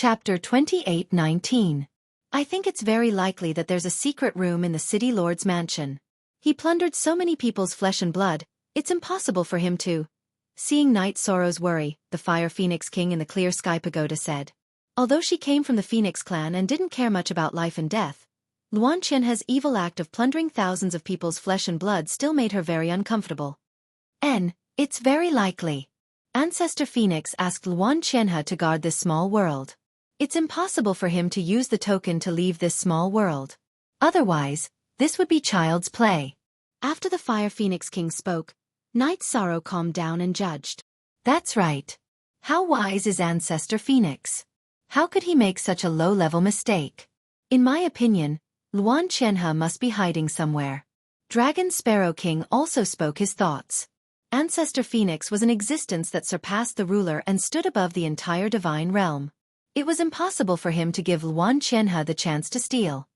Chapter 28:19. I think it's very likely that there's a secret room in the City Lord's mansion. He plundered so many people's flesh and blood, it's impossible for him to. Seeing Night Sorrow's worry, the Fire Phoenix King in the Clear Sky Pagoda said. Although she came from the Phoenix clan and didn't care much about life and death, Luan Qianhe's evil act of plundering thousands of people's flesh and blood still made her very uncomfortable. It's very likely. Ancestor Phoenix asked Luan Qianhe to guard this small world. It's impossible for him to use the token to leave this small world. Otherwise, this would be child's play. After the Fire Phoenix King spoke, Night Sorrow calmed down and judged. That's right. How wise is Ancestor Phoenix? How could he make such a low-level mistake? In my opinion, Luan Qianhe must be hiding somewhere. Dragon Sparrow King also spoke his thoughts. Ancestor Phoenix was an existence that surpassed the ruler and stood above the entire divine realm. It was impossible for him to give Luan Qianhe the chance to steal.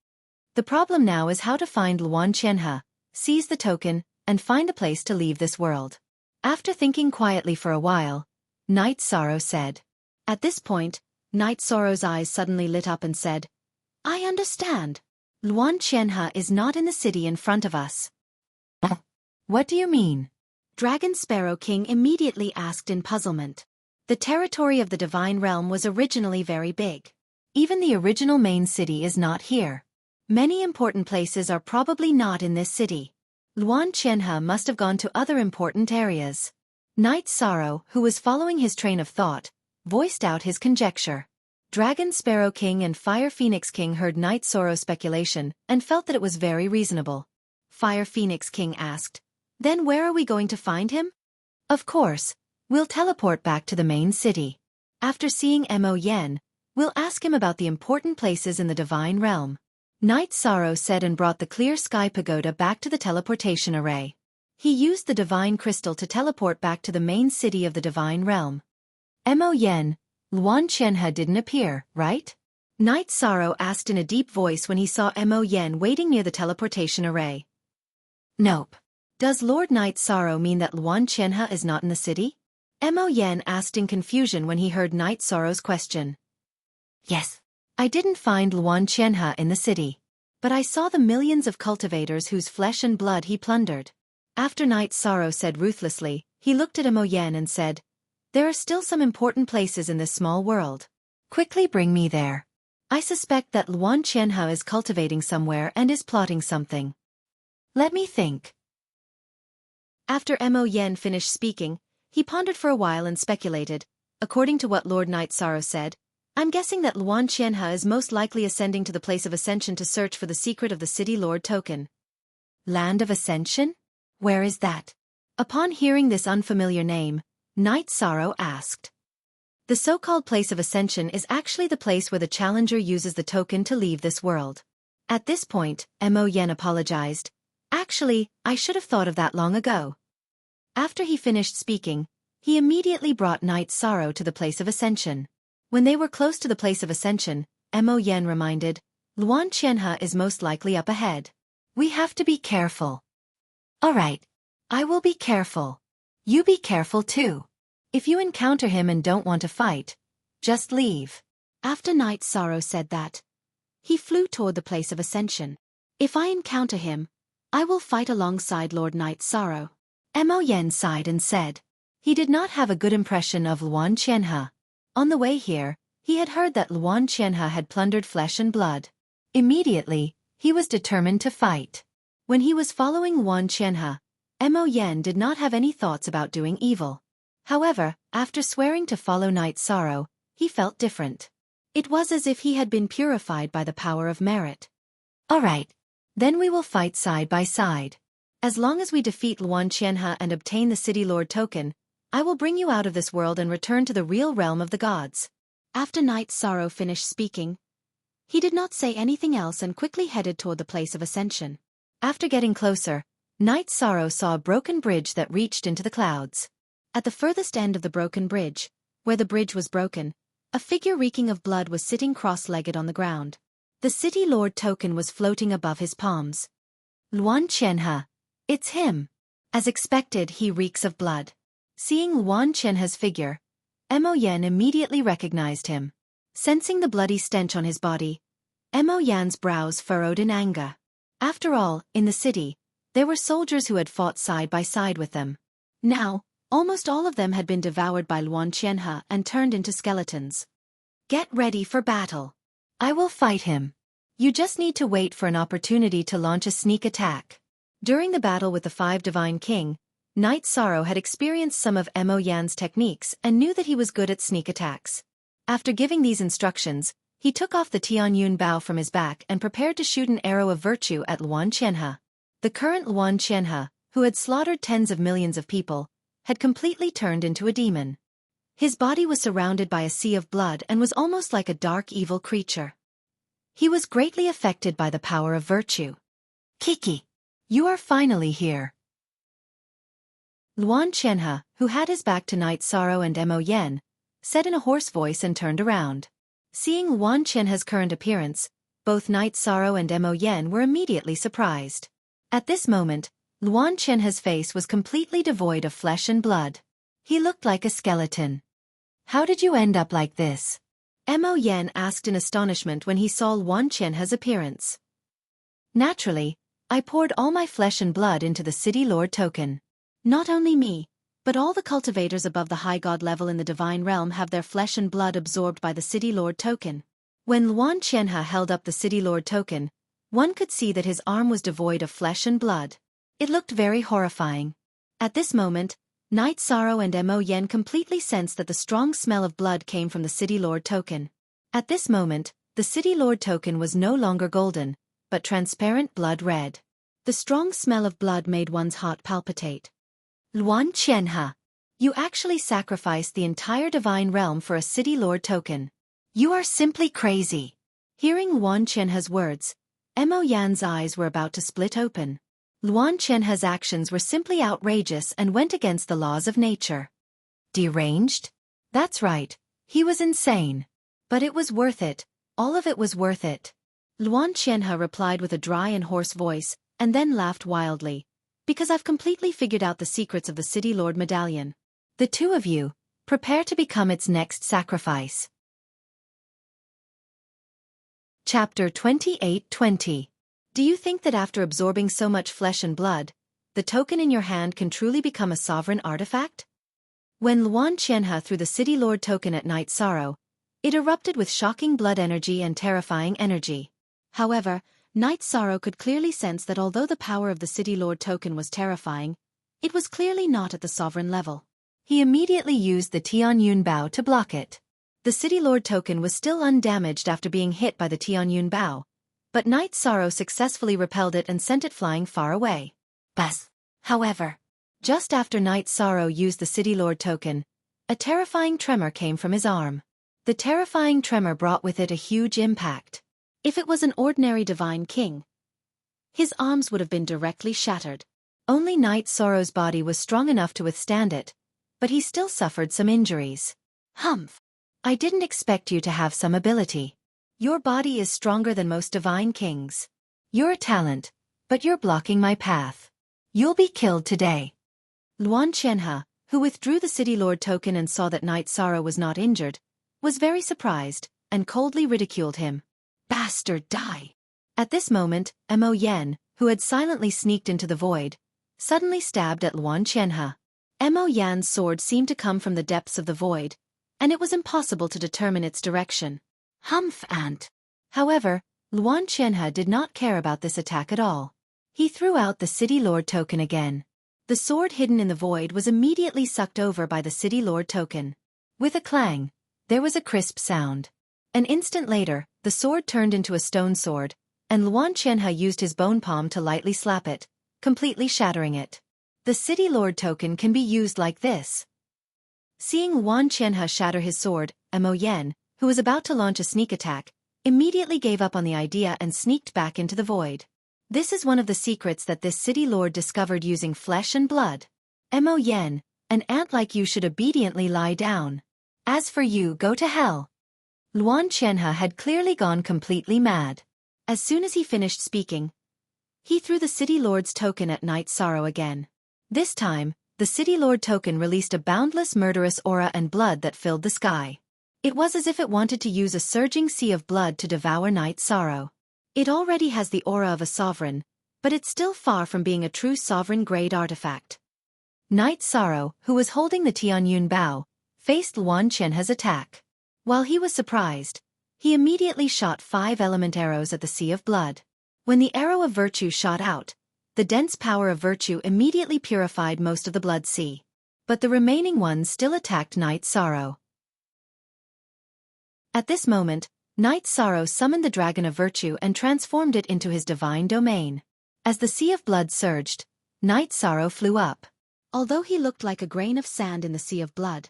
The problem now is how to find Luan Qianhe, seize the token, and find a place to leave this world. After thinking quietly for a while, Night Sorrow said. At this point, Night Sorrow's eyes suddenly lit up and said, I understand. Luan Qianhe is not in the city in front of us. What do you mean? Dragon Sparrow King immediately asked in puzzlement. The territory of the divine realm was originally very big. Even the original main city is not here. Many important places are probably not in this city. Luan Qianhe must have gone to other important areas. Night Sorrow, who was following his train of thought, voiced out his conjecture. Dragon Sparrow King and Fire Phoenix King heard Night Sorrow's speculation and felt that it was very reasonable. Fire Phoenix King asked, Then where are we going to find him? Of course, we'll teleport back to the main city. After seeing Mo Yen, we'll ask him about the important places in the divine realm. Night Sorrow said and brought the Clear Sky Pagoda back to the teleportation array. He used the divine crystal to teleport back to the main city of the divine realm. Mo Yen, Luan Qianhe didn't appear, right? Night Sorrow asked in a deep voice when he saw Mo Yen waiting near the teleportation array. Nope. Does Lord Night Sorrow mean that Luan Qianhe is not in the city? Mo Yen asked in confusion when he heard Night Sorrow's question. Yes. I didn't find Luan Qianhe in the city. But I saw the millions of cultivators whose flesh and blood he plundered. After Night Sorrow said ruthlessly, he looked at Mo Yen and said, There are still some important places in this small world. Quickly bring me there. I suspect that Luan Qianhe is cultivating somewhere and is plotting something. Let me think. After Mo Yen finished speaking, he pondered for a while and speculated. According to what Lord Night Sorrow said, I'm guessing that Luan Qianhe is most likely ascending to the place of Ascension to search for the secret of the City Lord token. Land of Ascension? Where is that? Upon hearing this unfamiliar name, Night Sorrow asked. The so-called place of Ascension is actually the place where the challenger uses the token to leave this world. At this point, Mo Yen apologized. Actually, I should have thought of that long ago. After he finished speaking, he immediately brought Night Sorrow to the place of Ascension. When they were close to the place of Ascension, Mo Yen reminded, Luan Qianhe is most likely up ahead. We have to be careful. Alright. I will be careful. You be careful too. If you encounter him and don't want to fight, just leave. After Night Sorrow said that, he flew toward the place of Ascension. If I encounter him, I will fight alongside Lord Night Sorrow. Mo Yen sighed and said. He did not have a good impression of Luan Qianhe. On the way here, he had heard that Luan Qianhe had plundered flesh and blood. Immediately, he was determined to fight. When he was following Luan Qianhe, Mo Yen did not have any thoughts about doing evil. However, after swearing to follow Night Sorrow, he felt different. It was as if he had been purified by the power of merit. Alright. Then we will fight side by side. As long as we defeat Luan Qianhe and obtain the City Lord token, I will bring you out of this world and return to the real realm of the gods. After Night Sorrow finished speaking, he did not say anything else and quickly headed toward the place of Ascension. After getting closer, Night Sorrow saw a broken bridge that reached into the clouds. At the furthest end of the broken bridge, where the bridge was broken, a figure reeking of blood was sitting cross-legged on the ground. The City Lord token was floating above his palms. Luan Qianhe. It's him. As expected, he reeks of blood. Seeing Luan Qianhe's figure, Mo Yen immediately recognized him. Sensing the bloody stench on his body, Mo Yan's brows furrowed in anger. After all, in the city, there were soldiers who had fought side by side with them. Now, almost all of them had been devoured by Luan Qianhe and turned into skeletons. Get ready for battle. I will fight him. You just need to wait for an opportunity to launch a sneak attack. During the battle with the 5 Divine King, Knight Sorrow had experienced some of Mo Yan's techniques and knew that he was good at sneak attacks. After giving these instructions, he took off the Tianyun bow from his back and prepared to shoot an arrow of virtue at Luan Qianhe. The current Luan Qianhe, who had slaughtered tens of millions of people, had completely turned into a demon. His body was surrounded by a sea of blood and was almost like a dark evil creature. He was greatly affected by the power of virtue. Kiki, you are finally here. Luan Qianhe, who had his back to Knight Sorrow and Mo Yan, said in a hoarse voice and turned around. Seeing Luan Qianhe's current appearance, both Knight Sorrow and Mo Yan were immediately surprised. At this moment, Luan Qianhe's face was completely devoid of flesh and blood. He looked like a skeleton. How did you end up like this? Mo Yan asked in astonishment when he saw Luan Qianhe's appearance. Naturally, I poured all my flesh and blood into the City Lord token. Not only me, but all the cultivators above the high god level in the divine realm have their flesh and blood absorbed by the City Lord token. When Luan Qianhe held up the City Lord token, one could see that his arm was devoid of flesh and blood. It looked very horrifying. At this moment, Knight Sorrow and Mo Yan completely sensed that the strong smell of blood came from the City Lord token. At this moment, the City Lord token was no longer golden, but transparent blood red. The strong smell of blood made one's heart palpitate. Luan Qianhe, you actually sacrificed the entire divine realm for a City Lord token. You are simply crazy. Hearing Luan Qianhe's words, Mo Yan's eyes were about to split open. Luan Qianhe's actions were simply outrageous and went against the laws of nature. Deranged? That's right, he was insane. But it was worth it, all of it was worth it. Luan Qianhe replied with a dry and hoarse voice, and then laughed wildly. Because I've completely figured out the secrets of the City Lord Medallion. The two of you, prepare to become its next sacrifice. Chapter 28:20. Do you think that after absorbing so much flesh and blood, the token in your hand can truly become a sovereign artifact? When Luan Qianhe threw the City Lord token at Knight Sorrow, it erupted with shocking blood energy and terrifying energy. However, Knight Sorrow could clearly sense that although the power of the City Lord token was terrifying, it was clearly not at the sovereign level. He immediately used the Tianyun bow to block it. The City Lord token was still undamaged after being hit by the Tianyun bow, but Knight Sorrow successfully repelled it and sent it flying far away. Buzz! However, just after Knight Sorrow used the City Lord token, a terrifying tremor came from his arm. The terrifying tremor brought with it a huge impact. If it was an ordinary divine king, his arms would have been directly shattered. Only Knight Sorrow's body was strong enough to withstand it, but he still suffered some injuries. Humph! I didn't expect you to have some ability. Your body is stronger than most divine kings. You're a talent, but you're blocking my path. You'll be killed today. Luan Qianhe, who withdrew the City Lord token and saw that Knight Sorrow was not injured, was very surprised, and coldly ridiculed him. Bastard, die! At this moment, Mo Yan, who had silently sneaked into the void, suddenly stabbed at Luan Qianhe. Mo Yan's sword seemed to come from the depths of the void, and it was impossible to determine its direction. Humph ant! However, Luan Qianhe did not care about this attack at all. He threw out the City Lord token again. The sword hidden in the void was immediately sucked over by the City Lord token. With a clang, there was a crisp sound. An instant later, the sword turned into a stone sword, and Luan Qianhe used his bone palm to lightly slap it, completely shattering it. The City Lord token can be used like this. Seeing Luan Qianhe shatter his sword, Mo Yan, who was about to launch a sneak attack, immediately gave up on the idea and sneaked back into the void. This is one of the secrets that this City Lord discovered using flesh and blood. Mo Yan, an ant like you should obediently lie down. As for you, go to hell. Luan Qianhe had clearly gone completely mad. As soon as he finished speaking, he threw the City Lord's token at Knight Sorrow again. This time, the City Lord token released a boundless murderous aura and blood that filled the sky. It was as if it wanted to use a surging sea of blood to devour Night Sorrow. It already has the aura of a sovereign, but it's still far from being a true sovereign-grade artifact. Night Sorrow, who was holding the Tianyun Bao, faced Luan Qianhe's attack. While he was surprised, he immediately shot 5 element arrows at the sea of blood. When the arrow of virtue shot out, the dense power of virtue immediately purified most of the blood sea. But the remaining ones still attacked Night Sorrow. At this moment, Night Sorrow summoned the Dragon of Virtue and transformed it into his divine domain. As the sea of blood surged, Night Sorrow flew up. Although he looked like a grain of sand in the sea of blood,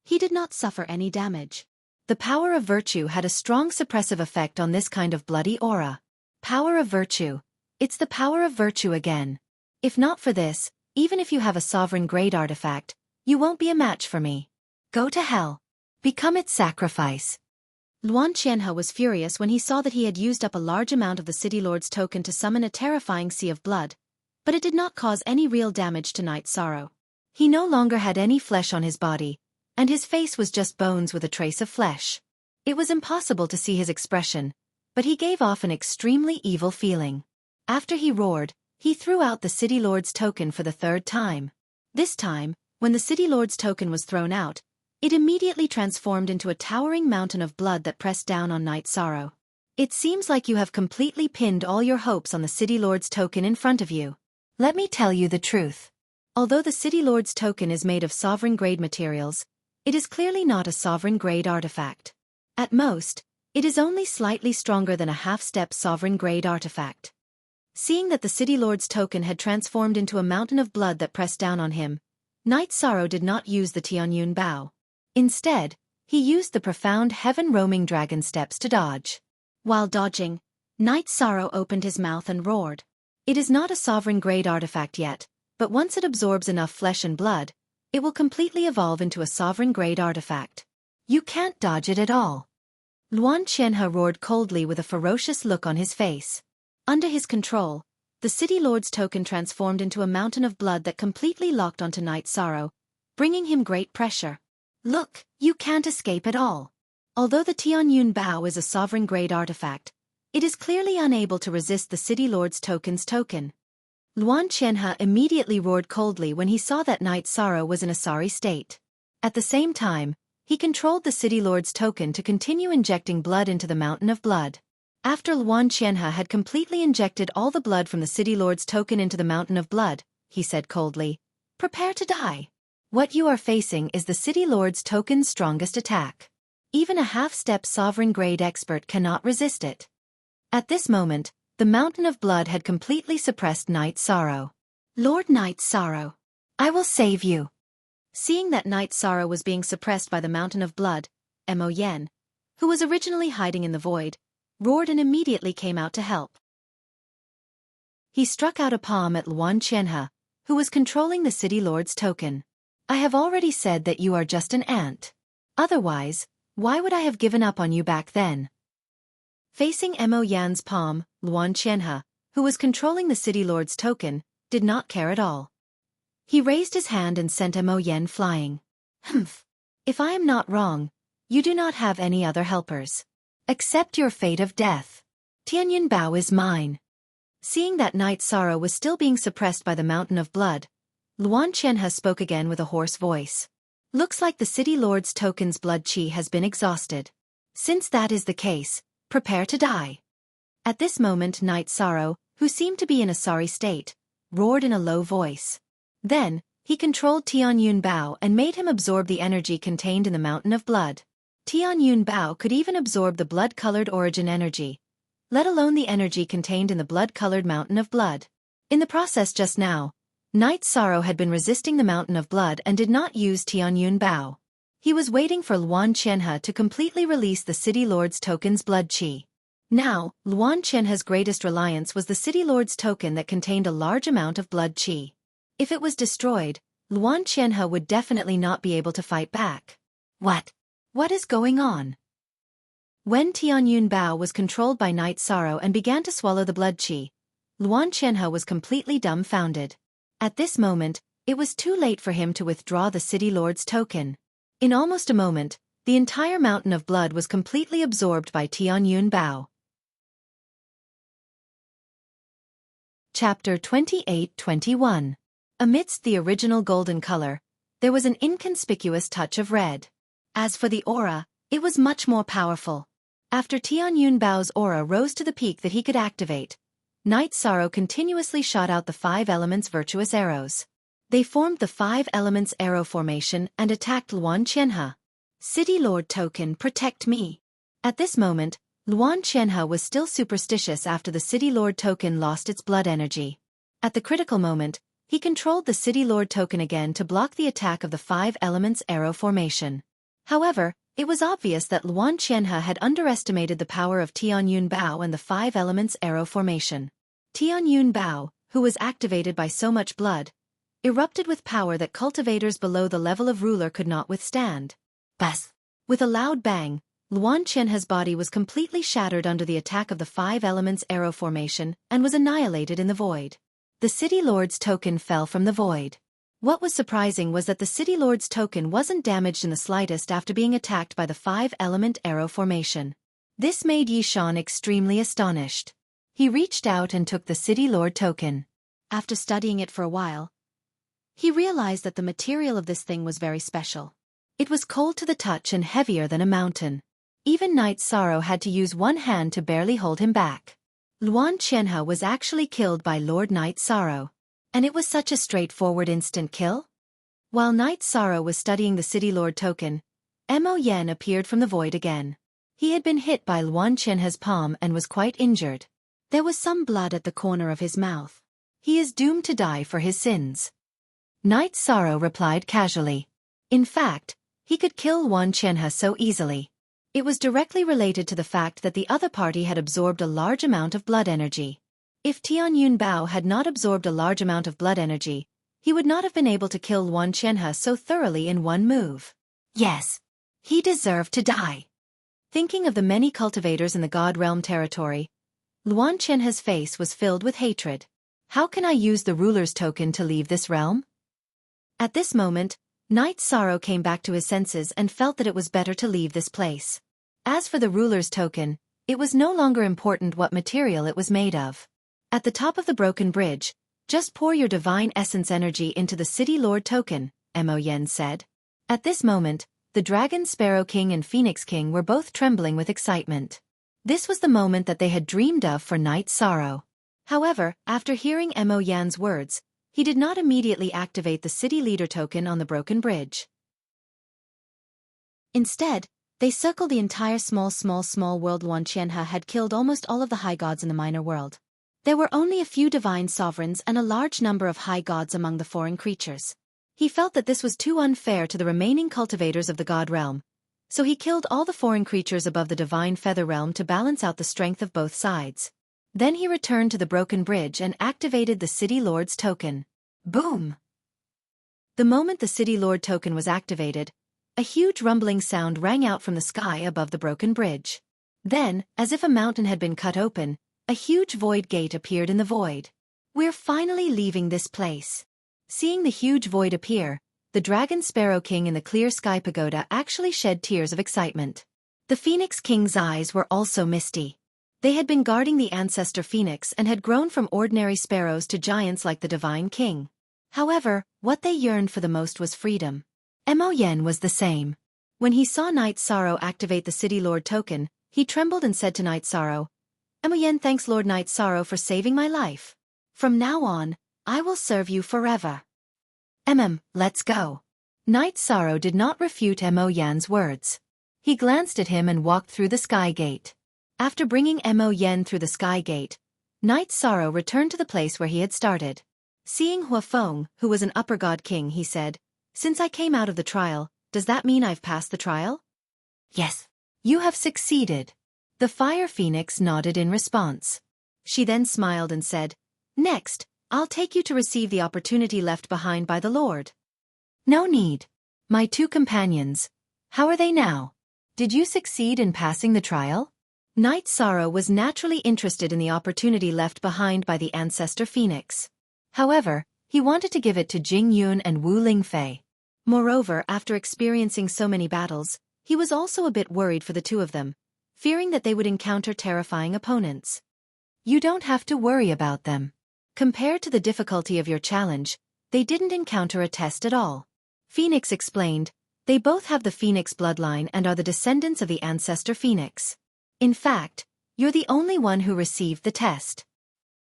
he did not suffer any damage. The power of virtue had a strong suppressive effect on this kind of bloody aura. Power of virtue. It's the power of virtue again. If not for this, even if you have a sovereign-grade artifact, you won't be a match for me. Go to hell. Become its sacrifice. Luan Qianhe was furious when he saw that he had used up a large amount of the City Lord's token to summon a terrifying sea of blood, but it did not cause any real damage to Night Sorrow. He no longer had any flesh on his body, and his face was just bones with a trace of flesh. It was impossible to see his expression, but he gave off an extremely evil feeling. After he roared, he threw out the City Lord's token for the 3rd time. This time, when the City Lord's token was thrown out, it immediately transformed into a towering mountain of blood that pressed down on Night Sorrow. It seems like you have completely pinned all your hopes on the City Lord's token in front of you. Let me tell you the truth. Although the City Lord's token is made of sovereign-grade materials, it is clearly not a sovereign-grade artifact. At most, it is only slightly stronger than a half-step sovereign-grade artifact. Seeing that the City Lord's token had transformed into a mountain of blood that pressed down on him, Night Sorrow did not use the Tianyun Bao. Instead, he used the profound heaven-roaming dragon steps to dodge. While dodging, Night Sorrow opened his mouth and roared. It is not a sovereign-grade artifact yet, but once it absorbs enough flesh and blood, it will completely evolve into a sovereign-grade artifact. You can't dodge it at all. Luan Qianhe roared coldly with a ferocious look on his face. Under his control, the City Lord's token transformed into a mountain of blood that completely locked onto Night Sorrow, bringing him great pressure. Look, you can't escape at all. Although the Tianyun Bao is a sovereign-grade artifact, it is clearly unable to resist the City Lord's token's token. Luan Qianhe immediately roared coldly when he saw that Night Sorrow was in a sorry state. At the same time, he controlled the City Lord's token to continue injecting blood into the mountain of blood. After Luan Qianhe had completely injected all the blood from the City Lord's token into the mountain of blood, he said coldly, "Prepare to die. What you are facing is the City Lord's token's strongest attack. Even a half-step sovereign-grade expert cannot resist it." At this moment, the mountain of blood had completely suppressed Night Sorrow. "Lord Night Sorrow, I will save you." Seeing that Night Sorrow was being suppressed by the mountain of blood, Mo Yen, who was originally hiding in the void, roared and immediately came out to help. He struck out a palm at Luan Qianhe, who was controlling the City Lord's token. "I have already said that you are just an ant. Otherwise, why would I have given up on you back then?" Facing Mo Yan's palm, Luan Qianhe, who was controlling the City Lord's token, did not care at all. He raised his hand and sent Mo Yan flying. "Humph. If I am not wrong, you do not have any other helpers. Accept your fate of death. Tianyun Bao is mine." Seeing that Night Sorrow was still being suppressed by the mountain of blood, Luan Qianhe spoke again with a hoarse voice. "Looks like the City Lord's token's blood chi has been exhausted. Since that is the case, prepare to die." At this moment Night Sorrow, who seemed to be in a sorry state, roared in a low voice. Then, he controlled Tianyun Bao and made him absorb the energy contained in the mountain of blood. Tianyun Bao could even absorb the blood-colored origin energy, let alone the energy contained in the blood-colored mountain of blood. In the process just now, Night Sorrow had been resisting the mountain of blood and did not use Tianyun Bao. He was waiting for Luan Qianhe to completely release the City Lord's token's blood chi. Now, Luan Qianhe's greatest reliance was the City Lord's token that contained a large amount of blood chi. If it was destroyed, Luan Qianhe would definitely not be able to fight back. What is going on? When Tianyun Bao was controlled by Night Sorrow and began to swallow the blood chi, Luan Qianhe was completely dumbfounded. At this moment, it was too late for him to withdraw the City Lord's token. In almost a moment, The entire mountain of blood was completely absorbed by Tianyun Bao. Chapter 28-21. Amidst the original golden color, there was an inconspicuous touch of red. As for the aura, it was much more powerful. After Tianyun Bao's aura rose to the peak that he could activate, Night Sorrow continuously shot out the 5 elements virtuous arrows. They formed the 5 elements arrow formation and attacked Luan Qianhe. City Lord Token, protect me. At this moment, Luan Qianhe was still superstitious after the City Lord Token lost its blood energy. At the critical moment, he controlled the City Lord Token again to block the attack of the 5 elements arrow formation. However, it was obvious that Luan Qianhe had underestimated the power of Tianyun Bao and the 5 elements arrow formation. Tianyun Bao, who was activated by so much blood, erupted with power that cultivators below the level of ruler could not withstand. Bas! With a loud bang, Luan Qianhe's body was completely shattered under the attack of the 5 elements arrow formation and was annihilated in the void. The City Lord's token fell from the void. What was surprising was that the City Lord's token wasn't damaged in the slightest after being attacked by the 5-element arrow formation. This made Yishan extremely astonished. He reached out and took the City Lord token. After studying it for a while, he realized that the material of this thing was very special. It was cold to the touch and heavier than a mountain. Even Night Sorrow had to use one hand to barely hold him back. Luan Qianhe was actually killed by Lord Night Sorrow. And it was such a straightforward instant kill? While Night Sorrow was studying the City Lord token, Mo Yen appeared from the void again. He had been hit by Luan Qianhe's palm and was quite injured. There was some blood at the corner of his mouth. He is doomed to die for his sins. Night Sorrow replied casually. In fact, he could kill Luan Qianhe so easily. It was directly related to the fact that the other party had absorbed a large amount of blood energy. If Tianyun Bao had not absorbed a large amount of blood energy, he would not have been able to kill Luan Qianhe so thoroughly in one move. Yes, he deserved to die. Thinking of the many cultivators in the God Realm territory, Luan Qianhe's face was filled with hatred. How can I use the ruler's token to leave this realm? At this moment, Night Sorrow came back to his senses and felt that it was better to leave this place. As for the ruler's token, it was no longer important what material it was made of. At the top of the broken bridge, just pour your divine essence energy into the City Lord token, Mo Yen said. At this moment, the Dragon Sparrow King and Phoenix King were both trembling with excitement. This was the moment that they had dreamed of for Night Sorrow. However, after hearing Mo Yan's words, he did not immediately activate the City Leader token on the broken bridge. Instead, they circled the entire small world. Luan Qianhe had killed almost all of the high gods in the minor world. There were only a few divine sovereigns and a large number of high gods among the foreign creatures. He felt that this was too unfair to the remaining cultivators of the god realm, so he killed all the foreign creatures above the divine feather realm to balance out the strength of both sides. Then he returned to the broken bridge and activated the City Lord's token. Boom! The moment the City Lord token was activated, a huge rumbling sound rang out from the sky above the broken bridge. Then, as if a mountain had been cut open, a huge void gate appeared in the void. We're finally leaving this place. Seeing the huge void appear, the Dragon Sparrow King in the clear sky pagoda actually shed tears of excitement. The Phoenix King's eyes were also misty. They had been guarding the ancestor Phoenix and had grown from ordinary sparrows to giants like the Divine King. However, what they yearned for the most was freedom. Mo Yen was the same. When he saw Night Sorrow activate the City Lord token, he trembled and said to Night Sorrow, Mo Yen, thanks Lord Night Sorrow for saving my life. From now on, I will serve you forever. Let's go. Night Sorrow did not refute Mo Yan's words. He glanced at him and walked through the sky gate. After bringing Mo Yen through the sky gate, Night Sorrow returned to the place where he had started. Seeing Hua Feng, who was an upper god king, he said, Since I came out of the trial, does that mean I've passed the trial? Yes. You have succeeded. The Fire Phoenix nodded in response. She then smiled and said, Next, I'll take you to receive the opportunity left behind by the Lord. No need. My 2 companions. How are they now? Did you succeed in passing the trial? Night Sorrow was naturally interested in the opportunity left behind by the ancestor Phoenix. However, he wanted to give it to Jing Yun and Wu Lingfei. Moreover, after experiencing so many battles, He was also a bit worried for the two of them, fearing that they would encounter terrifying opponents. You don't have to worry about them. Compared to the difficulty of your challenge, they didn't encounter a test at all. Phoenix explained, they both have the Phoenix bloodline and are the descendants of the ancestor Phoenix. In fact, you're the only one who received the test.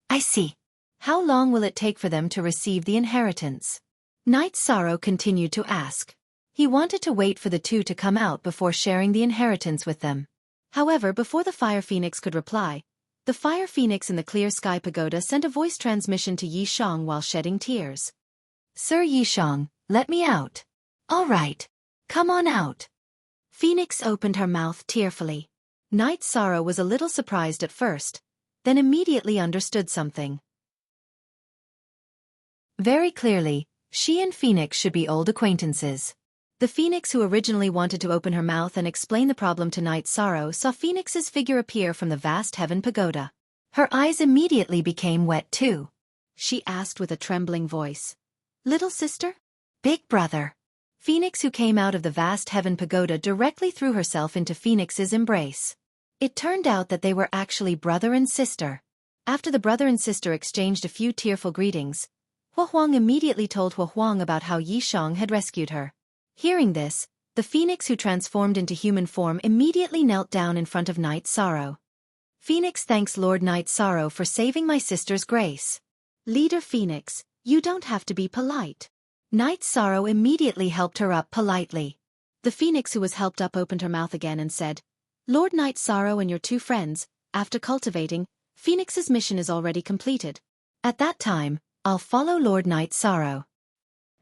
I see. How long will it take for them to receive the inheritance? Knight Sorrow continued to ask. He wanted to wait for the two to come out before sharing the inheritance with them. However, before the Fire Phoenix could reply, the Fire Phoenix in the Clear Sky Pagoda sent a voice transmission to Yishang while shedding tears. Sir Yishang, let me out. All right. Come on out. Phoenix opened her mouth tearfully. Knight Sorrow was a little surprised at first, then immediately understood something. Very clearly, she and Phoenix should be old acquaintances. The Phoenix who originally wanted to open her mouth and explain the problem to Knight Sorrow saw Phoenix's figure appear from the vast heaven pagoda. Her eyes immediately became wet too. She asked with a trembling voice. Little sister? Big brother. Phoenix who came out of the vast heaven pagoda directly threw herself into Phoenix's embrace. It turned out that they were actually brother and sister. After the brother and sister exchanged a few tearful greetings, Hua Huang immediately told Hua Huang about how Yishang had rescued her. Hearing this, the Phoenix who transformed into human form immediately knelt down in front of Knight Sorrow. Phoenix thanks Lord Knight Sorrow for saving my sister's grace. Leader Phoenix, you don't have to be polite. Knight Sorrow immediately helped her up politely. The Phoenix who was helped up opened her mouth again and said, Lord Knight Sorrow and your two friends, after cultivating, Phoenix's mission is already completed. At that time, I'll follow Lord Knight Sorrow.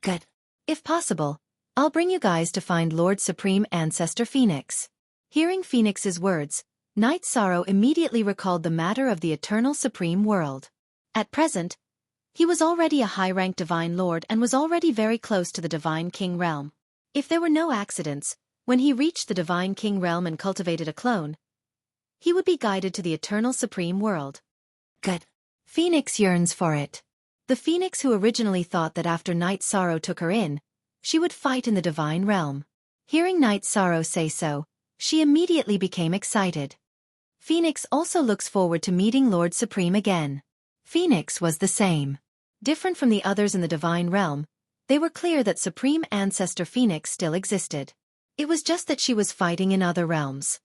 Good. If possible, I'll bring you guys to find Lord Supreme Ancestor Phoenix. Hearing Phoenix's words, Knight Sorrow immediately recalled the matter of the Eternal Supreme World. At present, he was already a high-ranked Divine Lord and was already very close to the Divine King realm. If there were no accidents, when he reached the Divine King realm and cultivated a clone, he would be guided to the Eternal Supreme World. Good. Phoenix yearns for it. The Phoenix who originally thought that after Knight Sorrow took her in, she would fight in the Divine Realm. Hearing Knight Sorrow say so, she immediately became excited. Phoenix also looks forward to meeting Lord Supreme again. Phoenix was the same. Different from the others in the Divine Realm, they were clear that Supreme Ancestor Phoenix still existed. It was just that she was fighting in other realms.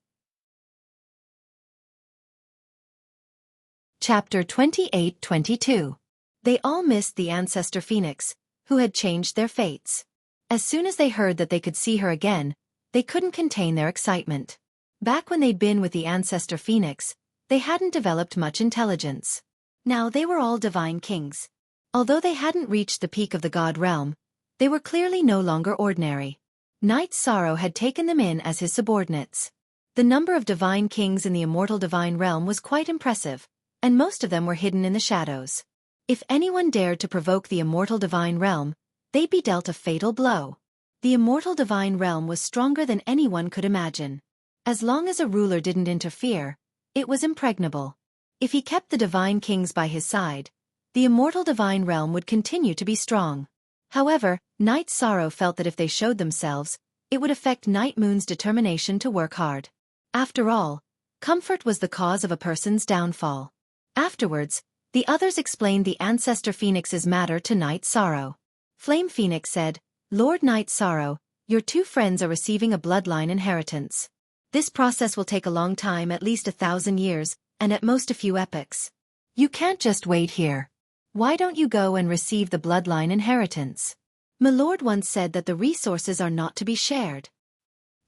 Chapter 28-22. They all missed the Ancestor Phoenix, who had changed their fates. As soon as they heard that they could see her again, they couldn't contain their excitement. Back when they'd been with the Ancestor Phoenix, they hadn't developed much intelligence. Now they were all divine kings. Although they hadn't reached the peak of the god realm, they were clearly no longer ordinary. Knight Sorrow had taken them in as his subordinates. The number of divine kings in the immortal divine realm was quite impressive, and most of them were hidden in the shadows. If anyone dared to provoke the immortal divine realm, they'd be dealt a fatal blow. The immortal divine realm was stronger than anyone could imagine. As long as a ruler didn't interfere, it was impregnable. If he kept the divine kings by his side, the immortal divine realm would continue to be strong. However, Knight Sorrow felt that if they showed themselves, it would affect Night Moon's determination to work hard. After all, comfort was the cause of a person's downfall. Afterwards, the others explained the Ancestor Phoenix's matter to Knight Sorrow. Flame Phoenix said, Lord Knight Sorrow, your two friends are receiving a bloodline inheritance. This process will take a long time, at least 1,000 years, and at most a few epochs. You can't just wait here. Why don't you go and receive the bloodline inheritance? My lord once said that the resources are not to be shared.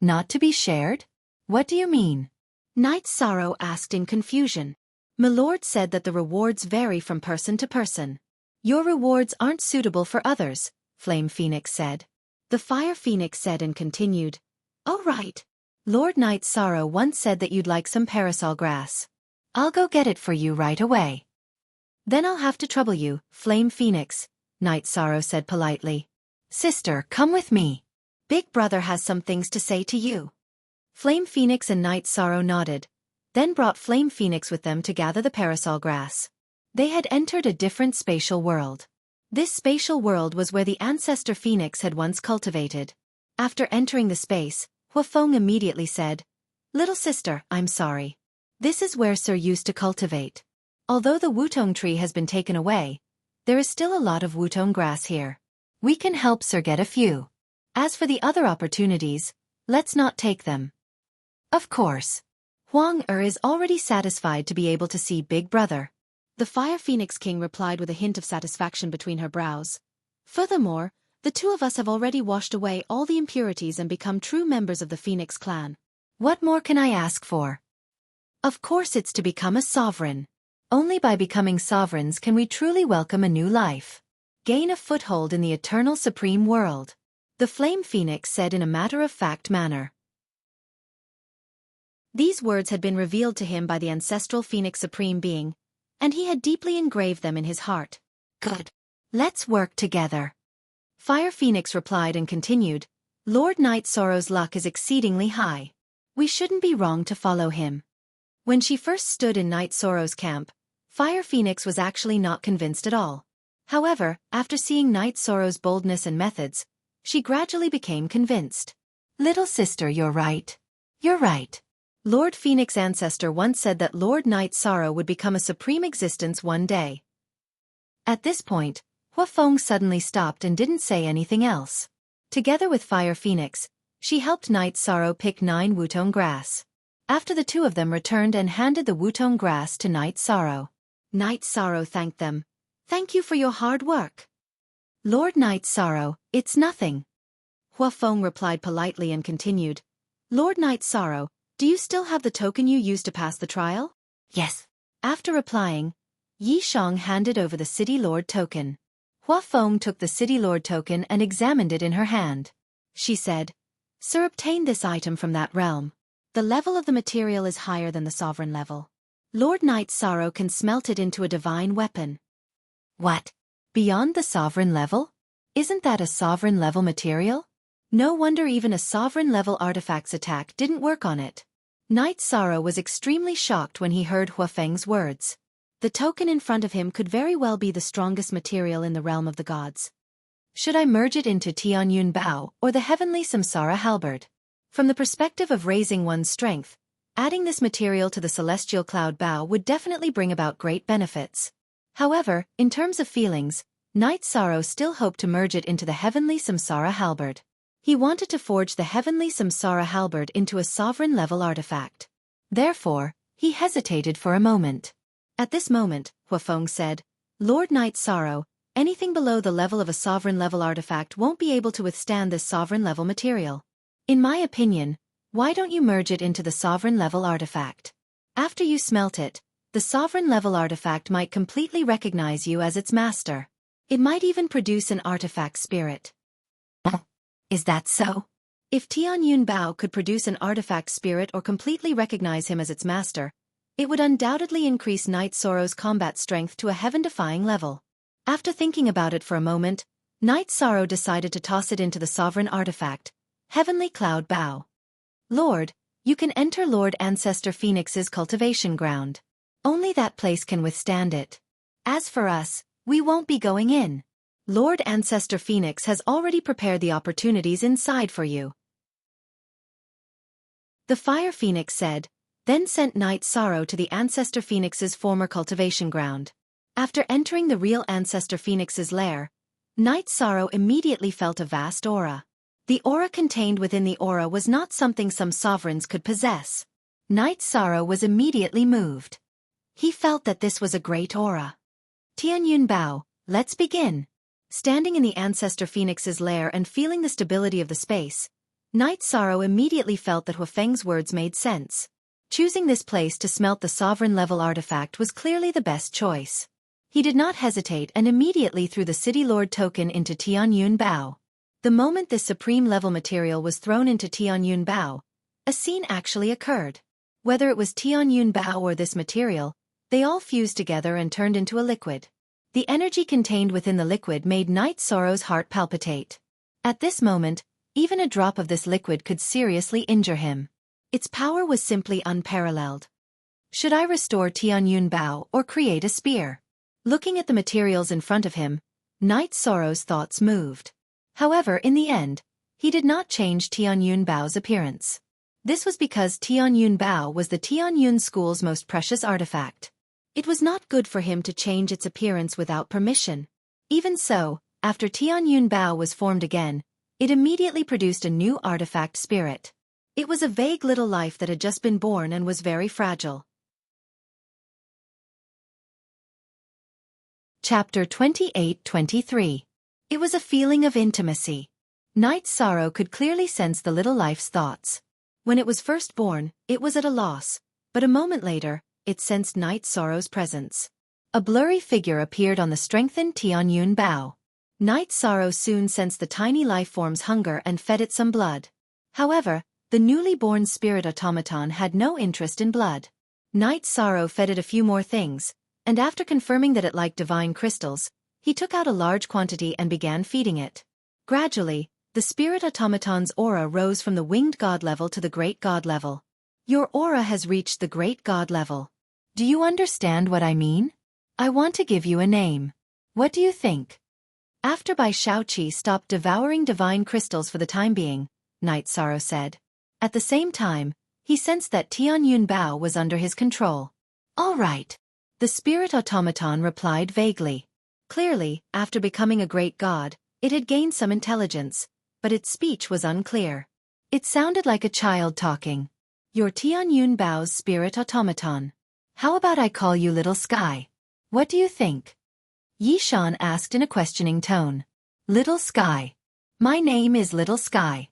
Not to be shared? What do you mean? Knight Sorrow asked in confusion. My lord said that the rewards vary from person to person. Your rewards aren't suitable for others, Flame Phoenix said. The Fire Phoenix said and continued, Oh right. Lord Knight Sorrow once said that you'd like some parasol grass. I'll go get it for you right away. Then I'll have to trouble you, Flame Phoenix, Knight Sorrow said politely. Sister, come with me. Big brother has some things to say to you. Flame Phoenix and Knight Sorrow nodded, then brought Flame Phoenix with them to gather the parasol grass. They had entered a different spatial world. This spatial world was where the Ancestor Phoenix had once cultivated. After entering the space, Huafeng immediately said, "Little sister, I'm sorry. This is where Sir used to cultivate. Although the wutong tree has been taken away, there is still a lot of wutong grass here. We can help Sir get a few. As for the other opportunities, let's not take them." Of course. Huang Er is already satisfied to be able to see Big Brother. The Fire Phoenix King replied with a hint of satisfaction between her brows. Furthermore, the two of us have already washed away all the impurities and become true members of the Phoenix clan. What more can I ask for? Of course it's to become a sovereign. Only by becoming sovereigns can we truly welcome a new life. Gain a foothold in the eternal supreme world. The Flame Phoenix said in a matter-of-fact manner. These words had been revealed to him by the ancestral Phoenix Supreme Being, and he had deeply engraved them in his heart. Good. Let's work together. Fire Phoenix replied and continued, Lord Night Sorrow's luck is exceedingly high. We shouldn't be wrong to follow him. When she first stood in Night Sorrow's camp, Fire Phoenix was actually not convinced at all. However, after seeing Night Sorrow's boldness and methods, she gradually became convinced. Little sister, you're right. You're right. Lord Phoenix Ancestor once said that Lord Night Sorrow would become a supreme existence one day. At this point, Huafeng suddenly stopped and didn't say anything else. Together with Fire Phoenix, she helped Night Sorrow pick 9 wutong grass. After the two of them returned and handed the wutong grass to Night Sorrow. Night Sorrow thanked them. Thank you for your hard work. Lord Night Sorrow, it's nothing. Huafeng replied politely and continued. Lord Night Sorrow, do you still have the token you used to pass the trial? Yes. After replying, Yi Shang handed over the City Lord token. Huafeng took the City Lord token and examined it in her hand. She said, Sir, obtain this item from that realm. The level of the material is higher than the sovereign level. Lord Night Sorrow can smelt it into a divine weapon. What? Beyond the sovereign level? Isn't that a sovereign level material? No wonder even a sovereign level artifact's attack didn't work on it. Night Sorrow was extremely shocked when he heard Huafeng's words. The token in front of him could very well be the strongest material in the realm of the gods. Should I merge it into Tianyun Bao or the heavenly Samsara halberd? From the perspective of raising one's strength, adding this material to the celestial cloud Bao would definitely bring about great benefits. However, in terms of feelings, Night Sorrow still hoped to merge it into the heavenly Samsara halberd. He wanted to forge the heavenly Samsara halberd into a sovereign-level artifact. Therefore, he hesitated for a moment. At this moment, Huafeng said, Lord Night Sorrow, anything below the level of a sovereign-level artifact won't be able to withstand this sovereign-level material. In my opinion, why don't you merge it into the sovereign-level artifact? After you smelt it, the sovereign-level artifact might completely recognize you as its master. It might even produce an artifact spirit. Is that so? If Tianyun Bao could produce an artifact spirit or completely recognize him as its master, it would undoubtedly increase Night Sorrow's combat strength to a heaven-defying level. After thinking about it for a moment, Night Sorrow decided to toss it into the sovereign artifact, Heavenly Cloud Bao. Lord, you can enter Lord Ancestor Phoenix's cultivation ground. Only that place can withstand it. As for us, we won't be going in. Lord Ancestor Phoenix has already prepared the opportunities inside for you. The Fire Phoenix said, then sent Night Sorrow to the Ancestor Phoenix's former cultivation ground. After entering the real Ancestor Phoenix's lair, Night Sorrow immediately felt a vast aura. The aura contained within the aura was not something some sovereigns could possess. Night Sorrow was immediately moved. He felt that this was a great aura. Tianyun Bao, let's begin. Standing in the Ancestor Phoenix's lair and feeling the stability of the space, Night Sorrow immediately felt that Huafeng's words made sense. Choosing this place to smelt the sovereign-level artifact was clearly the best choice. He did not hesitate and immediately threw the City Lord token into Tianyun Bao. The moment this supreme-level material was thrown into Tianyun Bao, a scene actually occurred. Whether it was Tianyun Bao or this material, they all fused together and turned into a liquid. The energy contained within the liquid made Night Sorrow's heart palpitate. At this moment, even a drop of this liquid could seriously injure him. Its power was simply unparalleled. Should I restore Tianyun Bao or create a spear? Looking at the materials in front of him, Night Sorrow's thoughts moved. However, in the end, He did not change Tianyun Bao's appearance. This was because Tianyun Bao was the Tianyun school's most precious artifact. It was not good for him to change its appearance without permission. Even so, after Tianyun Bao was formed again, it immediately produced a new artifact spirit. It was a vague little life that had just been born and was very fragile. Chapter 28-23. It was a feeling of intimacy. Night Sorrow could clearly sense the little life's thoughts. When it was first born, it was at a loss, but a moment later, it sensed Night Sorrow's presence. A blurry figure appeared on the strengthened Tianyun Bao. Night Sorrow soon sensed the tiny life form's hunger and fed it some blood. However, the newly born spirit automaton had no interest in blood. Night Sorrow fed it a few more things, and after confirming that it liked divine crystals, he took out a large quantity and began feeding it. Gradually, the spirit automaton's aura rose from the winged god level to the great god level. Your aura has reached the great god level. Do you understand what I mean? I want to give you a name. What do you think? After Bai Shaoqi stopped devouring divine crystals for the time being, Night Sorrow said. At the same time, he sensed that Tianyun Bao was under his control. All right. The spirit automaton replied vaguely. Clearly, after becoming a great god, it had gained some intelligence, but its speech was unclear. It sounded like a child talking. You're Tianyun Bao's spirit automaton. How about I call you Little Sky? What do you think? Yishan asked in a questioning tone. Little Sky. My name is Little Sky.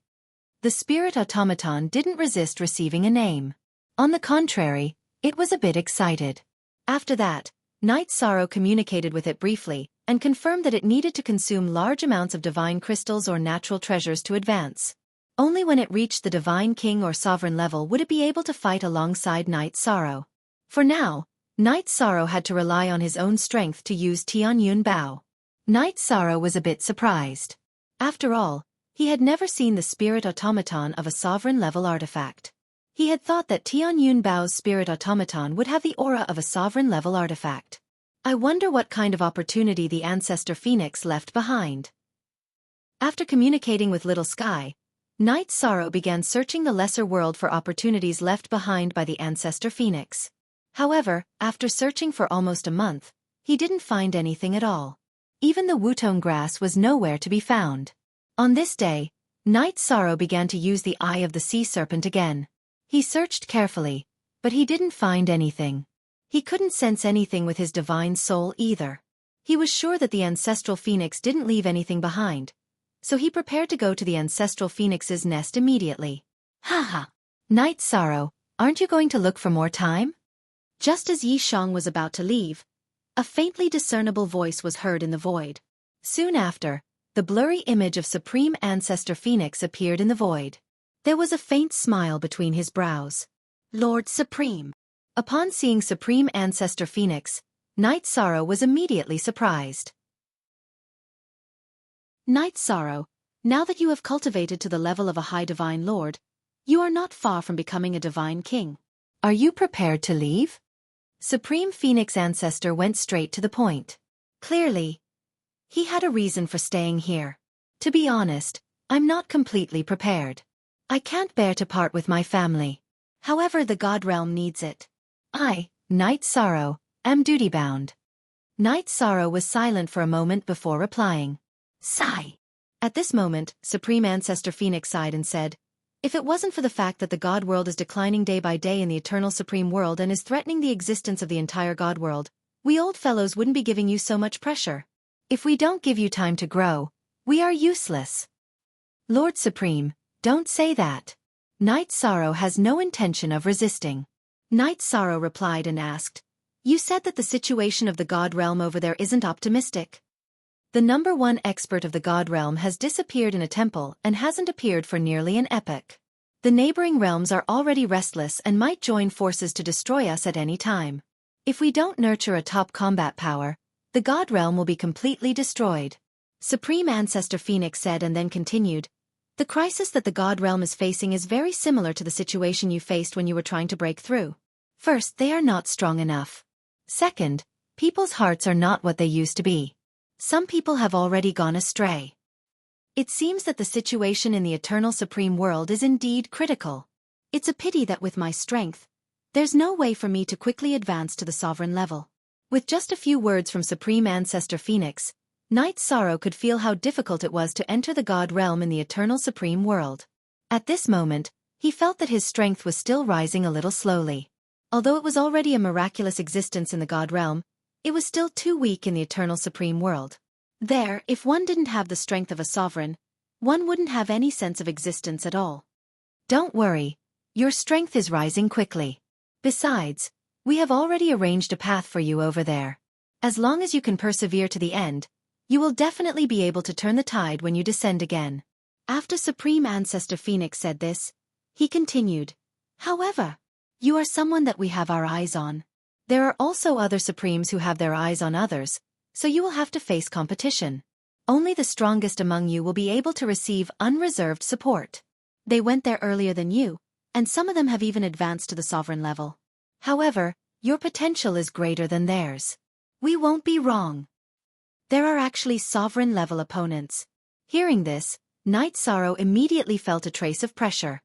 The spirit automaton didn't resist receiving a name. On the contrary, it was a bit excited. After that, Night Sorrow communicated with it briefly, and confirmed that it needed to consume large amounts of divine crystals or natural treasures to advance. Only when it reached the divine king or sovereign level would it be able to fight alongside Night Sorrow. For now, Night Sorrow had to rely on his own strength to use Tianyun Bao. Night Sorrow was a bit surprised. After all, he had never seen the spirit automaton of a sovereign-level artifact. He had thought that Tianyun Bao's spirit automaton would have the aura of a sovereign-level artifact. I wonder what kind of opportunity the Ancestor Phoenix left behind. After communicating with Little Sky, Night Sorrow began searching the lesser world for opportunities left behind by the Ancestor Phoenix. However, after searching for almost a month, he didn't find anything at all. Even the Wutong grass was nowhere to be found. On this day, Night Sorrow began to use the Eye of the Sea Serpent again. He searched carefully, but he didn't find anything. He couldn't sense anything with his divine soul either. He was sure that the Ancestral Phoenix didn't leave anything behind, so he prepared to go to the Ancestral Phoenix's nest immediately. Haha! Night Sorrow, aren't you going to look for more time? Just as Yi Shang was about to leave, a faintly discernible voice was heard in the void. Soon after, the blurry image of Supreme Ancestor Phoenix appeared in the void. There was a faint smile between his brows. Lord Supreme. Upon seeing Supreme Ancestor Phoenix, Night Sorrow was immediately surprised. Night Sorrow, now that you have cultivated to the level of a high divine lord, you are not far from becoming a divine king. Are you prepared to leave? Supreme Phoenix Ancestor went straight to the point. Clearly, he had a reason for staying here. To be honest, I'm not completely prepared. I can't bear to part with my family. However, the God Realm needs it. I, Night Sorrow, am duty-bound. Night Sorrow was silent for a moment before replying. Sigh. At this moment, Supreme Ancestor Phoenix sighed and said, if it wasn't for the fact that the God World is declining day by day in the Eternal Supreme World and is threatening the existence of the entire God World, we old fellows wouldn't be giving you so much pressure. If we don't give you time to grow, we are useless. Lord Supreme, don't say that. Night Sorrow has no intention of resisting. Night Sorrow replied and asked, you said that the situation of the God Realm over there isn't optimistic. The #1 expert of the God Realm has disappeared in a temple and hasn't appeared for nearly an epoch. The neighboring realms are already restless and might join forces to destroy us at any time. If we don't nurture a top combat power, the God Realm will be completely destroyed. Supreme Ancestor Phoenix said and then continued, the crisis that the God Realm is facing is very similar to the situation you faced when you were trying to break through. First, they are not strong enough. Second, people's hearts are not what they used to be. Some people have already gone astray. It seems that the situation in the Eternal Supreme World is indeed critical. It's a pity that with my strength, there's no way for me to quickly advance to the sovereign level. With just a few words from Supreme Ancestor Phoenix, Knight Sorrow could feel how difficult it was to enter the God realm in the Eternal Supreme World. At this moment, he felt that his strength was still rising a little slowly. Although it was already a miraculous existence in the God realm, it was still too weak in the Eternal Supreme World. There, if one didn't have the strength of a sovereign, one wouldn't have any sense of existence at all. Don't worry, your strength is rising quickly. Besides, we have already arranged a path for you over there. As long as you can persevere to the end, you will definitely be able to turn the tide when you descend again. After Supreme Ancestor Phoenix said this, he continued, however, you are someone that we have our eyes on. There are also other Supremes who have their eyes on others, so you will have to face competition. Only the strongest among you will be able to receive unreserved support. They went there earlier than you, and some of them have even advanced to the sovereign level. However, your potential is greater than theirs. We won't be wrong. There are actually sovereign-level opponents. Hearing this, Knight Sorrow immediately felt a trace of pressure.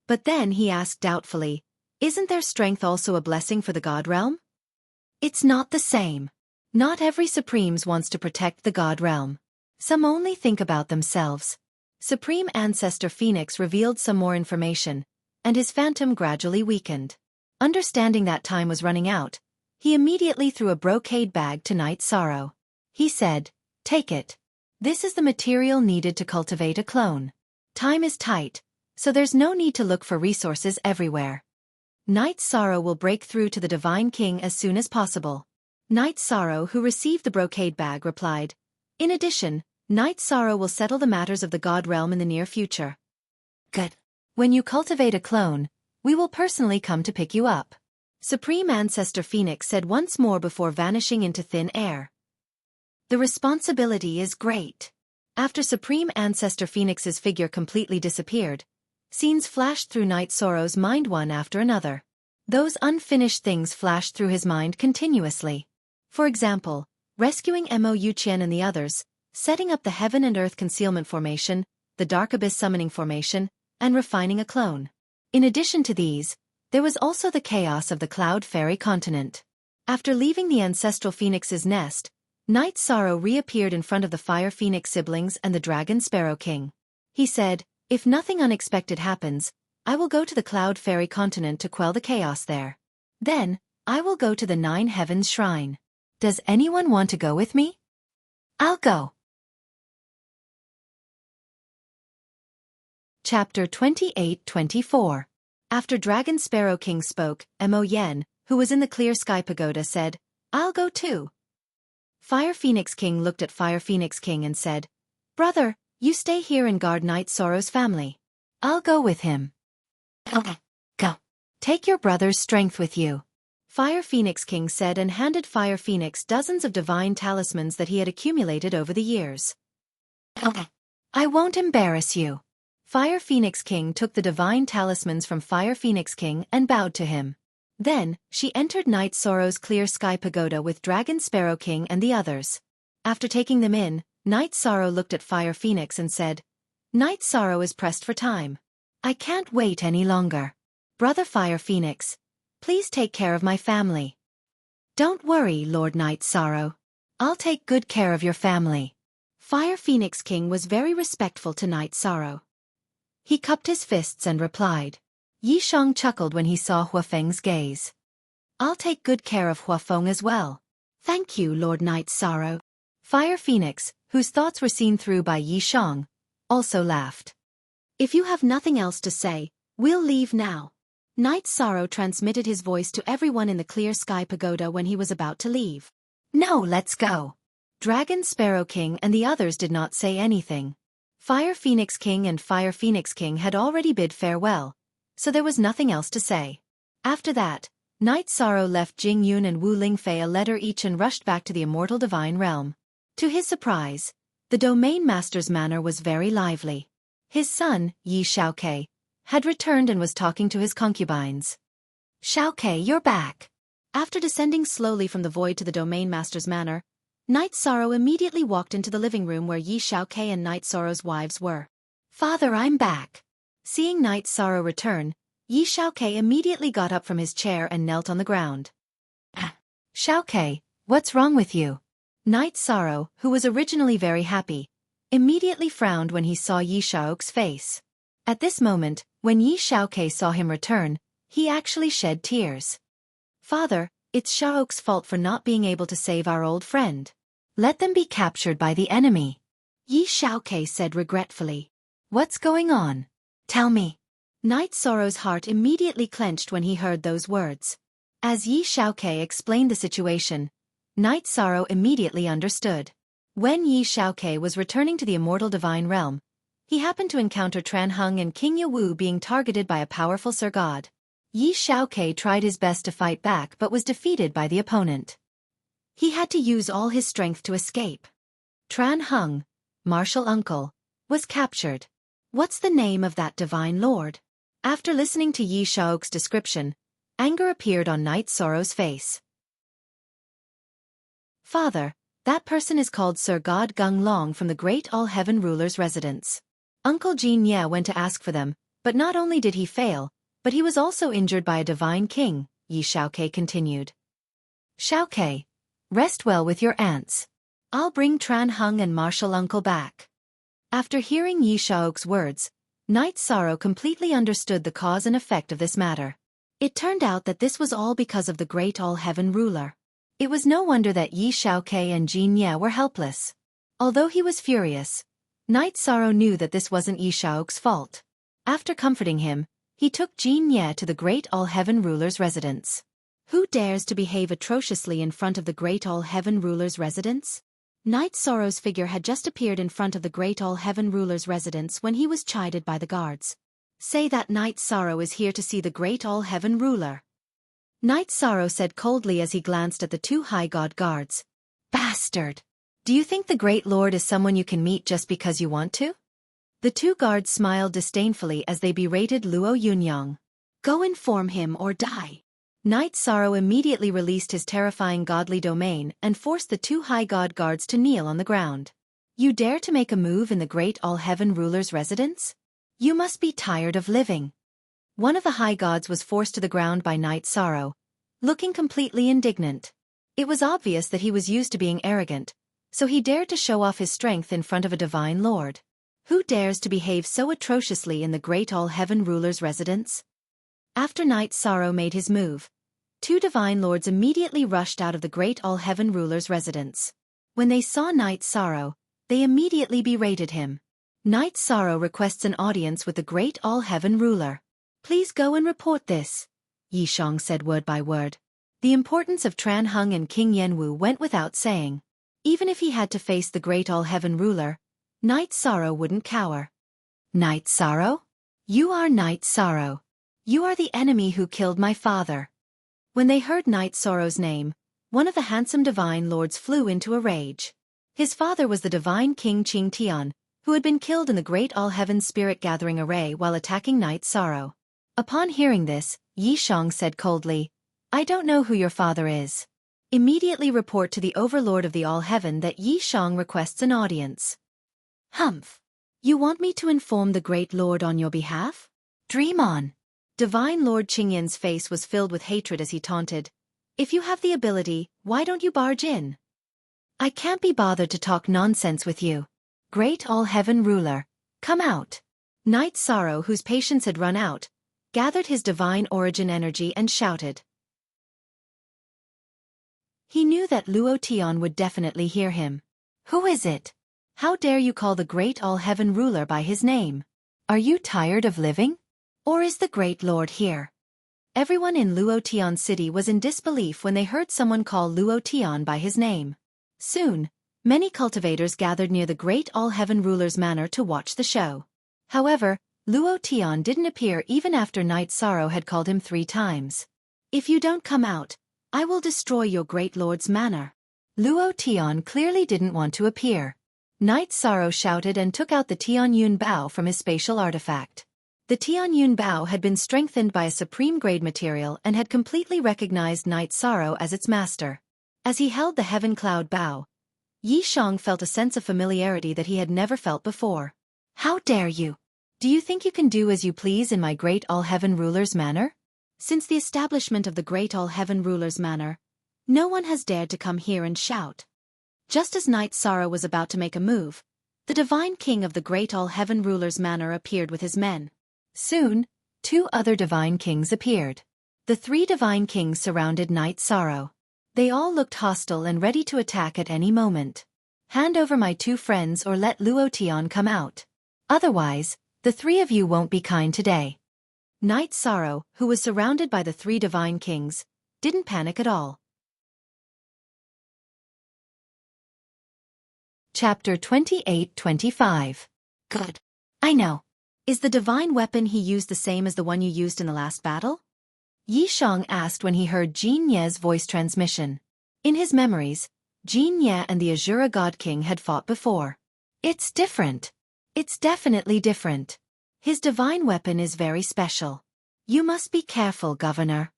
But then he asked doubtfully, isn't their strength also a blessing for the God realm? It's not the same. Not every Supremes wants to protect the God realm. Some only think about themselves. Supreme Ancestor Phoenix revealed some more information, and his phantom gradually weakened. Understanding that time was running out, he immediately threw a brocade bag to Knight Sorrow. He said, take it. This is the material needed to cultivate a clone. Time is tight, so there's no need to look for resources everywhere. Knight Sorrow will break through to the Divine King as soon as possible. Knight Sorrow, who received the brocade bag, replied, in addition, Knight Sorrow will settle the matters of the God realm in the near future. Good. When you cultivate a clone, we will personally come to pick you up. Supreme Ancestor Phoenix said once more before vanishing into thin air. The responsibility is great. After Supreme Ancestor Phoenix's figure completely disappeared, scenes flashed through Knight Sorrow's mind one after another. Those unfinished things flashed through his mind continuously. For example, rescuing Wuxia and the others, setting up the Heaven and Earth Concealment Formation, the Dark Abyss Summoning Formation, and refining a clone. In addition to these, there was also the chaos of the Cloud Fairy continent. After leaving the Ancestral Phoenix's nest, Knight Sorrow reappeared in front of the Fire Phoenix siblings and the Dragon Sparrow King. He said, if nothing unexpected happens, I will go to the Cloud Fairy continent to quell the chaos there. Then, I will go to the Nine Heavens Shrine. Does anyone want to go with me? I'll go. Chapter 28-24. After Dragon Sparrow King spoke, Mo Yen, who was in the Clear Sky Pagoda, said, I'll go too. Fire Phoenix King looked at Fire Phoenix King and said, brother, you stay here and guard Knight Sorrow's family. I'll go with him. Go. Take your brother's strength with you. Fire Phoenix King said and handed Fire Phoenix dozens of divine talismans that he had accumulated over the years. I won't embarrass you. Fire Phoenix King took the divine talismans from Fire Phoenix King and bowed to him. Then, she entered Knight Sorrow's Clear Sky Pagoda with Dragon Sparrow King and the others. After taking them in, Knight Sorrow looked at Fire Phoenix and said, Knight Sorrow is pressed for time. I can't wait any longer. Brother Fire Phoenix, please take care of my family. Don't worry, Lord Knight Sorrow. I'll take good care of your family. Fire Phoenix King was very respectful to Knight Sorrow. He cupped his fists and replied. Yi Shang chuckled when he saw Huafeng's gaze. I'll take good care of Huafeng as well. Thank you, Lord Knight Sorrow. Fire Phoenix, whose thoughts were seen through by Yi Shang, also laughed. If you have nothing else to say, we'll leave now. Knight Sorrow transmitted his voice to everyone in the Clear Sky Pagoda when he was about to leave. No, let's go. Dragon Sparrow King and the others did not say anything. Fire Phoenix King and Fire Phoenix King had already bid farewell, so there was nothing else to say. After that, Knight Sorrow left Jing Yun and Wu Lingfei a letter each and rushed back to the immortal divine realm. To his surprise, the Domain Master's manner was very lively. His son, Yi Xiaoke, had returned and was talking to his concubines. Xiaoke, you're back. After descending slowly from the void to the Domain Master's manor, Night Sorrow immediately walked into the living room where Yi Xiaokei and Night Sorrow's wives were. "Father, I'm back." Seeing Night Sorrow return, Yi Xiaokei immediately got up from his chair and knelt on the ground. "Xiaokei, what's wrong with you?" Night Sorrow, who was originally very happy, immediately frowned when he saw Yi Xiaoke's face. At this moment, when Yi Xiaokei saw him return, he actually shed tears. "Father, it's Xiaoke's fault for not being able to save our old friend. Let them be captured by the enemy," Yi Xiaokei said regretfully. "What's going on? Tell me." Night Sorrow's heart immediately clenched when he heard those words. As Yi Xiaokei explained the situation, Night Sorrow immediately understood. When Yi Xiaokei was returning to the immortal divine realm, he happened to encounter Tran Heng and King Yawu being targeted by a powerful Sir God. Yi Xiaokei tried his best to fight back but was defeated by the opponent. He had to use all his strength to escape. Tran Heng, martial uncle, was captured. What's the name of that divine lord? After listening to Yi Xiaoke's description, anger appeared on Night Sorrow's face. "Father, that person is called Sir God Gung Long from the great all-heaven ruler's residence. Uncle Jin Ye went to ask for them, but not only did he fail, but he was also injured by a divine king," Yi Xiaokei continued. "Xiaokei, rest well with your aunts. I'll bring Tran Heng and martial uncle back." After hearing Yi Xiaoke's words, Night Sorrow completely understood the cause and effect of this matter. It turned out that this was all because of the great all-heaven ruler. It was no wonder that Yi Xiaokei and Jin Ye were helpless. Although he was furious, Night Sorrow knew that this wasn't Yi Xiaoke's fault. After comforting him, he took Jin Ye to the great all-heaven ruler's residence. Who dares to behave atrociously in front of the great all-heaven ruler's residence? Night Sorrow's figure had just appeared in front of the great all-heaven ruler's residence when he was chided by the guards. "Say that Night Sorrow is here to see the great all-heaven ruler." Night Sorrow said coldly as he glanced at the two high god guards. "Bastard! Do you think the great lord is someone you can meet just because you want to?" The two guards smiled disdainfully as they berated Luo Yunyang. "Go inform him or die." Night Sorrow immediately released his terrifying godly domain and forced the two high god guards to kneel on the ground. "You dare to make a move in the great all-heaven ruler's residence? You must be tired of living." One of the high gods was forced to the ground by Night Sorrow, looking completely indignant. It was obvious that he was used to being arrogant, so he dared to show off his strength in front of a divine lord. Who dares to behave so atrociously in the great all-heaven ruler's residence? After Night Sorrow made his move, two divine lords immediately rushed out of the great all-heaven ruler's residence. When they saw Night Sorrow, they immediately berated him. Night Sorrow requests an audience with the great all-heaven ruler. "Please go and report this," Yi Xiong said word by word. The importance of Tran Heng and King Yanwu went without saying. Even if he had to face the great all-heaven ruler, Night Sorrow wouldn't cower. "Night Sorrow? You are Night Sorrow. You are the enemy who killed my father." When they heard Night Sorrow's name, one of the handsome divine lords flew into a rage. His father was the divine king Qing Tian, who had been killed in the great all-heaven spirit gathering array while attacking Night Sorrow. Upon hearing this, Yi Xiong said coldly, "I don't know who your father is. Immediately report to the overlord of the all-heaven that Yi Xiong requests an audience." "Humph! You want me to inform the great lord on your behalf? Dream on." Divine Lord Qingyan's face was filled with hatred as he taunted, "If you have the ability, why don't you barge in? I can't be bothered to talk nonsense with you. Great all-heaven ruler, come out." Night Sorrow, whose patience had run out, gathered his divine origin energy and shouted. He knew that Luo Tian would definitely hear him. "Who is it? How dare you call the great all-heaven ruler by his name? Are you tired of living? Or is the great lord here?" Everyone in Luo Tian's city was in disbelief when they heard someone call Luo Tian by his name. Soon, many cultivators gathered near the great all-heaven ruler's manor to watch the show. However, Luo Tian didn't appear even after Night Sorrow had called him 3 times. "If you don't come out, I will destroy your great lord's manor." Luo Tian clearly didn't want to appear. Night Sorrow shouted and took out the Tianyun Bao from his spatial artifact. The Tianyun Bao had been strengthened by a supreme-grade material and had completely recognized Night Sorrow as its master. As he held the Heaven Cloud Bao, Yi Shang felt a sense of familiarity that he had never felt before. How dare you? Do you think you can do as you please in my great all-heaven ruler's manor? Since the establishment of the great all-heaven ruler's manor, no one has dared to come here and shout. Just as Knight Sorrow was about to make a move, the divine king of the great all-heaven ruler's manor appeared with his men. Soon, 2 other divine kings appeared. The 3 divine kings surrounded Knight Sorrow. They all looked hostile and ready to attack at any moment. Hand over my 2 friends or let Luo Tian come out. Otherwise, the 3 of you won't be kind today. Knight Sorrow, who was surrounded by the 3 divine kings, didn't panic at all. Chapter 28-25. Good. I know. Is the divine weapon he used the same as the one you used in the last battle? Yi Shang asked when he heard Jin Ye's voice transmission. In his memories, Jin Ye and the Azura God King had fought before. It's different. It's definitely different. His divine weapon is very special. You must be careful, Governor.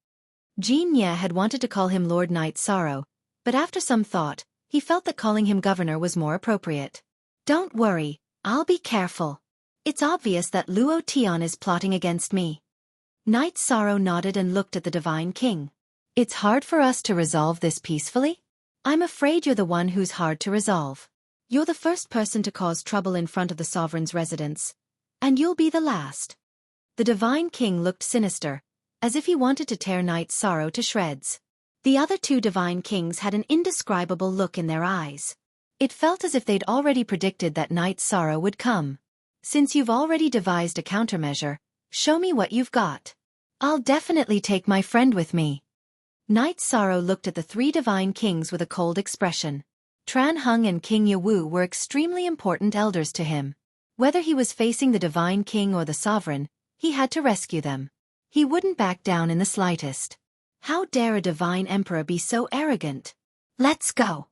Jin Ye had wanted to call him Lord Knight Sorrow, but after some thought, he felt that calling him Governor was more appropriate. Don't worry, I'll be careful. It's obvious that Luo Tian is plotting against me. Knight Sorrow nodded and looked at the Divine King. It's hard for us to resolve this peacefully? I'm afraid you're the one who's hard to resolve. You're the first person to cause trouble in front of the Sovereign's residence, and you'll be the last. The Divine King looked sinister, as if he wanted to tear Knight Sorrow to shreds. The other 2 divine kings had an indescribable look in their eyes. It felt as if they'd already predicted that Knight Sorrow would come. Since you've already devised a countermeasure, show me what you've got. I'll definitely take my friend with me. Knight Sorrow looked at the 3 divine kings with a cold expression. Tran Hung and King Yawu were extremely important elders to him. Whether he was facing the divine king or the sovereign, he had to rescue them. He wouldn't back down in the slightest. How dare a divine emperor be so arrogant? Let's go.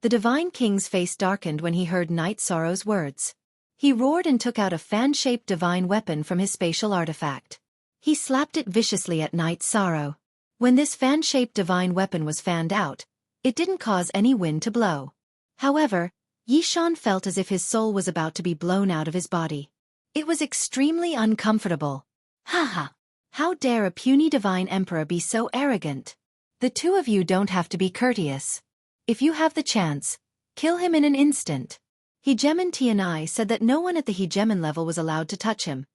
The divine king's face darkened when he heard Knight Sorrow's words. He roared and took out a fan-shaped divine weapon from his spatial artifact. He slapped it viciously at Knight Sorrow. When this fan-shaped divine weapon was fanned out, it didn't cause any wind to blow. However, Yi Shan felt as if his soul was about to be blown out of his body. It was extremely uncomfortable. Haha! How dare a puny divine emperor be so arrogant? The 2 of you don't have to be courteous. If you have the chance, kill him in an instant. Hegemon Tianai said that no one at the hegemon level was allowed to touch him,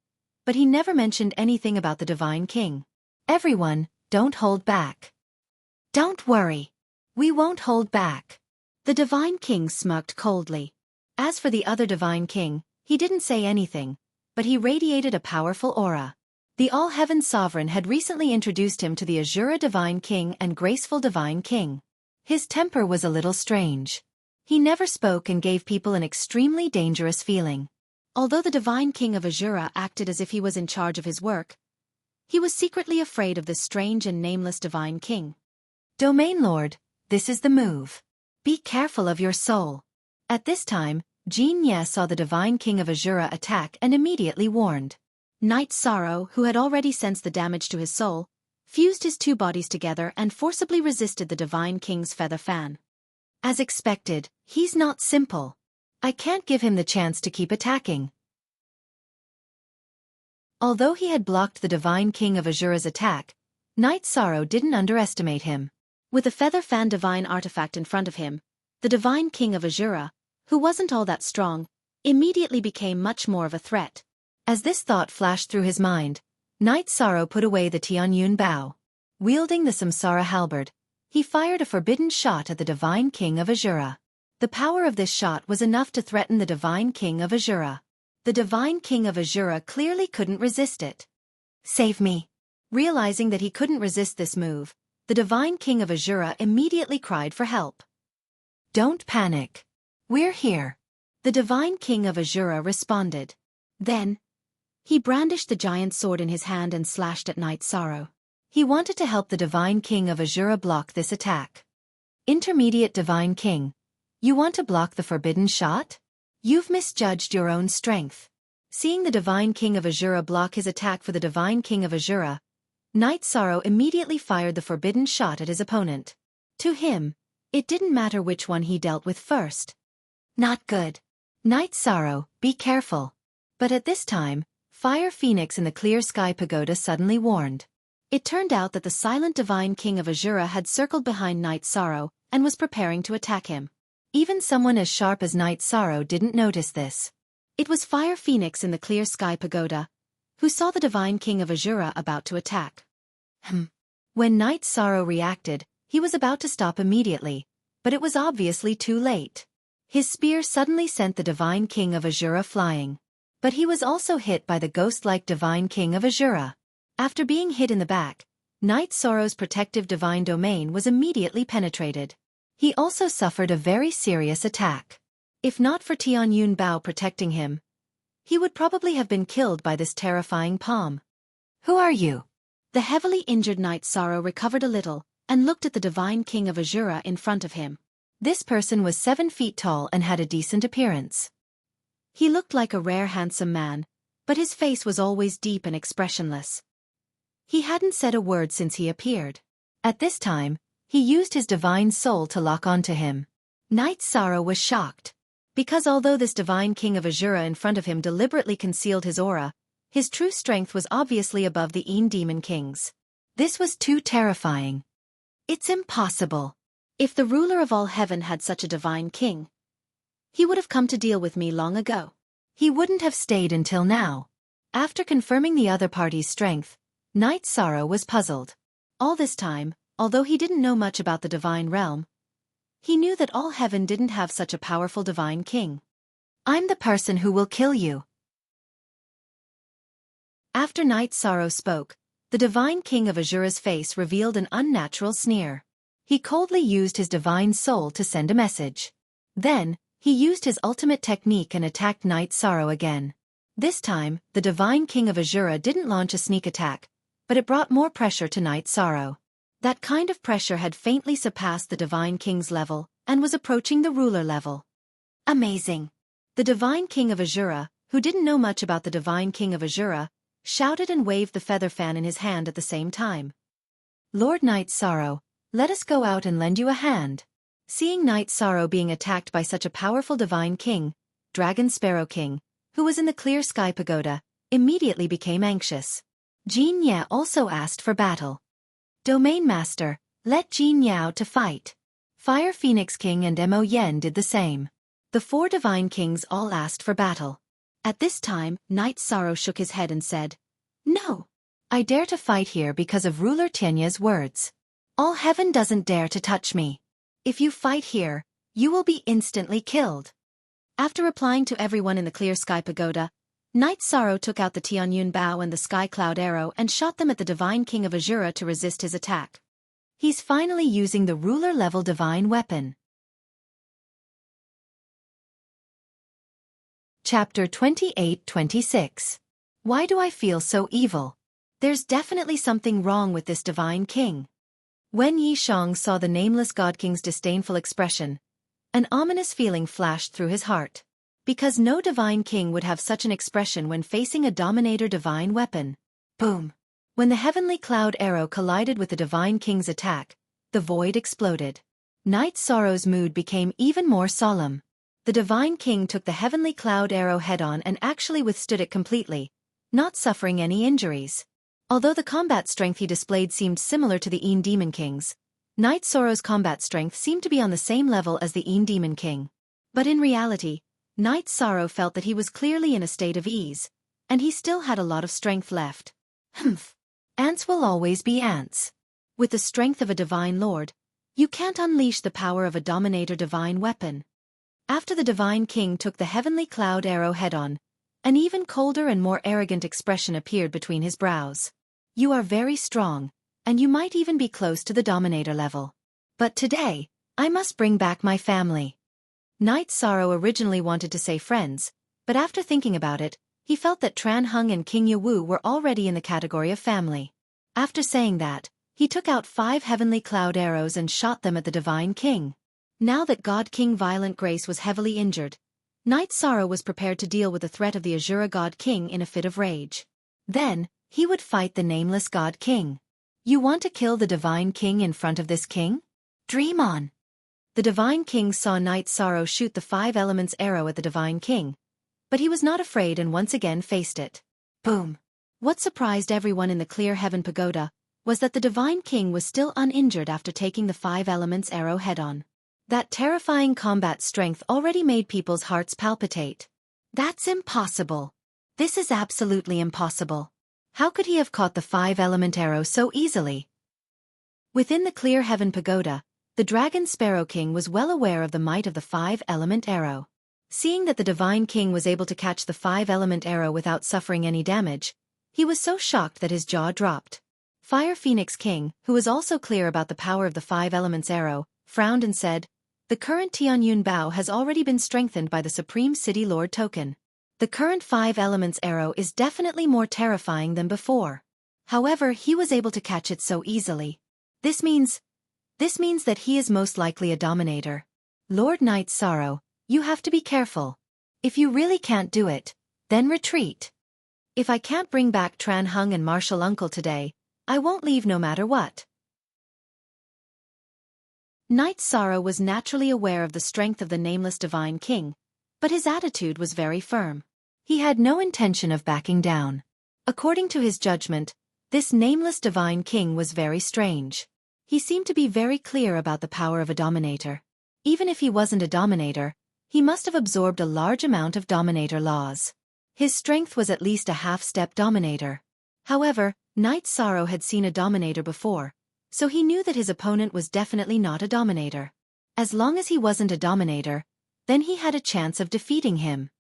but he never mentioned anything about the divine king. Everyone, don't hold back. Don't worry. We won't hold back. The divine king smirked coldly. As for the other divine king, he didn't say anything, but he radiated a powerful aura. The All-Heaven Sovereign had recently introduced him to the Azura Divine King and Graceful Divine King. His temper was a little strange. He never spoke and gave people an extremely dangerous feeling. Although the Divine King of Azura acted as if he was in charge of his work, he was secretly afraid of this strange and nameless Divine King. Domain Lord, this is the move. Be careful of your soul. At this time, Jin Ye saw the Divine King of Azura attack and immediately warned. Knight Sorrow, who had already sensed the damage to his soul, fused his 2 bodies together and forcibly resisted the Divine King's feather fan. As expected, he's not simple. I can't give him the chance to keep attacking. Although he had blocked the Divine King of Azura's attack, Knight Sorrow didn't underestimate him. With the feather fan divine artifact in front of him, the Divine King of Azura, who wasn't all that strong, immediately became much more of a threat. As this thought flashed through his mind, Knight Sorrow put away the Tianyun bow. Wielding the Samsara halberd, he fired a forbidden shot at the Divine King of Azura. The power of this shot was enough to threaten the Divine King of Azura. The Divine King of Azura clearly couldn't resist it. Save me! Realizing that he couldn't resist this move, the Divine King of Azura immediately cried for help. Don't panic. We're here. The Divine King of Azura responded. Then, he brandished the giant sword in his hand and slashed at Knight Sorrow. He wanted to help the Divine King of Azura block this attack. Intermediate Divine King, you want to block the forbidden shot? You've misjudged your own strength. Seeing the Divine King of Azura block his attack for the Divine King of Azura, Knight Sorrow immediately fired the forbidden shot at his opponent. To him, It didn't matter which one he dealt with first. Not good. Night Sorrow, be careful. But at this time, Fire Phoenix in the Clear Sky Pagoda suddenly warned. It turned out that the silent divine king of Azura had circled behind Night Sorrow and was preparing to attack him. Even someone as sharp as Night Sorrow didn't notice this. It was Fire Phoenix in the Clear Sky Pagoda, who saw the divine king of Azura about to attack. When Night Sorrow reacted, he was about to stop immediately, but it was obviously too late. His spear suddenly sent the divine king of Azura flying. But he was also hit by the ghost-like divine king of Azura. After being hit in the back, Night Sorrow's protective divine domain was immediately penetrated. He also suffered a very serious attack. If not for Tianyun Bao protecting him, he would probably have been killed by this terrifying palm. Who are you? The heavily injured Night Sorrow recovered a little and looked at the divine king of Azura in front of him. This person was 7 feet tall and had a decent appearance. He looked like a rare handsome man, but his face was always deep and expressionless. He hadn't said a word since he appeared. At this time, he used his divine soul to lock onto him. Night Sorrow was shocked. Because although this divine king of Azura in front of him deliberately concealed his aura, his true strength was obviously above the Een Demon King's. This was too terrifying. It's impossible. If the ruler of all heaven had such a divine king, he would have come to deal with me long ago. He wouldn't have stayed until now. After confirming the other party's strength, Night Sorrow was puzzled. All this time, although he didn't know much about the divine realm, he knew that all heaven didn't have such a powerful divine king. I'm the person who will kill you. After Night Sorrow spoke, the divine king of Azura's face revealed an unnatural sneer. He coldly used his divine soul to send a message. Then, he used his ultimate technique and attacked Night Sorrow again. This time, the divine king of Azura didn't launch a sneak attack, but it brought more pressure to Night Sorrow. That kind of pressure had faintly surpassed the divine king's level and was approaching the ruler level. Amazing! The divine king of Azura, who didn't know much about the divine king of Azura, shouted and waved the feather fan in his hand at the same time. Lord Night Sorrow, let us go out and lend you a hand. Seeing Night Sorrow being attacked by such a powerful divine king, Dragon Sparrow King, who was in the Clear Sky Pagoda, immediately became anxious. Jin Ye also asked for battle. Domain Master, let Jin Ye out to fight. Fire Phoenix King and Mo Yen did the same. The 4 divine kings all asked for battle. At this time, Night Sorrow shook his head and said, No. I dare to fight here because of Ruler Tianya's words. All heaven doesn't dare to touch me. If you fight here, you will be instantly killed. After replying to everyone in the Clear Sky Pagoda, Night Sorrow took out the Tianyun Bao and the Sky Cloud Arrow and shot them at the Divine King of Azura to resist his attack. He's finally using the ruler-level divine weapon. Chapter 28-26. Why do I feel so evil? There's definitely something wrong with this divine king. When Yishang saw the nameless God King's disdainful expression, an ominous feeling flashed through his heart. Because no divine king would have such an expression when facing a dominator divine weapon. Boom! When the heavenly cloud arrow collided with the divine king's attack, the void exploded. Night Sorrow's mood became even more solemn. The divine king took the heavenly cloud arrow head-on and actually withstood it completely, not suffering any injuries. Although the combat strength he displayed seemed similar to the Een Demon King's, Night Sorrow's combat strength seemed to be on the same level as the Een Demon King. But in reality, Night Sorrow felt that he was clearly in a state of ease, and he still had a lot of strength left. Ants will always be ants. With the strength of a divine lord, you can't unleash the power of a dominator divine weapon. After the divine king took the heavenly cloud arrow head-on, an even colder and more arrogant expression appeared between his brows. You are very strong, and you might even be close to the dominator level. But today, I must bring back my family. Night Sorrow originally wanted to say friends, but after thinking about it, he felt that Tran Hung and King Yawu were already in the category of family. After saying that, he took out 5 heavenly cloud arrows and shot them at the divine king. Now that God King Violent Grace was heavily injured, Night Sorrow was prepared to deal with the threat of the Azura God King in a fit of rage. Then, he would fight the nameless God King. You want to kill the divine king in front of this king? Dream on! The Divine King saw Knight Sorrow shoot the 5 elements arrow at the Divine King. But he was not afraid and once again faced it. Boom! What surprised everyone in the Clear Heaven Pagoda was that the Divine King was still uninjured after taking the 5 elements arrow head-on. That terrifying combat strength already made people's hearts palpitate. That's impossible. This is absolutely impossible. How could he have caught the 5-element arrow so easily? Within the Clear Heaven Pagoda, the Dragon Sparrow King was well aware of the might of the 5-element arrow. Seeing that the Divine King was able to catch the 5-element arrow without suffering any damage, he was so shocked that his jaw dropped. Fire Phoenix King, who was also clear about the power of the 5 elements arrow, frowned and said, "The current Tianyun Bao has already been strengthened by the Supreme City Lord token. The current 5 elements arrow is definitely more terrifying than before. However, he was able to catch it so easily. This means that he is most likely a dominator. Lord Knight Sorrow, you have to be careful. If you really can't do it, then retreat. If I can't bring back Tran Hung and Martial Uncle today, I won't leave no matter what." Knight Sorrow was naturally aware of the strength of the nameless Divine King, but his attitude was very firm. He had no intention of backing down. According to his judgment, this nameless Divine King was very strange. He seemed to be very clear about the power of a dominator. Even if he wasn't a dominator, he must have absorbed a large amount of dominator laws. His strength was at least a half-step dominator. However, Knight Sorrow had seen a dominator before, so he knew that his opponent was definitely not a dominator. As long as he wasn't a dominator, then he had a chance of defeating him.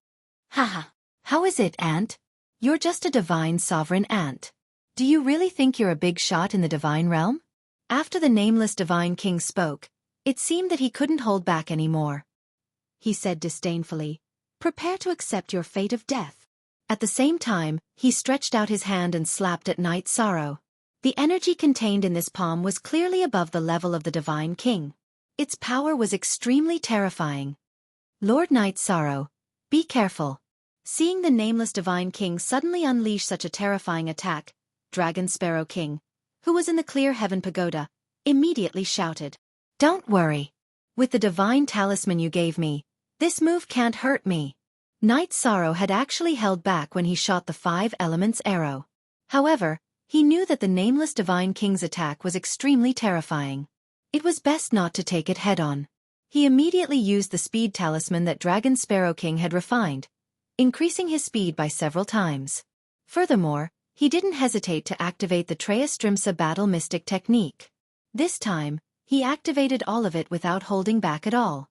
Haha, how is it, Ant? You're just a divine sovereign ant. Do you really think you're a big shot in the divine realm? After the nameless Divine King spoke, it seemed that he couldn't hold back anymore. He said disdainfully, "Prepare to accept your fate of death." At the same time, he stretched out his hand and slapped at Knight Sorrow. The energy contained in this palm was clearly above the level of the Divine King. Its power was extremely terrifying. Lord Knight Sorrow, be careful. Seeing the nameless Divine King suddenly unleash such a terrifying attack, Dragon Sparrow King, who was in the Clear Heaven Pagoda, immediately shouted, "Don't worry. With the divine talisman you gave me, this move can't hurt me." Knight Sorrow had actually held back when he shot the 5 elements arrow. However, he knew that the nameless Divine King's attack was extremely terrifying. It was best not to take it head-on. He immediately used the speed talisman that Dragon Sparrow King had refined, increasing his speed by several times. Furthermore, he didn't hesitate to activate the Treya Battle Mystic technique. This time, he activated all of it without holding back at all.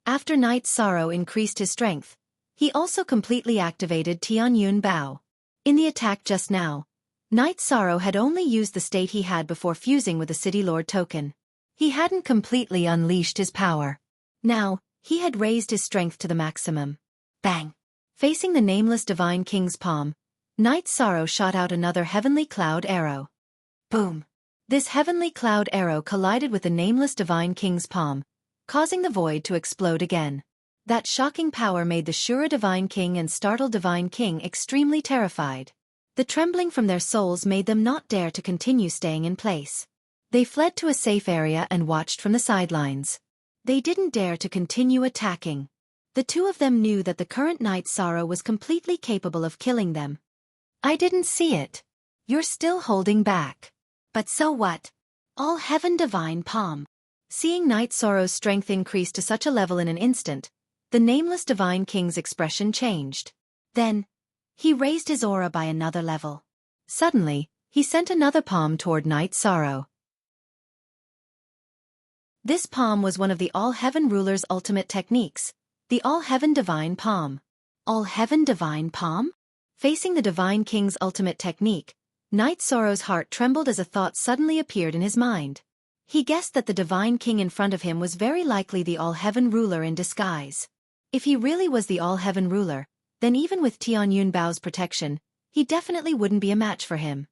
After Knight Sorrow increased his strength, he also completely activated Tianyun Bao. In the attack just now, Knight Sorrow had only used the state he had before fusing with the City Lord token. He hadn't completely unleashed his power. Now, he had raised his strength to the maximum. Bang! Facing the nameless Divine King's palm, Knight Sorrow shot out another heavenly cloud arrow. Boom! This heavenly cloud arrow collided with the nameless Divine King's palm, causing the void to explode again. That shocking power made the Shura Divine King and startled Divine King extremely terrified. The trembling from their souls made them not dare to continue staying in place. They fled to a safe area and watched from the sidelines. They didn't dare to continue attacking. The two of them knew that the current Knight Sorrow was completely capable of killing them. "I didn't see it. You're still holding back. But so what? All Heaven Divine Palm." Seeing Knight Sorrow's strength increase to such a level in an instant, the nameless Divine King's expression changed. Then, he raised his aura by another level. Suddenly, he sent another palm toward Knight Sorrow. This palm was one of the All-Heaven Ruler's ultimate techniques, the All-Heaven Divine Palm. All-Heaven Divine Palm? Facing the Divine King's ultimate technique, Knight Sorrow's heart trembled as a thought suddenly appeared in his mind. He guessed that the Divine King in front of him was very likely the All-Heaven Ruler in disguise. If he really was the All-Heaven Ruler, then even with Tianyun Bao's protection, he definitely wouldn't be a match for him.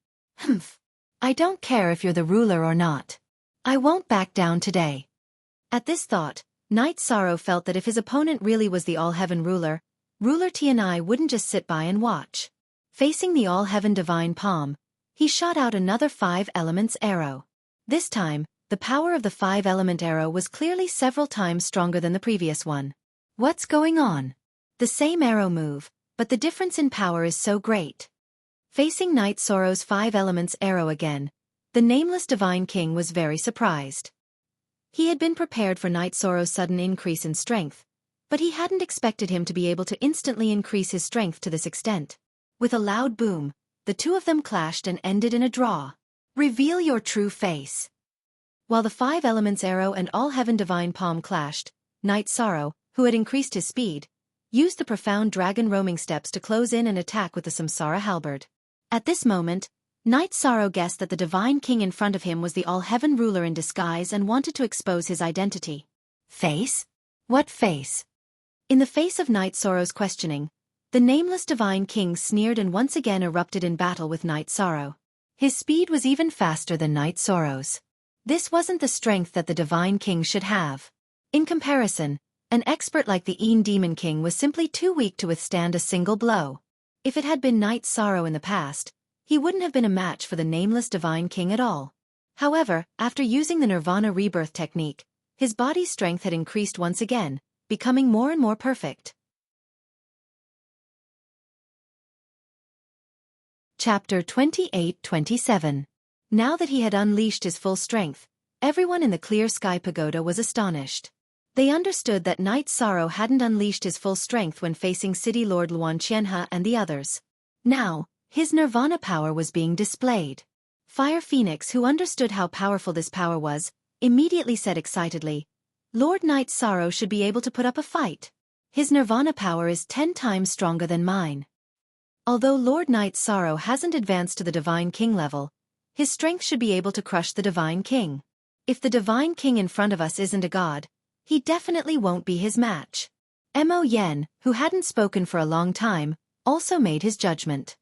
I don't care if you're the ruler or not. I won't back down today. At this thought, Knight Sorrow felt that if his opponent really was the All-Heaven Ruler, Ruler Tianai wouldn't just sit by and watch. Facing the All-Heaven Divine Palm, he shot out another 5 elements arrow. This time, The power of the 5-element arrow was clearly several times stronger than the previous one. What's going on? The same arrow move, but the difference in power is so great. Facing Night Sorrow's 5 elements arrow again, the nameless Divine King was very surprised. He had been prepared for Night Sorrow's sudden increase in strength, but he hadn't expected him to be able to instantly increase his strength to this extent. With a loud boom, the two of them clashed and ended in a draw. Reveal your true face. While the 5 elements arrow and all heaven divine palm clashed, Night Sorrow, who had increased his speed, used the profound dragon roaming steps to close in and attack with the Samsara halberd. At this moment, Night Sorrow guessed that the Divine King in front of him was the all-heaven ruler in disguise and wanted to expose his identity. Face? What face? In the face of Night Sorrow's questioning, the nameless Divine King sneered and once again erupted in battle with Night Sorrow. His speed was even faster than Night Sorrow's. This wasn't the strength that the Divine King should have. In comparison, an expert like the Een Demon King was simply too weak to withstand a single blow. If it had been Night Sorrow in the past, he wouldn't have been a match for the nameless Divine King at all. However, after using the Nirvana rebirth technique, his body's strength had increased once again, becoming more and more perfect. Chapter 28-27. Now that he had unleashed his full strength, everyone in the Clear Sky Pagoda was astonished. They understood that Night Sorrow hadn't unleashed his full strength when facing City Lord Luan Qianhe and the others. Now, his Nirvana power was being displayed. Fire Phoenix, who understood how powerful this power was, immediately said excitedly, "Lord Night Sorrow should be able to put up a fight. His Nirvana power is 10 times stronger than mine." Although Lord Night Sorrow hasn't advanced to the Divine King level, his strength should be able to crush the Divine King. If the Divine King in front of us isn't a god, he definitely won't be his match. Mo Yen, who hadn't spoken for a long time, also made his judgment.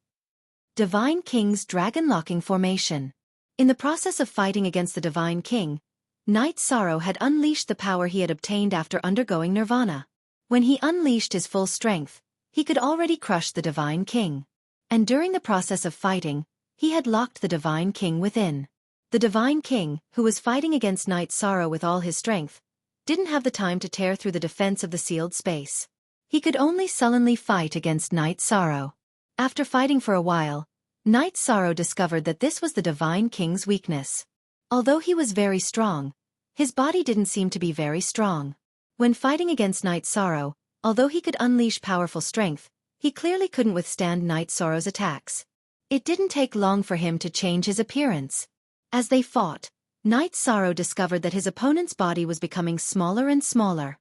Divine King's dragon-locking formation. In the process of fighting against the Divine King, Night Sorrow had unleashed the power he had obtained after undergoing Nirvana. When he unleashed his full strength, he could already crush the Divine King. And during the process of fighting, he had locked the Divine King within. The Divine King, who was fighting against Night Sorrow with all his strength, didn't have the time to tear through the defense of the sealed space. He could only sullenly fight against Night Sorrow. After fighting for a while, Night Sorrow discovered that this was the Divine King's weakness. Although he was very strong, his body didn't seem to be very strong. When fighting against Night Sorrow, although he could unleash powerful strength, he clearly couldn't withstand Night Sorrow's attacks. It didn't take long for him to change his appearance. As they fought, Night Sorrow discovered that his opponent's body was becoming smaller and smaller.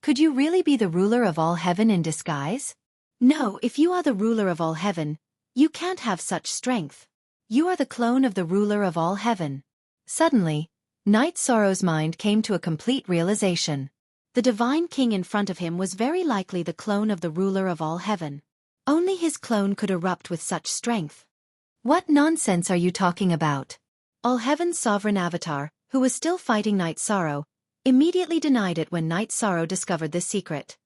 Could you really be the ruler of all heaven in disguise? No, if you are the ruler of all heaven, you can't have such strength. You are the clone of the ruler of all heaven. Suddenly, Night Sorrow's mind came to a complete realization. The Divine King in front of him was very likely the clone of the ruler of all heaven. Only his clone could erupt with such strength. What nonsense are you talking about? All Heaven's sovereign avatar, who was still fighting Night Sorrow, immediately denied it when Night Sorrow discovered this secret.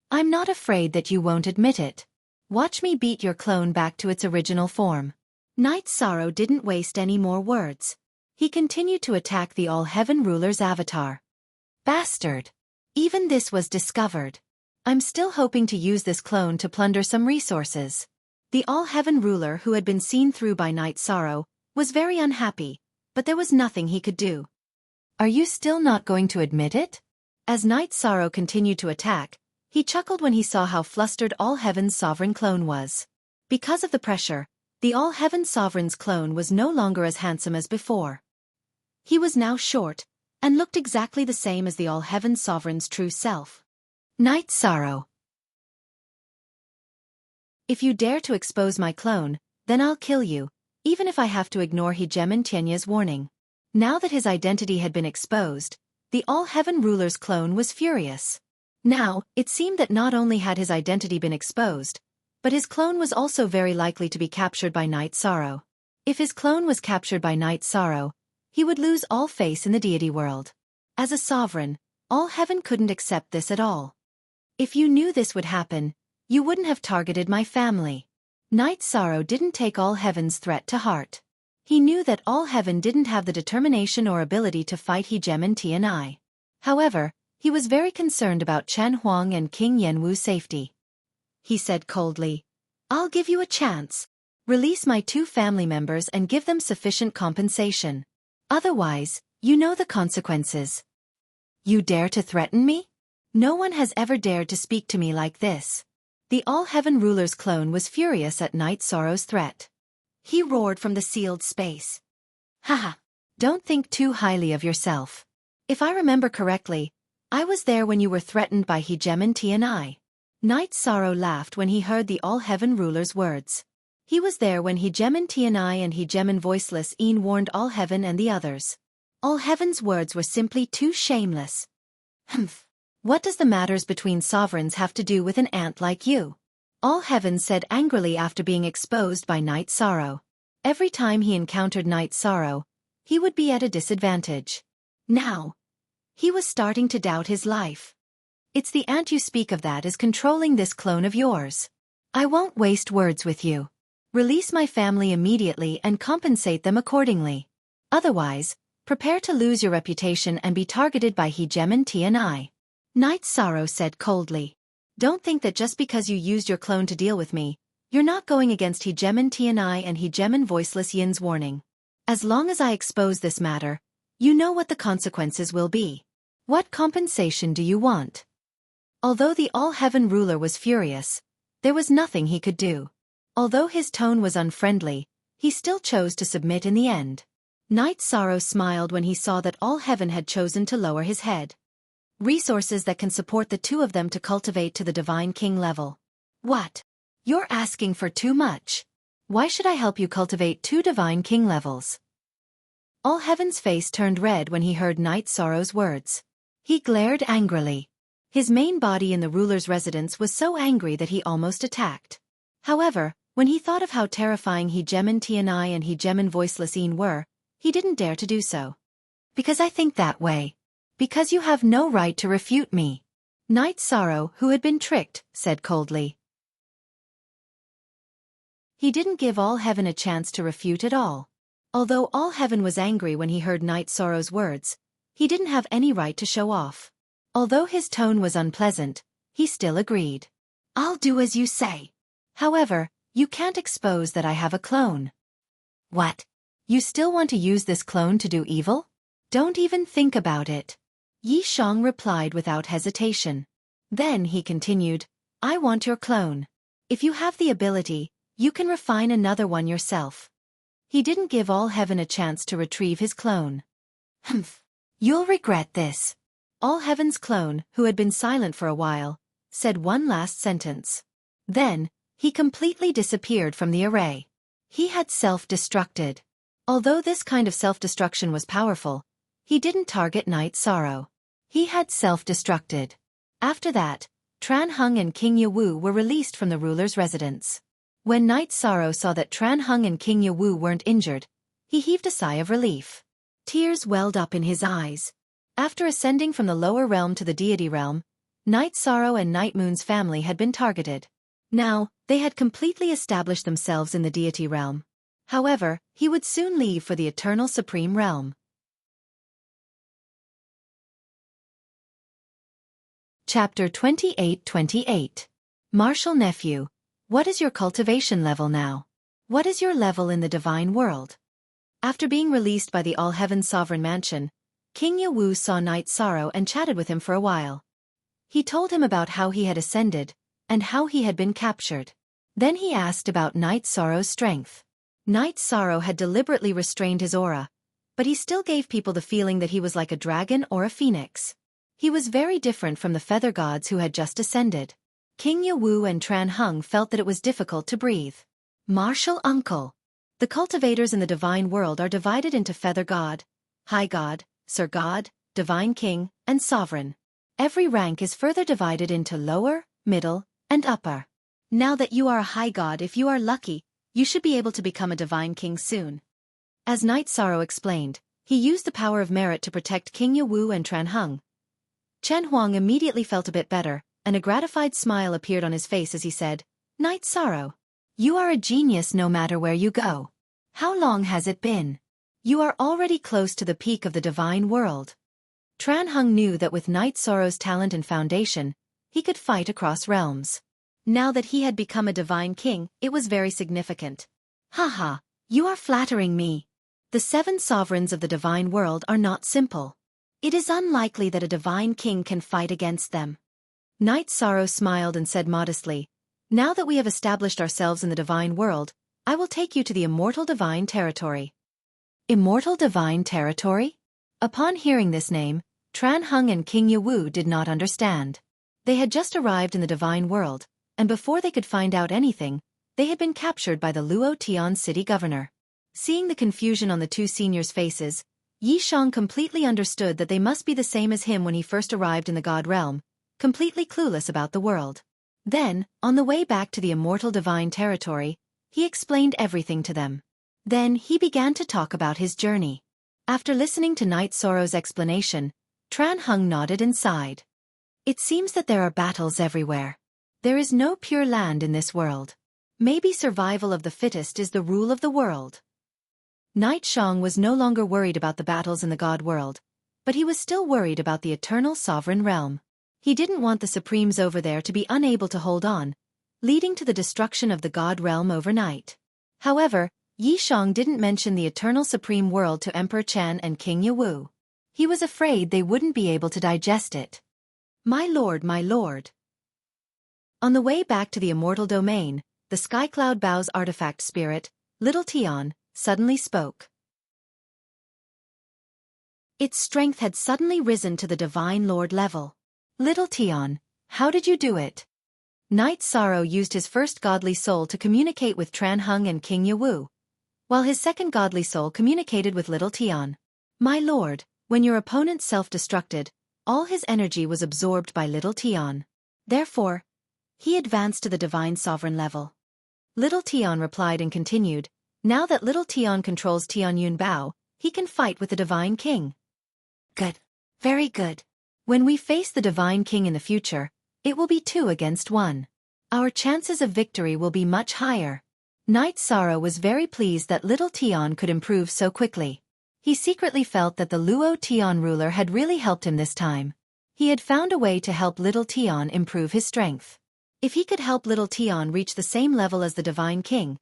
I'm not afraid that you won't admit it. Watch me beat your clone back to its original form. Night Sorrow didn't waste any more words. He continued to attack the All Heaven ruler's avatar. Bastard! Even this was discovered. I'm still hoping to use this clone to plunder some resources. The All Heaven ruler, who had been seen through by Night Sorrow, was very unhappy, but there was nothing he could do. Are you still not going to admit it? As Night Sorrow continued to attack, he chuckled when he saw how flustered All Heaven's sovereign clone was. Because of the pressure, the All Heaven sovereign's clone was no longer as handsome as before. He was now short, and looked exactly the same as the All Heaven sovereign's true self. Night Sorrow. If you dare to expose my clone, then I'll kill you, even if I have to ignore Hegemen Tianya's warning. Now that his identity had been exposed, the All Heaven ruler's clone was furious. Now, it seemed that not only had his identity been exposed, but his clone was also very likely to be captured by Night Sorrow. If his clone was captured by Night Sorrow, he would lose all face in the deity world. As a sovereign, All Heaven couldn't accept this at all. If you knew this would happen, you wouldn't have targeted my family. Night Sorrow didn't take All Heaven's threat to heart. He knew that all heaven didn't have the determination or ability to fight Hegemon Tianai. However, he was very concerned about Chen Huang and King Yanwu's safety. He said coldly, "I'll give you a chance. Release my 2 family members and give them sufficient compensation. Otherwise, you know the consequences." "You dare to threaten me? No one has ever dared to speak to me like this." The All-Heaven Ruler's clone was furious at Night Sorrow's threat. He roared from the sealed space. "Haha! Don't think too highly of yourself. If I remember correctly, I was there when you were threatened by Hegemon Tianai." Night Sorrow laughed when he heard the All-Heaven Ruler's words. He was there when Hegemon Tianai and Hegemon Voiceless Een warned All-Heaven and the others. All-Heaven's words were simply too shameless. "Humph! What does the matters between sovereigns have to do with an ant like you?" All-Heaven said angrily after being exposed by Night Sorrow. Every time he encountered Night Sorrow, he would be at a disadvantage. Now, he was starting to doubt his life. "It's the ant you speak of that is controlling this clone of yours. I won't waste words with you. Release my family immediately and compensate them accordingly. Otherwise, prepare to lose your reputation and be targeted by Hegemon Tianai." Night Sorrow said coldly. "Don't think that just because you used your clone to deal with me, you're not going against Hegemon Tianai and Hegemon Voiceless Yin's warning. As long as I expose this matter, you know what the consequences will be. What compensation do you want?" Although the All-Heaven Ruler was furious, there was nothing he could do. Although his tone was unfriendly, he still chose to submit in the end. Night Sorrow smiled when he saw that All-Heaven had chosen to lower his head. "Resources that can support the 2 of them to cultivate to the Divine King level." "What? You're asking for too much. Why should I help you cultivate 2 Divine King levels?" All-Heaven's face turned red when he heard Night Sorrow's words. He glared angrily. His main body in the ruler's residence was so angry that he almost attacked. However, when he thought of how terrifying Hegemon Tianai and Hegemon Voiceless Een were, he didn't dare to do so. "Because I think that way. Because you have no right to refute me." Night Sorrow, who had been tricked, said coldly. He didn't give All-Heaven a chance to refute at all. Although All-Heaven was angry when he heard Night Sorrow's words, he didn't have any right to show off. Although his tone was unpleasant, he still agreed. "I'll do as you say. However, you can't expose that I have a clone." "What? You still want to use this clone to do evil? Don't even think about it." Yi Shang replied without hesitation. Then he continued, "I want your clone. If you have the ability, you can refine another one yourself." He didn't give All-Heaven a chance to retrieve his clone. "Humph. You'll regret this." All-Heaven's clone, who had been silent for a while, said one last sentence. Then, he completely disappeared from the array. He had self-destructed. Although this kind of self-destruction was powerful, he didn't target Night Sorrow. He had self-destructed. After that, Tran Hung and King Yawu were released from the ruler's residence. When Night Sorrow saw that Tran Hung and King Yawu weren't injured, he heaved a sigh of relief. Tears welled up in his eyes. After ascending from the lower realm to the deity realm, Night Sorrow and Night Moon's family had been targeted. Now, they had completely established themselves in the deity realm. However, he would soon leave for the eternal supreme realm. Chapter 28-28. Martial Nephew, what is your cultivation level now? What is your level in the divine world? After being released by the All-Heaven Sovereign Mansion, King Yawu saw Night Sorrow and chatted with him for a while. He told him about how he had ascended, and how he had been captured. Then he asked about Night Sorrow's strength. Night Sorrow had deliberately restrained his aura, but he still gave people the feeling that he was like a dragon or a phoenix. He was very different from the feather gods who had just ascended. King Yawu and Tran Hung felt that it was difficult to breathe. Martial Uncle. The cultivators in the divine world are divided into Feather God, High God, Sir God, Divine King, and Sovereign. Every rank is further divided into lower, middle, and upper. Now that you are a High God, if you are lucky, you should be able to become a Divine King soon. As Night Sorrow explained, he used the power of merit to protect King Yawu and Tran Hung. Chen Huang immediately felt a bit better, and a gratified smile appeared on his face as he said, "Night Sorrow, you are a genius no matter where you go. How long has it been? You are already close to the peak of the divine world. Tran Hung knew that with Night Sorrow's talent and foundation, he could fight across realms. Now that he had become a divine king, it was very significant. Haha, you are flattering me. The 7 sovereigns of the divine world are not simple. It is unlikely that a divine king can fight against them. Night Sorrow smiled and said modestly, now that we have established ourselves in the divine world, I will take you to the immortal divine territory. Immortal divine territory? Upon hearing this name, Tran Hung and King Yewu did not understand. They had just arrived in the divine world, and before they could find out anything, they had been captured by the Luo Tian city governor. Seeing the confusion on the 2 seniors' faces, Yi Shang completely understood that they must be the same as him when he first arrived in the God realm, completely clueless about the world. Then, on the way back to the immortal divine territory, he explained everything to them. Then he began to talk about his journey. After listening to Night Sorrow's explanation, Tran Hung nodded and sighed. It seems that there are battles everywhere. There is no pure land in this world. Maybe survival of the fittest is the rule of the world. Night Shang was no longer worried about the battles in the God world, but he was still worried about the eternal sovereign realm. He didn't want the supremes over there to be unable to hold on, leading to the destruction of the God realm overnight. However, Yi Shang didn't mention the eternal supreme world to Emperor Chen and King Yewu. He was afraid they wouldn't be able to digest it. My lord, my lord. On the way back to the immortal domain, the Skycloud Bow's artifact spirit, Little Tian, suddenly spoke. Its strength had suddenly risen to the Divine Lord level. Little Tian, how did you do it? Night Sorrow used his first godly soul to communicate with Tran Hung and King Yewu, while his second godly soul communicated with Little Tian. My lord, when your opponent self-destructed, all his energy was absorbed by Little Tian. Therefore, he advanced to the Divine Sovereign level. Little Tian replied and continued, now that Little Tian controls Tianyun Bao, he can fight with the Divine King. Good. Very good. When we face the Divine King in the future, it will be 2 against 1. Our chances of victory will be much higher. Night Sorrow was very pleased that Little Tian could improve so quickly. He secretly felt that the Luo Tian ruler had really helped him this time. He had found a way to help Little Tian improve his strength. If he could help Little Tian reach the same level as the Divine King,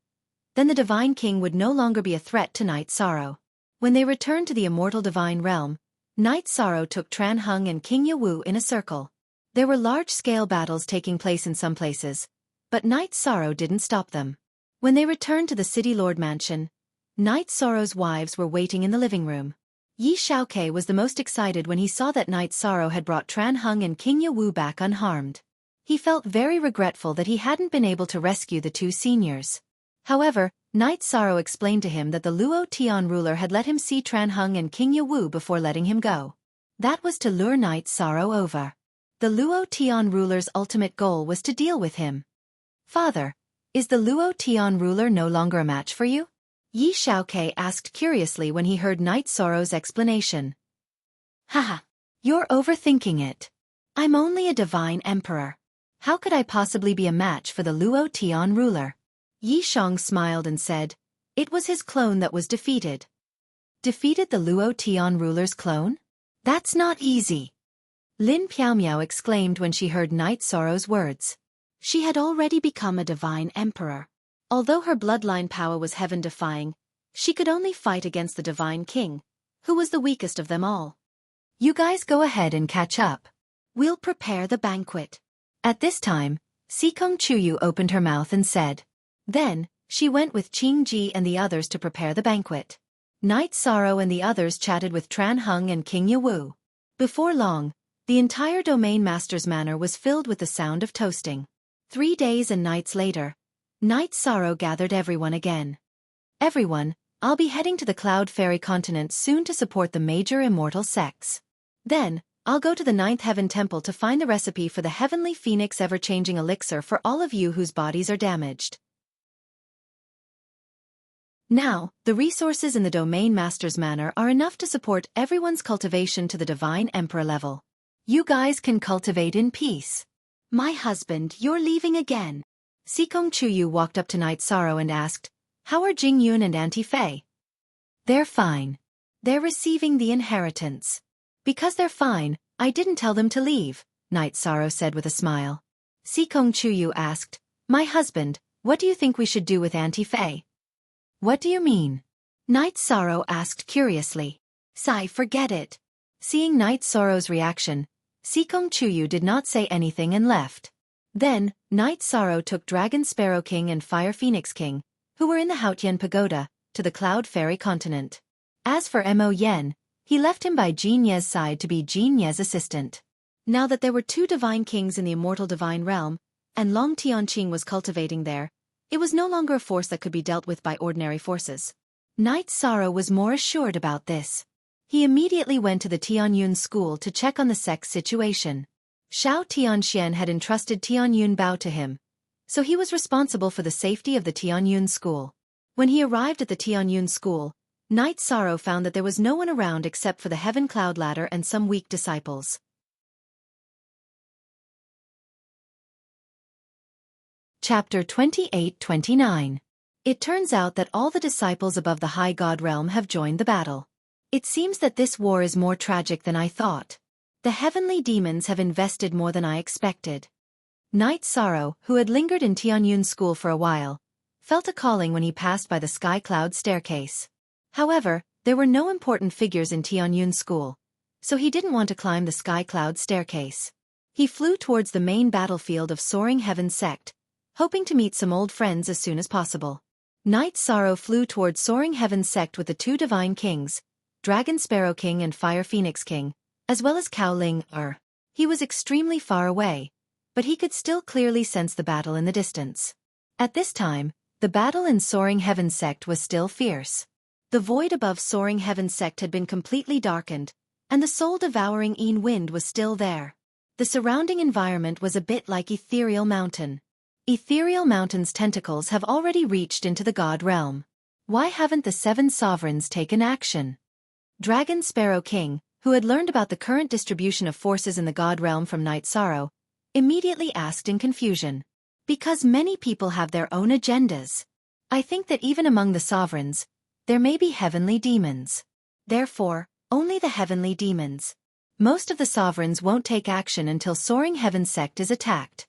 then the Divine King would no longer be a threat to Night Sorrow. When they returned to the immortal divine realm, Night Sorrow took Tran Hung and King Yewu in a circle. There were large-scale battles taking place in some places, but Night Sorrow didn't stop them. When they returned to the City Lord Mansion, Night Sorrow's wives were waiting in the living room. Yi Xiaofan was the most excited when he saw that Night Sorrow had brought Tran Hung and King Yewu back unharmed. He felt very regretful that he hadn't been able to rescue the 2 seniors. However, Night Sorrow explained to him that the Luo Tian ruler had let him see Tran Hung and King Yewu before letting him go. That was to lure Night Sorrow over. The Luo Tian ruler's ultimate goal was to deal with him. Father, is the Luo Tian ruler no longer a match for you? Yi Xiaofan asked curiously when he heard Night Sorrow's explanation. Haha, you're overthinking it. I'm only a divine emperor. How could I possibly be a match for the Luo Tian ruler? Yi Shang smiled and said, it was his clone that was defeated. Defeated the Luo Tian ruler's clone? That's not easy. Lin Piaomiao exclaimed when she heard Night Sorrow's words. She had already become a divine emperor. Although her bloodline power was heaven-defying, she could only fight against the Divine King, who was the weakest of them all. You guys go ahead and catch up. We'll prepare the banquet. At this time, Sikong Chuyu opened her mouth and said. Then, she went with Qing Ji and the others to prepare the banquet. Night Sorrow and the others chatted with Tran Hung and King Yewu. Before long, the entire Domain Master's manor was filled with the sound of toasting. 3 days and nights later, Night Sorrow gathered everyone again. Everyone, I'll be heading to the Cloud Fairy continent soon to support the major immortal sects. Then, I'll go to the 9th Heaven Temple to find the recipe for the Heavenly Phoenix ever-changing elixir for all of you whose bodies are damaged. Now, the resources in the Domain Master's manor are enough to support everyone's cultivation to the Divine Emperor level. You guys can cultivate in peace. My husband, you're leaving again. Sikong Chuyu walked up to Night Sorrow and asked, How are Jing Yun and Auntie Fei? They're fine. They're receiving the inheritance. Because they're fine, I didn't tell them to leave, Night Sorrow said with a smile. Sikong Chuyu asked, my husband, what do you think we should do with Auntie Fei? What do you mean? Night Sorrow asked curiously. Sigh, forget it. Seeing Night Sorrow's reaction, Sikong Chuyu did not say anything and left. Then, Night Sorrow took Dragon Sparrow King and Fire Phoenix King, who were in the Haotian Pagoda, to the Cloud Fairy continent. As for Mo Yen, he left him by Jin Ye's side to be Jin Ye's assistant. Now that there were 2 divine kings in the immortal divine realm, and Long Tianqing was cultivating there, it was no longer a force that could be dealt with by ordinary forces. Night Sorrow was more assured about this. He immediately went to the Tianyun school to check on the sect's situation. Xiao Tianxian had entrusted Tianyun Bao to him, so he was responsible for the safety of the Tianyun school. When he arrived at the Tianyun school, Night Sorrow found that there was no one around except for the Heaven Cloud Ladder and some weak disciples. Chapter 28-29. It turns out that all the disciples above the High God realm have joined the battle. It seems that this war is more tragic than I thought. The heavenly demons have invested more than I expected. Night Sorrow, who had lingered in Tianyun school for a while, felt a calling when he passed by the Sky Cloud staircase. However, there were no important figures in Tianyun school, so he didn't want to climb the Sky Cloud staircase. He flew towards the main battlefield of Soaring Heaven sect, hoping to meet some old friends as soon as possible. Night Sorrow flew towards Soaring Heaven sect with the 2 divine kings, Dragon Sparrow King and Fire Phoenix King, as well as Cao Ling. He was extremely far away, but he could still clearly sense the battle in the distance. At this time, the battle in Soaring Heaven sect was still fierce. The void above Soaring Heaven sect had been completely darkened, and the soul-devouring Yin wind was still there. The surrounding environment was a bit like Ethereal Mountain. Ethereal Mountain's tentacles have already reached into the God realm. Why haven't the 7 sovereigns taken action? Dragon Sparrow King, who had learned about the current distribution of forces in the God realm from Night Sorrow, immediately asked in confusion. Because many people have their own agendas. I think that even among the sovereigns, there may be heavenly demons. Therefore, only the heavenly demons. Most of the sovereigns won't take action until Soaring Heaven sect is attacked.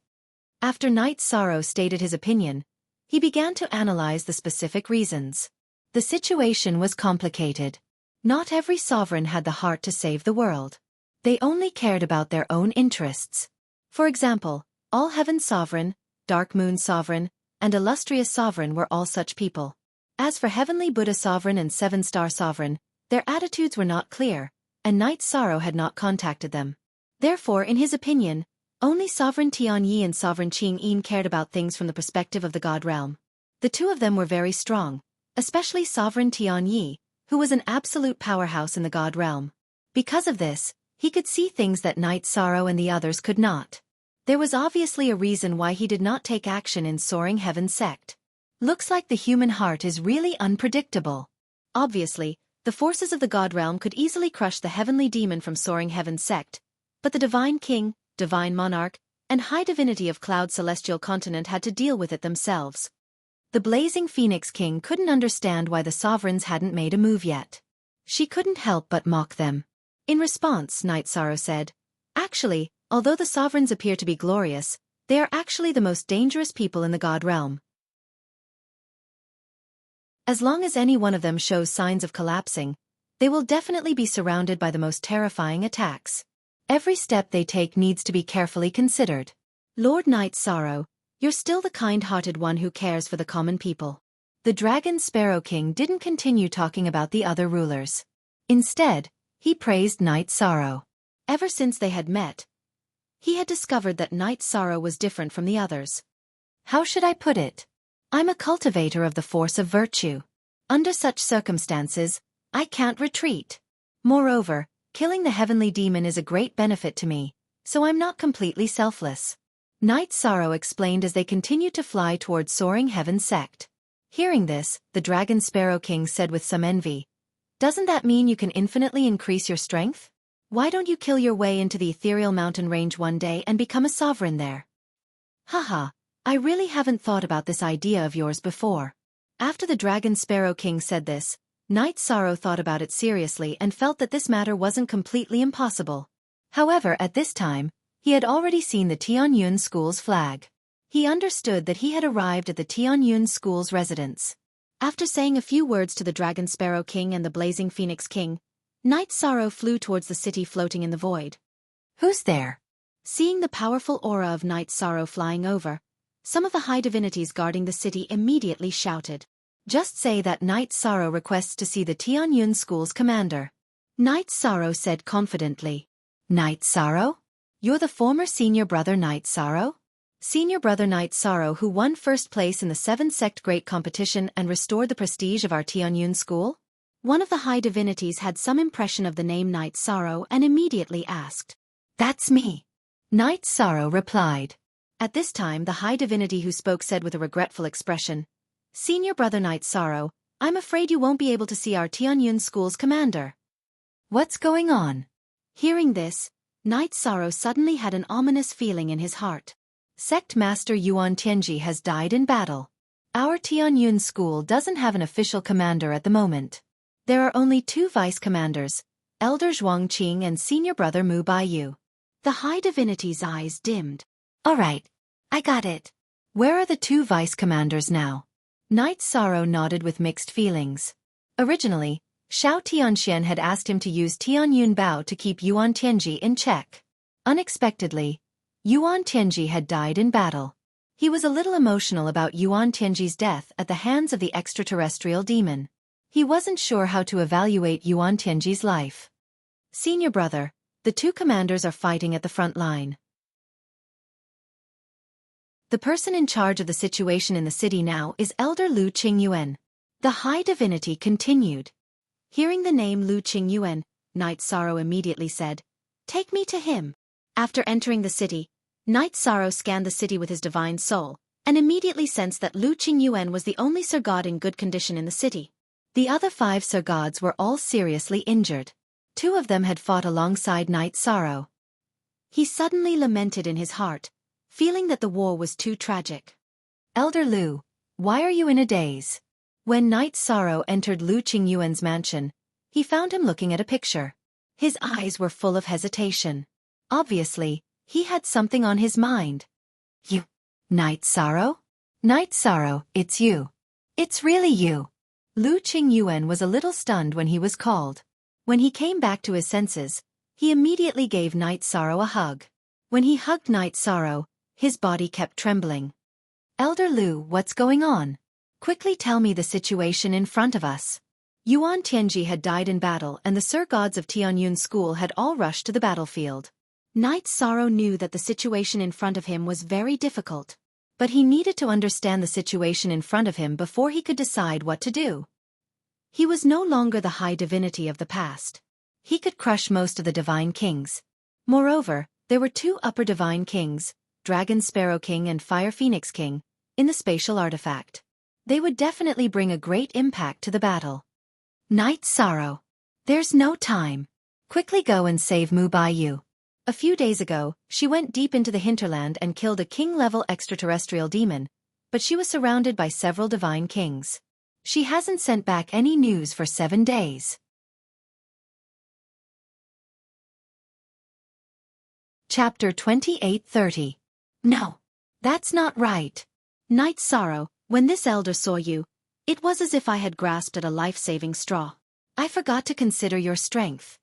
After Night Sorrow stated his opinion, he began to analyze the specific reasons. The situation was complicated. Not every sovereign had the heart to save the world. They only cared about their own interests. For example, All Heaven Sovereign, Dark Moon Sovereign, and Illustrious Sovereign were all such people. As for Heavenly Buddha Sovereign and 7-Star Sovereign, their attitudes were not clear, and Night Sorrow had not contacted them. Therefore, in his opinion, only Sovereign Tianyi and Sovereign Qing Yin cared about things from the perspective of the God realm. The 2 of them were very strong, especially Sovereign Tianyi, who was an absolute powerhouse in the God realm. Because of this, he could see things that Night Sorrow and the others could not. There was obviously a reason why he did not take action in Soaring Heaven sect. Looks like the human heart is really unpredictable. Obviously, the forces of the God realm could easily crush the heavenly demon from Soaring Heaven sect, but the Divine King, Divine Monarch, and High Divinity of Cloud Celestial Continent had to deal with it themselves. The Blazing Phoenix King couldn't understand why the sovereigns hadn't made a move yet. She couldn't help but mock them. In response, Night Sorrow said, actually, although the sovereigns appear to be glorious, they are actually the most dangerous people in the God realm. As long as any one of them shows signs of collapsing, they will definitely be surrounded by the most terrifying attacks. Every step they take needs to be carefully considered. Lord Night Sorrow, you're still the kind-hearted one who cares for the common people. The Dragon Sparrow King didn't continue talking about the other rulers. Instead, he praised Night Sorrow. Ever since they had met, he had discovered that Night Sorrow was different from the others. How should I put it? I'm a cultivator of the force of virtue. Under such circumstances, I can't retreat. Moreover, killing the heavenly demon is a great benefit to me, so I'm not completely selfless. Night Sorrow explained as they continued to fly towards Soaring Heaven sect. Hearing this, the Dragon Sparrow King said with some envy, doesn't that mean you can infinitely increase your strength? Why don't you kill your way into the Ethereal Mountain range one day and become a sovereign there? Haha, I really haven't thought about this idea of yours before. After the Dragon Sparrow King said this, Knight Sorrow thought about it seriously and felt that this matter wasn't completely impossible. However, at this time, he had already seen the Tianyun School's flag. He understood that he had arrived at the Tianyun School's residence. After saying a few words to the Dragon Sparrow King and the Blazing Phoenix King, Knight Sorrow flew towards the city floating in the void. "Who's there?" Seeing the powerful aura of Knight Sorrow flying over, some of the high divinities guarding the city immediately shouted. "Just say that Knight Sorrow requests to see the Tianyun School's commander." Knight Sorrow said confidently. "Knight Sorrow? You're the former senior brother Knight Sorrow? Senior brother Knight Sorrow who won first place in the 7-sect Great Competition and restored the prestige of our Tianyun School?" One of the high divinities had some impression of the name Knight Sorrow and immediately asked. "That's me." Knight Sorrow replied. At this time the high divinity who spoke said with a regretful expression, "Senior brother Knight Sorrow, I'm afraid you won't be able to see our Tianyun School's commander." "What's going on?" Hearing this, Knight Sorrow suddenly had an ominous feeling in his heart. "Sect Master Yuan Tianji has died in battle. Our Tianyun School doesn't have an official commander at the moment. There are only 2 vice commanders, Elder Zhuang Qing and Senior Brother Mu Baiyu." The high divinity's eyes dimmed. "All right, I got it. Where are the 2 vice commanders now?" Knight Sorrow nodded with mixed feelings. Originally, Xiao Tianxian had asked him to use Tianyun Bao to keep Yuan Tianji in check. Unexpectedly, Yuan Tianji had died in battle. He was a little emotional about Yuan Tianji's death at the hands of the extraterrestrial demon. He wasn't sure how to evaluate Yuan Tianji's life. "Senior brother, the 2 commanders are fighting at the front line. The person in charge of the situation in the city now is Elder Lu Qingyuan." The high divinity continued. Hearing the name Lu Qingyuan, Knight Sorrow immediately said, "Take me to him." After entering the city, Knight Sorrow scanned the city with his divine soul, and immediately sensed that Lu Qingyuan was the only Sir God in good condition in the city. The other 5 Sir Gods were all seriously injured. 2 of them had fought alongside Knight Sorrow. He suddenly lamented in his heart, feeling that the war was too tragic. "Elder Lu, why are you in a daze?" When Knight Sorrow entered Lu Qingyuan's mansion, he found him looking at a picture. His eyes were full of hesitation. Obviously, he had something on his mind. "You, Knight Sorrow? Knight Sorrow, it's you. It's really you." Lu Qingyuan was a little stunned when he was called. When he came back to his senses, he immediately gave Knight Sorrow a hug. When he hugged Knight Sorrow, his body kept trembling. "Elder Lu, what's going on? Quickly tell me the situation in front of us." Yuan Tianji had died in battle and the Sir Gods of Tianyun School had all rushed to the battlefield. Knight Sorrow knew that the situation in front of him was very difficult. But he needed to understand the situation in front of him before he could decide what to do. He was no longer the high divinity of the past. He could crush most of the divine kings. Moreover, there were 2 upper divine kings, Dragon Sparrow King and Fire Phoenix King, in the spatial artifact. They would definitely bring a great impact to the battle. "Knight Sorrow, there's no time. Quickly go and save Mu Baiyu." A few days ago, she went deep into the hinterland and killed a king-level extraterrestrial demon, but she was surrounded by several divine kings. She hasn't sent back any news for 7 days. Chapter 28:30. No, that's not right. Knight Sorrow, when this elder saw you, it was as if I had grasped at a life-saving straw. I forgot to consider your strength.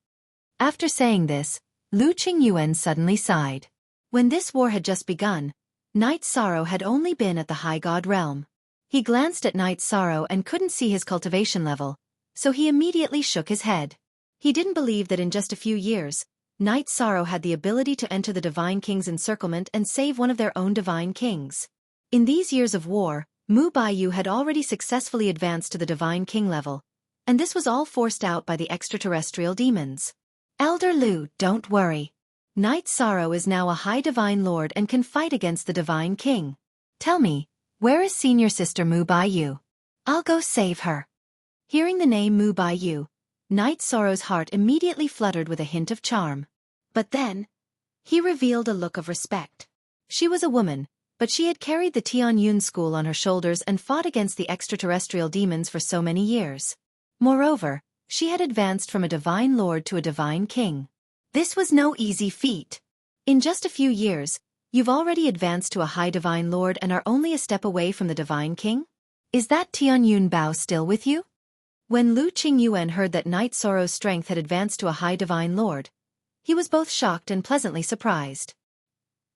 After saying this, Lu Qingyuan suddenly sighed. When this war had just begun, Knight Sorrow had only been at the High God realm. He glanced at Knight Sorrow and couldn't see his cultivation level, so he immediately shook his head. He didn't believe that in just a few years, Knight Sorrow had the ability to enter the Divine King's encirclement and save one of their own Divine Kings. In these years of war, Mu Baiyu had already successfully advanced to the Divine King level, and this was all forced out by the extraterrestrial demons. "Elder Lu, don't worry. Knight Sorrow is now a high divine lord and can fight against the Divine King. Tell me, where is senior sister Mu Baiyu? I'll go save her." Hearing the name Mu Baiyu, Knight Sorrow's heart immediately fluttered with a hint of charm. But then, he revealed a look of respect. She was a woman, but she had carried the Tianyun school on her shoulders and fought against the extraterrestrial demons for so many years. Moreover, she had advanced from a divine lord to a divine king. This was no easy feat. In just a few years, you've already advanced to a high divine lord and are only a step away from the divine king? Is that Tianyun Bao still with you? When Lu Qingyuan heard that Night Sorrow's strength had advanced to a high divine lord, he was both shocked and pleasantly surprised.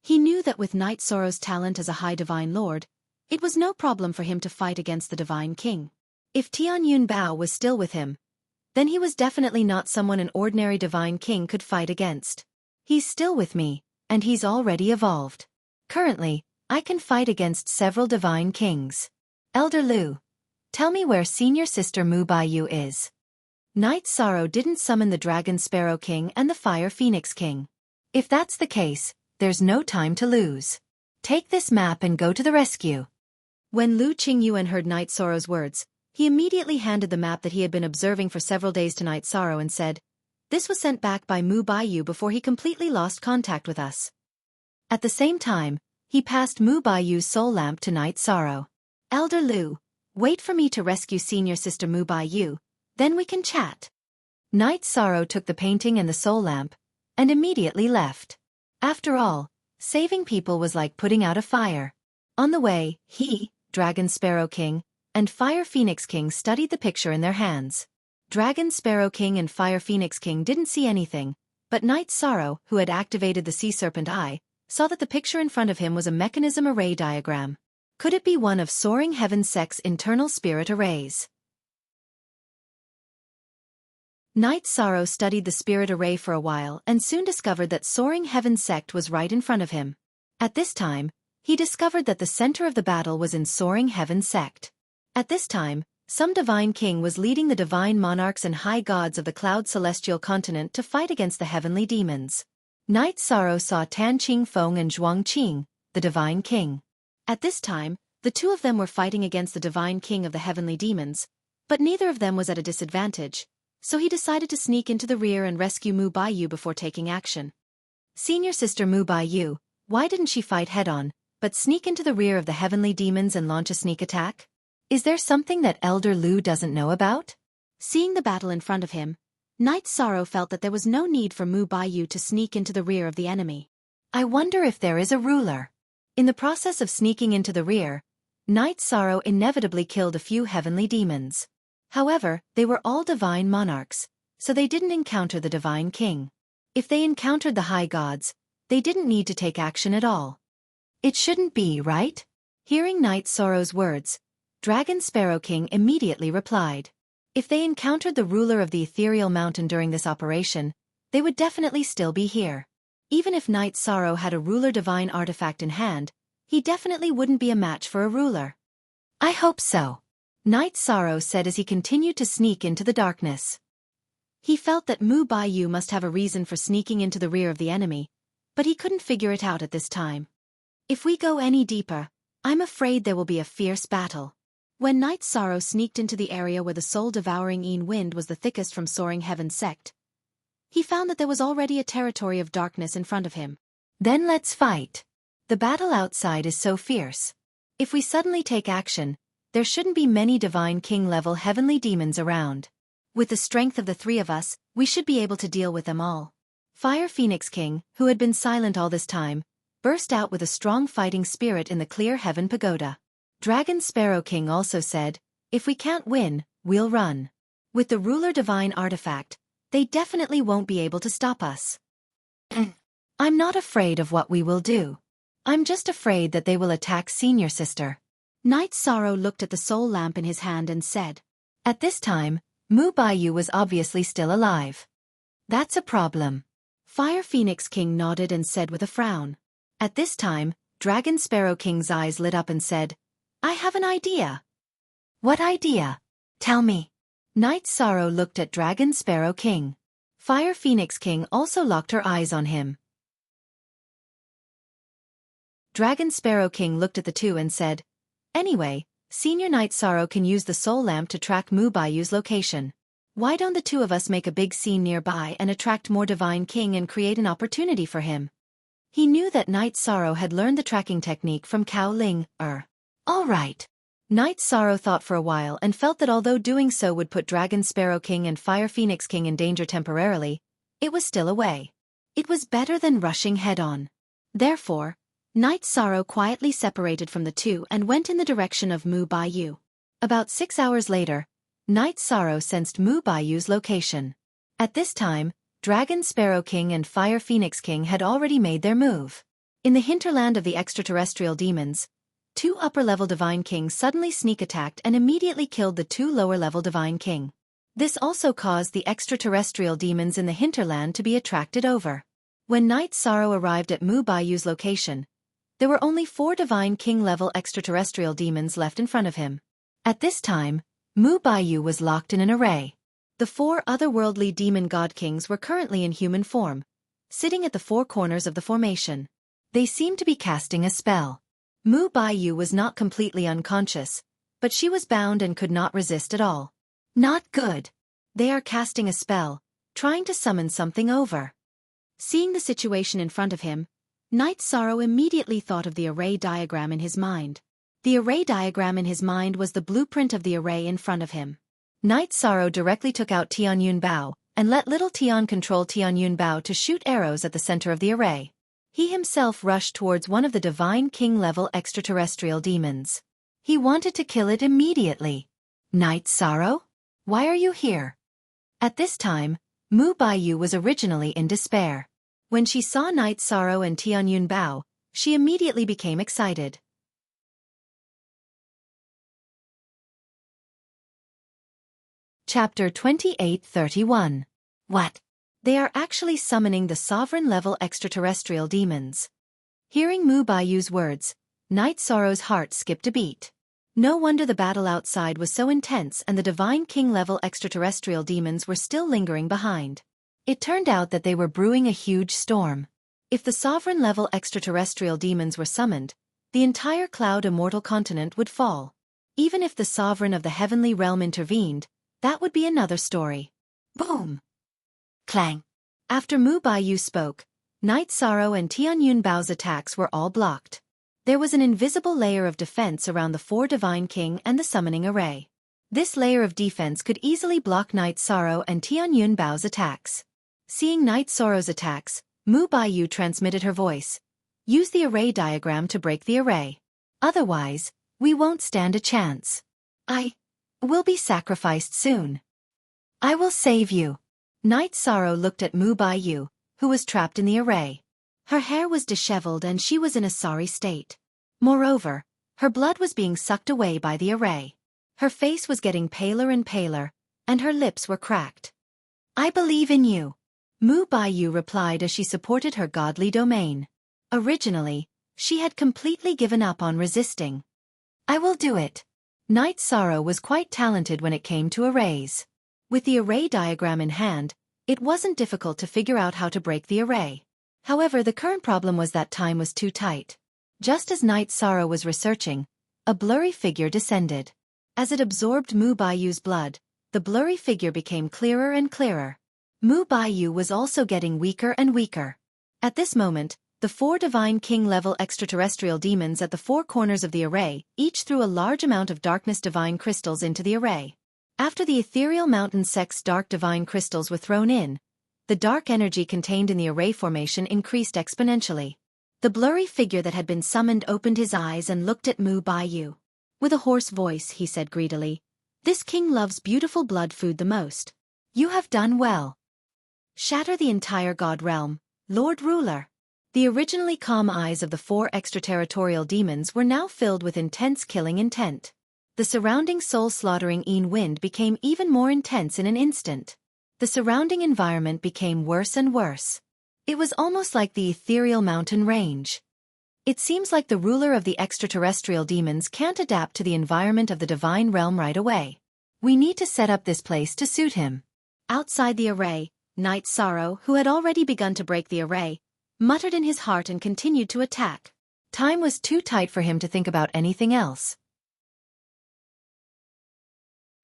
He knew that with Night Sorrow's talent as a high divine lord, it was no problem for him to fight against the divine king. If Tianyun Bao was still with him, then he was definitely not someone an ordinary divine king could fight against. He's still with me, and he's already evolved. Currently, I can fight against several divine kings. Elder Lu, tell me where senior sister Mu Baiyu is. Night Sorrow didn't summon the Dragon Sparrow King and the Fire Phoenix King. If that's the case, there's no time to lose. Take this map and go to the rescue. When Lu Qingyuan heard Night Sorrow's words, he immediately handed the map that he had been observing for several days to Night Sorrow and said, "This was sent back by Mu Baiyu before he completely lost contact with us." At the same time, he passed Mu Baiyu's soul lamp to Night Sorrow. "Elder Lu, wait for me to rescue senior sister Mu Baiyu, then we can chat." Night Sorrow took the painting and the soul lamp, and immediately left. After all, saving people was like putting out a fire. On the way, he, Dragon Sparrow King, and Fire Phoenix King studied the picture in their hands. Dragon Sparrow King and Fire Phoenix King didn't see anything, but Night Sorrow, who had activated the Sea Serpent Eye, saw that the picture in front of him was a mechanism array diagram. Could it be one of Soaring Heaven Sect's internal spirit arrays? Night Sorrow studied the spirit array for a while and soon discovered that Soaring Heaven Sect was right in front of him. At this time, he discovered that the center of the battle was in Soaring Heaven Sect. At this time, some divine king was leading the divine monarchs and high gods of the cloud celestial continent to fight against the heavenly demons. Night Sorrow saw Tan Qing Feng and Zhuang Qing, the divine king. At this time, the two of them were fighting against the divine king of the heavenly demons, but neither of them was at a disadvantage, so he decided to sneak into the rear and rescue Mu Baiyu before taking action. Senior sister Mu Baiyu, why didn't she fight head-on, but sneak into the rear of the heavenly demons and launch a sneak attack? Is there something that Elder Lu doesn't know about? Seeing the battle in front of him, Night Sorrow felt that there was no need for Mu Baiyu to sneak into the rear of the enemy. I wonder if there is a ruler. In the process of sneaking into the rear, Night Sorrow inevitably killed a few heavenly demons. However, they were all divine monarchs, so they didn't encounter the divine king. If they encountered the high gods, they didn't need to take action at all. It shouldn't be, right? Hearing Night Sorrow's words, Dragon Sparrow King immediately replied. If they encountered the ruler of the ethereal mountain during this operation, they would definitely still be here. Even if Night Sorrow had a ruler divine artifact in hand, he definitely wouldn't be a match for a ruler. I hope so, Night Sorrow said as he continued to sneak into the darkness. He felt that Mu Baiyu must have a reason for sneaking into the rear of the enemy, but he couldn't figure it out at this time. If we go any deeper, I'm afraid there will be a fierce battle. When Night Sorrow sneaked into the area where the soul-devouring Een wind was the thickest from Soaring Heaven Sect, he found that there was already a territory of darkness in front of him. Then let's fight. The battle outside is so fierce. If we suddenly take action, there shouldn't be many Divine King-level heavenly demons around. With the strength of the three of us, we should be able to deal with them all. Fire Phoenix King, who had been silent all this time, burst out with a strong fighting spirit in the clear heaven pagoda. Dragon Sparrow King also said, if we can't win, we'll run. With the ruler divine artifact, they definitely won't be able to stop us. I'm not afraid of what we will do. I'm just afraid that they will attack senior sister. Night Sorrow looked at the soul lamp in his hand and said. At this time, Mu Baiyu was obviously still alive. That's a problem. Fire Phoenix King nodded and said with a frown. At this time, Dragon Sparrow King's eyes lit up and said, I have an idea. What idea? Tell me. Night Sorrow looked at Dragon Sparrow King. Fire Phoenix King also locked her eyes on him. Dragon Sparrow King looked at the two and said, Anyway, Senior Night Sorrow can use the soul lamp to track Mu Baiyu's location. Why don't the two of us make a big scene nearby and attract more Divine King and create an opportunity for him? He knew that Night Sorrow had learned the tracking technique from Cao Ling. All right. Night Sorrow thought for a while and felt that although doing so would put Dragon Sparrow King and Fire Phoenix King in danger temporarily, it was still a way. It was better than rushing head-on. Therefore, Night Sorrow quietly separated from the two and went in the direction of Mu Baiyu. About 6 hours later, Night Sorrow sensed Mu Baiyu's location. At this time, Dragon Sparrow King and Fire Phoenix King had already made their move. In the hinterland of the extraterrestrial demons, 2 upper-level Divine Kings suddenly sneak-attacked and immediately killed the 2 lower-level Divine King. This also caused the extraterrestrial demons in the hinterland to be attracted over. When Night Sorrow arrived at Mu Baiyu's location, there were only 4 Divine King-level extraterrestrial demons left in front of him. At this time, Mu Baiyu was locked in an array. The 4 otherworldly demon god kings were currently in human form, sitting at the 4 corners of the formation. They seemed to be casting a spell. Mu Baiyu was not completely unconscious, but she was bound and could not resist at all. Not good. They are casting a spell, trying to summon something over. Seeing the situation in front of him, Night Sorrow immediately thought of the array diagram in his mind. The array diagram in his mind was the blueprint of the array in front of him. Night Sorrow directly took out Tianyun Bao, and let little Tian control Tianyun Bao to shoot arrows at the center of the array. He himself rushed towards one of the Divine King-level extraterrestrial demons. He wanted to kill it immediately. Night Sorrow? Why are you here? At this time, Mu Baiyu was originally in despair. When she saw Night Sorrow and Tianyun Bao, she immediately became excited. Chapter 28:31. What? They are actually summoning the sovereign-level extraterrestrial demons. Hearing Mu Baiyu's words, Night Sorrow's heart skipped a beat. No wonder the battle outside was so intense and the Divine King-level extraterrestrial demons were still lingering behind. It turned out that they were brewing a huge storm. If the sovereign-level extraterrestrial demons were summoned, the entire Cloud Immortal continent would fall. Even if the sovereign of the heavenly realm intervened, that would be another story. Boom! Clang! After Mu Baiyu spoke, Night Sorrow and Tianyun Bao's attacks were all blocked. There was an invisible layer of defense around the 4 Divine King and the summoning array. This layer of defense could easily block Night Sorrow and Tianyun Bao's attacks. Seeing Night Sorrow's attacks, Mu Baiyu transmitted her voice. Use the array diagram to break the array. Otherwise, we won't stand a chance. I will be sacrificed soon. I will save you. Night Sorrow looked at Mu Baiyu, who was trapped in the array. Her hair was disheveled and she was in a sorry state. Moreover, her blood was being sucked away by the array. Her face was getting paler and paler, and her lips were cracked. I believe in you. Mu Baiyu replied as she supported her godly domain. Originally, she had completely given up on resisting. I will do it. Night Sorrow was quite talented when it came to arrays. With the array diagram in hand, it wasn't difficult to figure out how to break the array. However, the current problem was that time was too tight. Just as Night Sorrow was researching, a blurry figure descended. As it absorbed Mu Baiyu's blood, the blurry figure became clearer and clearer. Mu Baiyu was also getting weaker and weaker. At this moment, the 4 Divine King-level extraterrestrial demons at the 4 corners of the array each threw a large amount of darkness divine crystals into the array. After the ethereal mountain sect's dark divine crystals were thrown in, the dark energy contained in the array formation increased exponentially. The blurry figure that had been summoned opened his eyes and looked at Mu Baiyu. With a hoarse voice, he said greedily, "This king loves beautiful blood food the most. You have done well. Shatter the entire god realm, Lord Ruler." The originally calm eyes of the 4 extraterritorial demons were now filled with intense killing intent. The surrounding soul-slaughtering wind became even more intense in an instant. The surrounding environment became worse and worse. It was almost like the ethereal mountain range. It seems like the ruler of the extraterrestrial demons can't adapt to the environment of the divine realm right away. We need to set up this place to suit him. Outside the array, Night Sorrow, who had already begun to break the array, muttered in his heart and continued to attack. Time was too tight for him to think about anything else.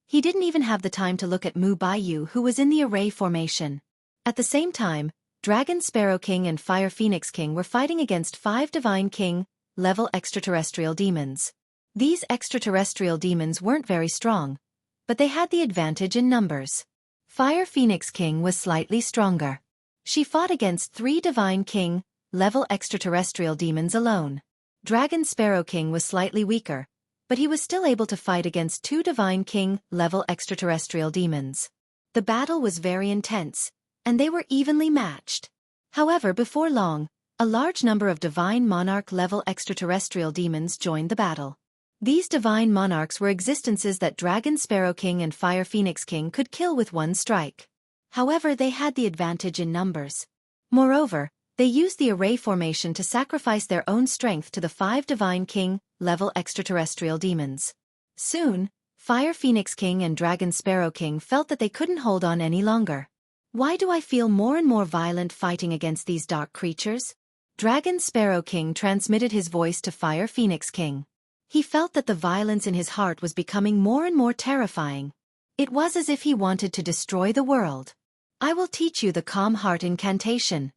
He didn't even have the time to look at Mu Baiyu, who was in the array formation. At the same time, Dragon Sparrow King and Fire Phoenix King were fighting against 5 Divine King-level extraterrestrial demons. These extraterrestrial demons weren't very strong, but they had the advantage in numbers. Fire Phoenix King was slightly stronger. She fought against 3 Divine King-level extraterrestrial demons alone. Dragon Sparrow King was slightly weaker, but he was still able to fight against 2 Divine King-level extraterrestrial demons. The battle was very intense, and they were evenly matched. However, before long, a large number of Divine Monarch-level extraterrestrial demons joined the battle. These Divine Monarchs were existences that Dragon Sparrow King and Fire Phoenix King could kill with one strike. However, they had the advantage in numbers. Moreover, they used the array formation to sacrifice their own strength to the 5 Divine King-level extraterrestrial demons. Soon, Fire Phoenix King and Dragon Sparrow King felt that they couldn't hold on any longer. Why do I feel more and more violent fighting against these dark creatures? Dragon Sparrow King transmitted his voice to Fire Phoenix King. He felt that the violence in his heart was becoming more and more terrifying. It was as if he wanted to destroy the world. I will teach you the Calm Heart incantation.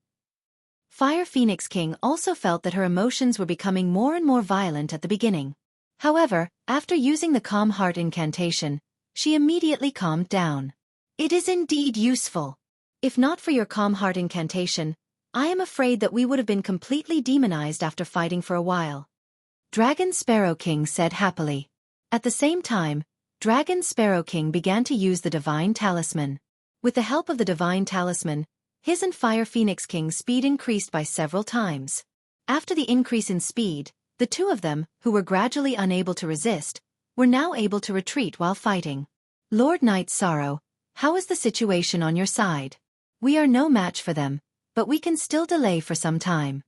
Fire Phoenix King also felt that her emotions were becoming more and more violent at the beginning. However, after using the Calm Heart incantation, she immediately calmed down. It is indeed useful. If not for your Calm Heart incantation, I am afraid that we would have been completely demonized after fighting for a while. Dragon Sparrow King said happily. At the same time, Dragon Sparrow King began to use the Divine Talisman. With the help of the Divine Talisman, his and Fire Phoenix King's speed increased by several times. After the increase in speed, the two of them, who were gradually unable to resist, were now able to retreat while fighting. Lord Night Sorrow, how is the situation on your side? We are no match for them, but we can still delay for some time.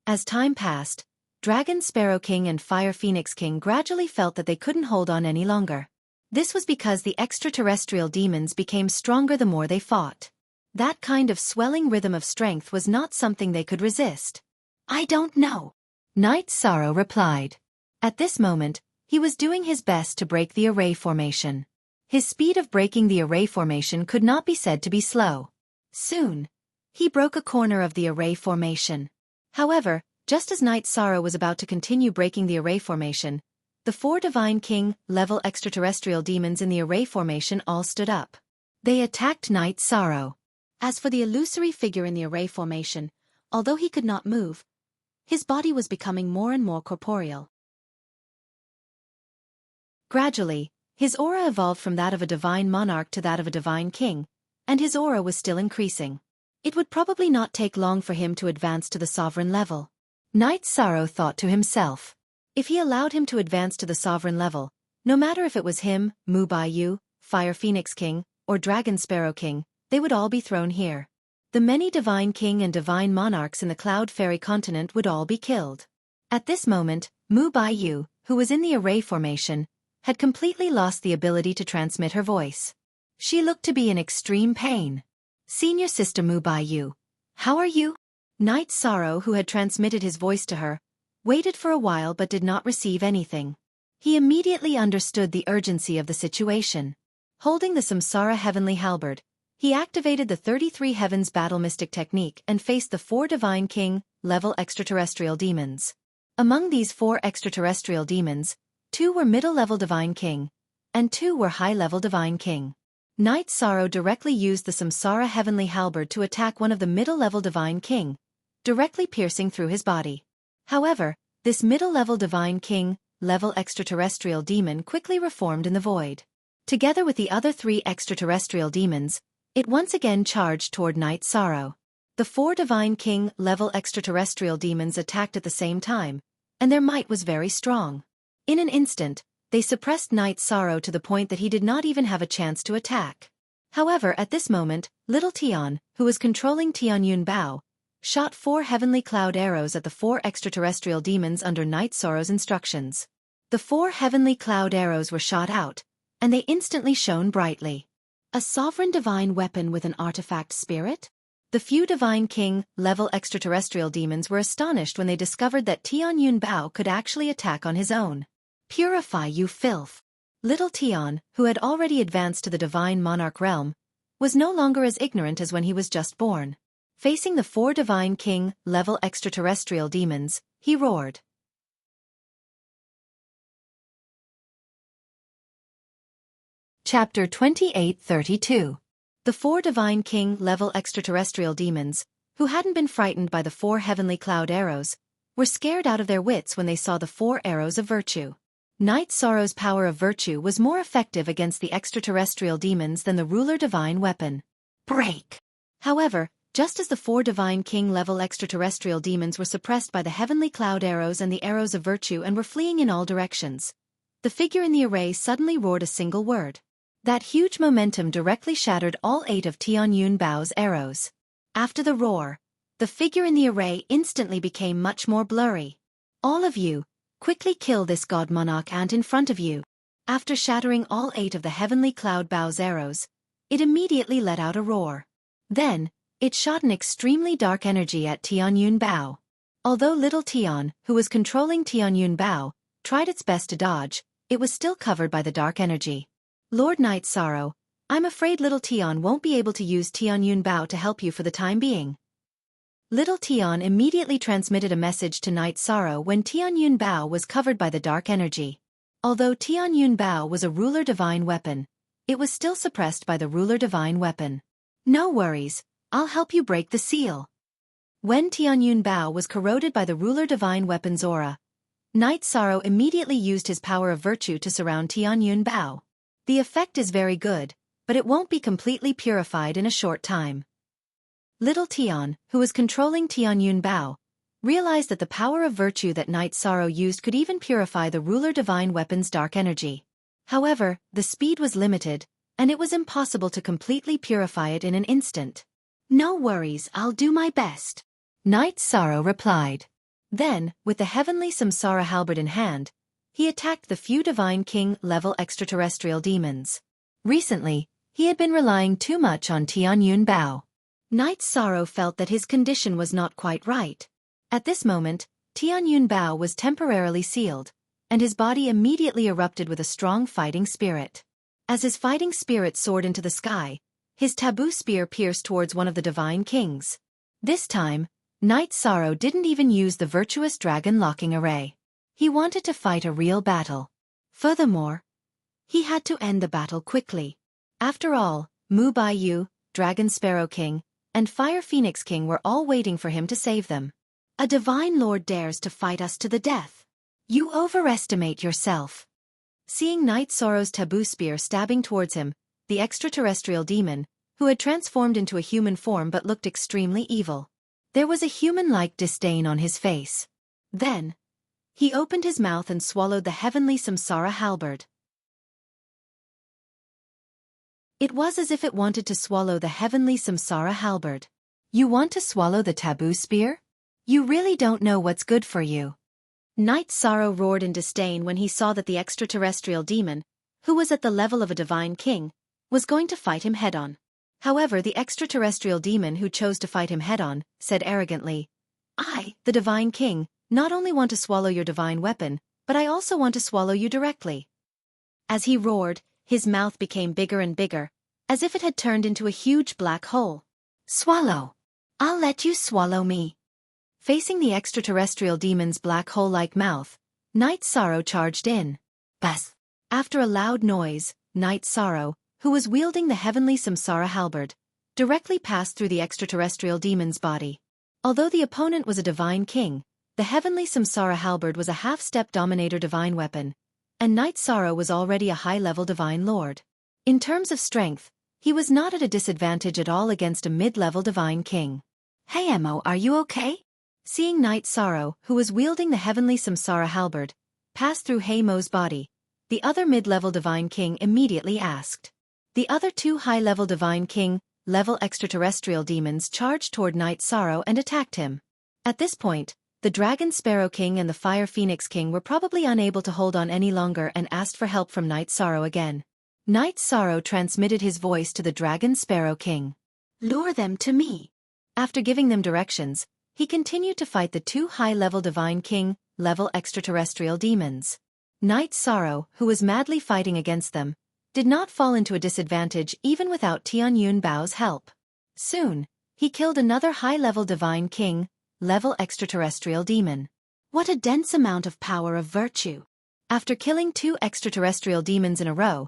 As time passed, Dragon Sparrow King and Fire Phoenix King gradually felt that they couldn't hold on any longer. This was because the extraterrestrial demons became stronger the more they fought. That kind of swelling rhythm of strength was not something they could resist. I don't know. Night Sorrow replied. At this moment, he was doing his best to break the array formation. His speed of breaking the array formation could not be said to be slow. Soon, he broke a corner of the array formation. However, just as Night Sorrow was about to continue breaking the array formation, the 4 Divine King-level extraterrestrial demons in the array formation all stood up. They attacked Night Sorrow. As for the illusory figure in the array formation, although he could not move, his body was becoming more and more corporeal. Gradually, his aura evolved from that of a divine monarch to that of a divine king, and his aura was still increasing. It would probably not take long for him to advance to the sovereign level. Night Sorrow thought to himself. If he allowed him to advance to the sovereign level, no matter if it was him, Mu Baiyu, Fire Phoenix King, or Dragon Sparrow King, they would all be thrown here. The many Divine King and Divine Monarchs in the Cloud Fairy continent would all be killed. At this moment, Mu Baiyu, who was in the array formation, had completely lost the ability to transmit her voice. She looked to be in extreme pain. Senior Sister Mu Baiyu, how are you? Night Sorrow, who had transmitted his voice to her, waited for a while but did not receive anything. He immediately understood the urgency of the situation. Holding the Samsara Heavenly Halberd, he activated the 33 Heavens Battle Mystic technique and faced the 4 Divine King-level extraterrestrial demons. Among these 4 extraterrestrial demons, 2 were middle-level Divine King, and 2 were high-level Divine King. Night Sorrow directly used the Samsara Heavenly Halberd to attack one of the middle-level Divine King, directly piercing through his body. However, this middle-level Divine King-level extraterrestrial demon quickly reformed in the void. Together with the other 3 extraterrestrial demons, it once again charged toward Night Sorrow. The 4 Divine King-level extraterrestrial demons attacked at the same time, and their might was very strong. In an instant, they suppressed Night Sorrow to the point that he did not even have a chance to attack. However, at this moment, Little Tian, who was controlling Tianyun Bao, shot 4 heavenly cloud arrows at the 4 extraterrestrial demons under Night Sorrow's instructions. The 4 heavenly cloud arrows were shot out, and they instantly shone brightly. A sovereign divine weapon with an artifact spirit? The few Divine King-level extraterrestrial demons were astonished when they discovered that Tianyun Bao could actually attack on his own. Purify, you filth! Little Tian, who had already advanced to the Divine Monarch realm, was no longer as ignorant as when he was just born. Facing the 4 Divine King-level extraterrestrial demons, he roared. Chapter 2832. The 4 Divine King-level extraterrestrial demons, who hadn't been frightened by the 4 heavenly cloud arrows, were scared out of their wits when they saw the 4 arrows of virtue. Night Sorrow's power of virtue was more effective against the extraterrestrial demons than the ruler divine weapon. Break! However, just as the 4 Divine King-level extraterrestrial demons were suppressed by the heavenly cloud arrows and the arrows of virtue and were fleeing in all directions, the figure in the array suddenly roared a single word. That huge momentum directly shattered all 8 of Tianyun Bao's arrows. After the roar, the figure in the array instantly became much more blurry. All of you, quickly kill this god monarch ant in front of you. After shattering all 8 of the heavenly cloud Bao's arrows, it immediately let out a roar. Then, it shot an extremely dark energy at Tianyun Bao. Although little Tian, who was controlling Tianyun Bao, tried its best to dodge, it was still covered by the dark energy. Lord Night Sorrow, I'm afraid little Tian won't be able to use Tianyun Bao to help you for the time being. Little Tian immediately transmitted a message to Night Sorrow when Tianyun Bao was covered by the dark energy. Although Tianyun Bao was a ruler divine weapon, it was still suppressed by the ruler divine weapon. No worries, I'll help you break the seal. When Tianyun Bao was corroded by the ruler divine weapon's aura, Night Sorrow immediately used his power of virtue to surround Tianyun Bao. The effect is very good, but it won't be completely purified in a short time. Little Tian, who was controlling Tianyun Bao, realized that the power of virtue that Night Sorrow used could even purify the ruler divine weapon's dark energy. However, the speed was limited, and it was impossible to completely purify it in an instant. No worries, I'll do my best, Night Sorrow replied. Then, with the heavenly Samsara halberd in hand, he attacked the few Divine King-level extraterrestrial demons. Recently, he had been relying too much on Tianyun Bao. Night Sorrow felt that his condition was not quite right. At this moment, Tianyun Bao was temporarily sealed, and his body immediately erupted with a strong fighting spirit. As his fighting spirit soared into the sky, his taboo spear pierced towards one of the Divine Kings. This time, Night Sorrow didn't even use the virtuous dragon locking array. He wanted to fight a real battle. Furthermore, he had to end the battle quickly. After all, Mu Baiyu, Dragon Sparrow King, and Fire Phoenix King were all waiting for him to save them. A divine lord dares to fight us to the death. You overestimate yourself. Seeing Night Sorrow's taboo spear stabbing towards him, the extraterrestrial demon, who had transformed into a human form but looked extremely evil. There was a human-like disdain on his face. Then, he opened his mouth and swallowed the heavenly Samsara halberd. It was as if it wanted to swallow the heavenly Samsara halberd. You want to swallow the taboo spear? You really don't know what's good for you. Night Sorrow roared in disdain when he saw that the extraterrestrial demon, who was at the level of a divine king, was going to fight him head-on. However, the extraterrestrial demon who chose to fight him head-on, said arrogantly, I, the divine king, not only want to swallow your divine weapon, but I also want to swallow you directly. As he roared, his mouth became bigger and bigger, as if it had turned into a huge black hole. Swallow! I'll let you swallow me. Facing the extraterrestrial demon's black hole-like mouth, Night Sorrow charged in. Bas! After a loud noise, Night Sorrow, who was wielding the heavenly Samsara halberd, directly passed through the extraterrestrial demon's body. Although the opponent was a divine king, the heavenly Samsara halberd was a half-step dominator divine weapon, and Night Sorrow was already a high-level divine lord. In terms of strength, he was not at a disadvantage at all against a mid-level divine king. Hey Emo, are you okay? Seeing Night Sorrow, who was wielding the heavenly Samsara halberd, pass through Heimo's body, the other mid-level divine king immediately asked. The other 2 high-level divine king-level extraterrestrial demons charged toward Night Sorrow and attacked him. At this point, the Dragon Sparrow King and the Fire Phoenix King were probably unable to hold on any longer and asked for help from Night Sorrow again. Night Sorrow transmitted his voice to the Dragon Sparrow King. Lure them to me. After giving them directions, he continued to fight the 2 high-level divine king-level extraterrestrial demons. Night Sorrow, who was madly fighting against them, did not fall into a disadvantage even without Tianyun Bao's help. Soon, he killed another high-level Divine King, level extraterrestrial demon. What a dense amount of power of virtue! After killing 2 extraterrestrial demons in a row,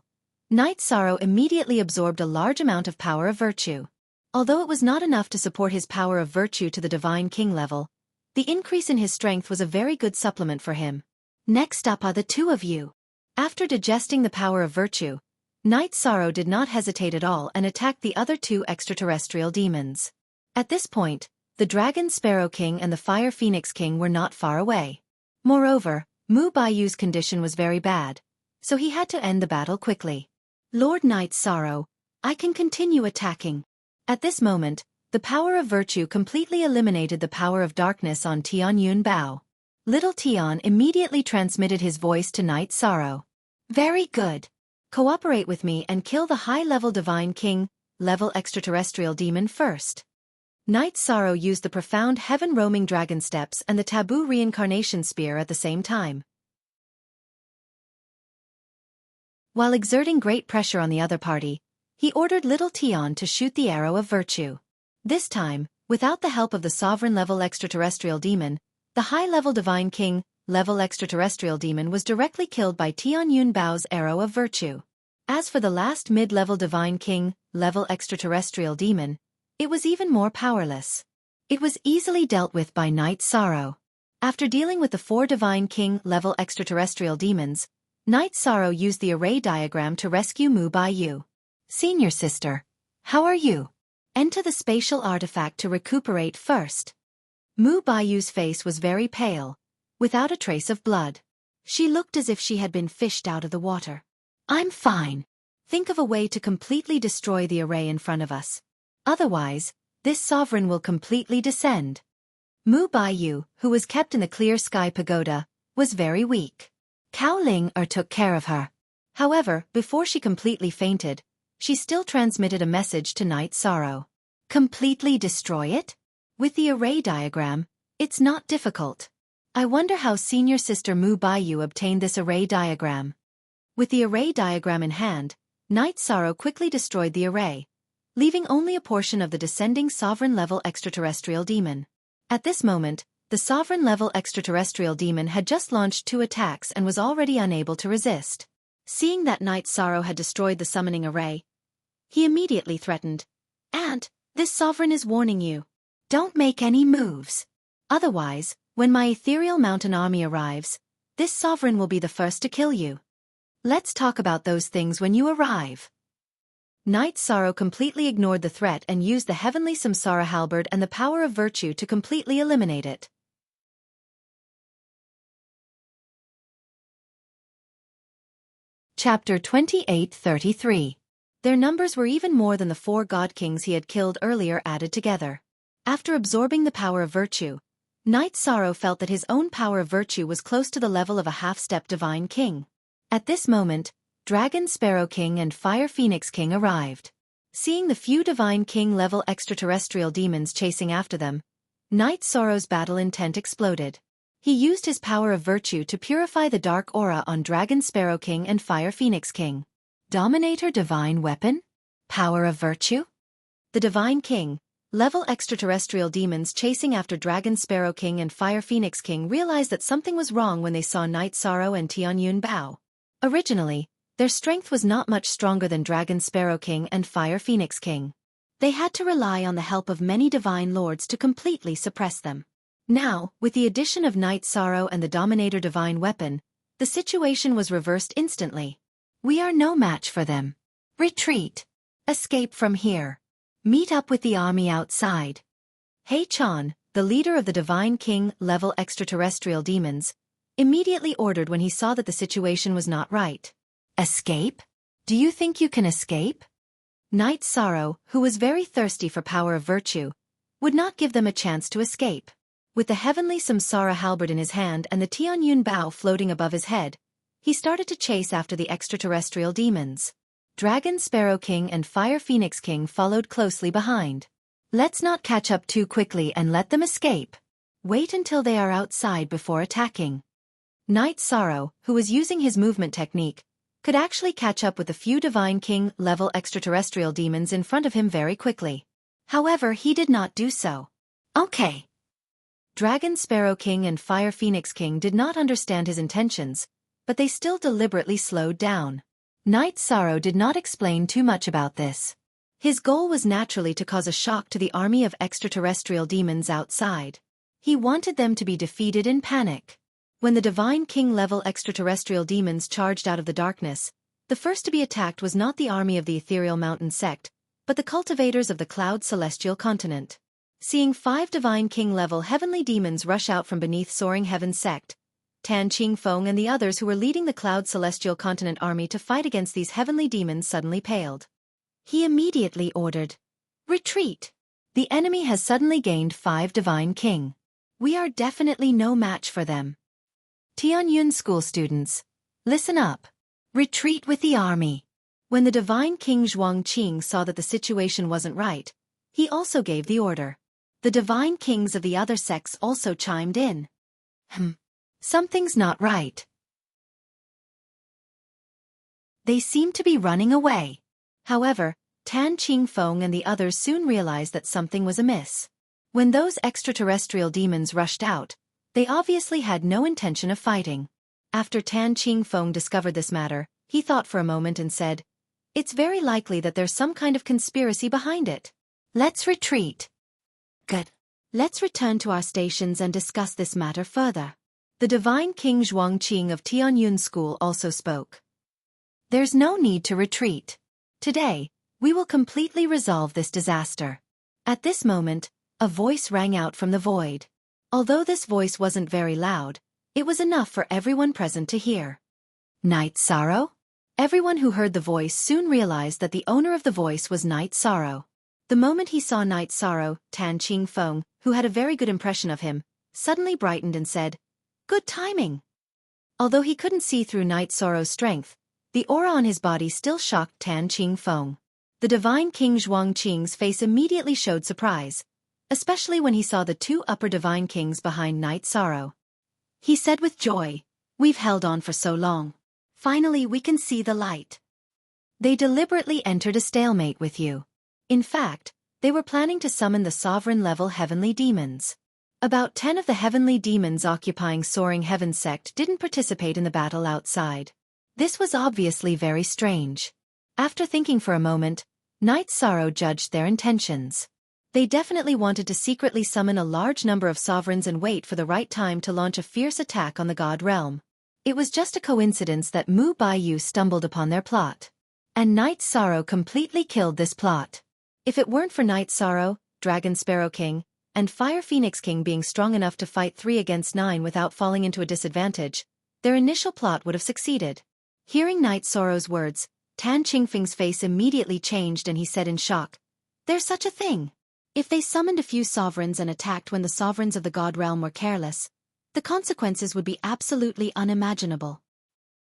Knight Sorrow immediately absorbed a large amount of power of virtue. Although it was not enough to support his power of virtue to the Divine King level, the increase in his strength was a very good supplement for him. Next up are the 2 of you. After digesting the power of virtue, Knight Sorrow did not hesitate at all and attacked the other 2 extraterrestrial demons. At this point, the Dragon Sparrow King and the Fire Phoenix King were not far away. Moreover, Mu Baiyu's condition was very bad, so he had to end the battle quickly. Lord Knight Sorrow, I can continue attacking. At this moment, the power of virtue completely eliminated the power of darkness on Tianyun Bao. Little Tian immediately transmitted his voice to Knight Sorrow. Very good. Cooperate with me and kill the high-level Divine King, level extraterrestrial demon first. Knight Sorrow used the profound heaven-roaming dragon steps and the taboo reincarnation spear at the same time. While exerting great pressure on the other party, he ordered Little Tian to shoot the arrow of virtue. This time, without the help of the sovereign-level extraterrestrial demon, the high-level Divine King, level extraterrestrial demon was directly killed by Tianyun Bao's arrow of virtue. As for the last mid-level Divine King, level extraterrestrial demon, it was even more powerless. It was easily dealt with by Knight Sorrow. After dealing with the 4 Divine King level extraterrestrial demons, Knight Sorrow used the array diagram to rescue Mu Baiyu. Senior sister, how are you? Enter the spatial artifact to recuperate first. Mu Baiyu's face was very pale, without a trace of blood. She looked as if she had been fished out of the water. I'm fine. Think of a way to completely destroy the array in front of us. Otherwise, this sovereign will completely descend. Mu Baiyu, who was kept in the Clear Sky Pagoda, was very weak. Cao Ling took care of her. However, before she completely fainted, she still transmitted a message to Knight Sorrow. Completely destroy it? With the array diagram, it's not difficult. I wonder how senior sister Mu Baiyu obtained this array diagram. With the array diagram in hand, Knight Sorrow quickly destroyed the array, leaving only a portion of the descending sovereign-level extraterrestrial demon. At this moment, the sovereign-level extraterrestrial demon had just launched 2 attacks and was already unable to resist. Seeing that Knight Sorrow had destroyed the summoning array, he immediately threatened, "Aunt, this sovereign is warning you. Don't make any moves. Otherwise, when my ethereal mountain army arrives, this sovereign will be the first to kill you. Let's talk about those things when you arrive." Knight Sorrow completely ignored the threat and used the heavenly Samsara halberd and the power of virtue to completely eliminate it. Chapter 28:33. Their numbers were even more than the 4 god kings he had killed earlier added together. After absorbing the power of virtue, Knight Sorrow felt that his own power of virtue was close to the level of a half-step Divine King. At this moment, Dragon Sparrow King and Fire Phoenix King arrived. Seeing the few Divine King-level extraterrestrial demons chasing after them, Knight Sorrow's battle intent exploded. He used his power of virtue to purify the dark aura on Dragon Sparrow King and Fire Phoenix King. Dominator Divine Weapon? Power of virtue? The Divine King, level extraterrestrial demons chasing after Dragon Sparrow King and Fire Phoenix King realized that something was wrong when they saw Knight Sorrow and Tianyun Bao. Originally, their strength was not much stronger than Dragon Sparrow King and Fire Phoenix King. They had to rely on the help of many divine lords to completely suppress them. Now, with the addition of Knight Sorrow and the Dominator Divine Weapon, the situation was reversed instantly. We are no match for them. Retreat. Escape from here. Meet up with the army outside. Hei Chan, the leader of the Divine King-level extraterrestrial demons, immediately ordered when he saw that the situation was not right. Escape? Do you think you can escape? Knight Sorrow, who was very thirsty for power of virtue, would not give them a chance to escape. With the heavenly Samsara halberd in his hand and the Tianyun Bao floating above his head, he started to chase after the extraterrestrial demons. Dragon Sparrow King and Fire Phoenix King followed closely behind. Let's not catch up too quickly and let them escape. Wait until they are outside before attacking. Knight Sorrow, who was using his movement technique, could actually catch up with a few Divine King-level extraterrestrial demons in front of him very quickly. However, he did not do so. Okay. Dragon Sparrow King and Fire Phoenix King did not understand his intentions, but they still deliberately slowed down. Night Sorrow did not explain too much about this. His goal was naturally to cause a shock to the army of extraterrestrial demons outside. He wanted them to be defeated in panic. When the Divine King-level extraterrestrial demons charged out of the darkness, the first to be attacked was not the army of the Ethereal Mountain sect, but the cultivators of the Cloud Celestial Continent. Seeing 5 Divine King-level heavenly demons rush out from beneath Soaring Heaven sect, Tan Qingfeng and the others who were leading the Cloud Celestial Continent army to fight against these heavenly demons suddenly paled. He immediately ordered, "Retreat! The enemy has suddenly gained 5 Divine King. We are definitely no match for them. Tianyun school students, listen up. Retreat with the army." When the Divine King Zhuangqing saw that the situation wasn't right, he also gave the order. The Divine Kings of the other sects also chimed in. Something's not right. They seem to be running away. However, Tan Qingfeng and the others soon realized that something was amiss. When those extraterrestrial demons rushed out, they obviously had no intention of fighting. After Tan Qingfeng discovered this matter, he thought for a moment and said, "It's very likely that there's some kind of conspiracy behind it. Let's retreat." Good. Let's return to our stations and discuss this matter further. The Divine King Zhuangqing of Tianyun School also spoke. There's no need to retreat. Today, we will completely resolve this disaster. At this moment, a voice rang out from the void. Although this voice wasn't very loud, it was enough for everyone present to hear. Night Sorrow? Everyone who heard the voice soon realized that the owner of the voice was Night Sorrow. The moment he saw Night Sorrow, Tan Qingfeng, who had a very good impression of him, suddenly brightened and said, "Good timing." Although he couldn't see through Night Sorrow's strength, the aura on his body still shocked Tan Qingfeng. The Divine King Zhuangqing's face immediately showed surprise, especially when he saw the 2 upper Divine Kings behind Night Sorrow. He said with joy, "We've held on for so long. Finally we can see the light." They deliberately entered a stalemate with you. In fact, they were planning to summon the sovereign-level heavenly demons. About 10 of the heavenly demons occupying Soaring Heaven sect didn't participate in the battle outside. This was obviously very strange. After thinking for a moment, Night Sorrow judged their intentions. They definitely wanted to secretly summon a large number of sovereigns and wait for the right time to launch a fierce attack on the God realm. It was just a coincidence that Mu Baiyu stumbled upon their plot. And Night Sorrow completely killed this plot. If it weren't for Night Sorrow, Dragon Sparrow King, and Fire Phoenix King being strong enough to fight 3 against 9 without falling into a disadvantage, their initial plot would have succeeded. Hearing Night Sorrow's words, Tan Qingfeng's face immediately changed and he said in shock, "There's such a thing. If they summoned a few sovereigns and attacked when the sovereigns of the God realm were careless, the consequences would be absolutely unimaginable.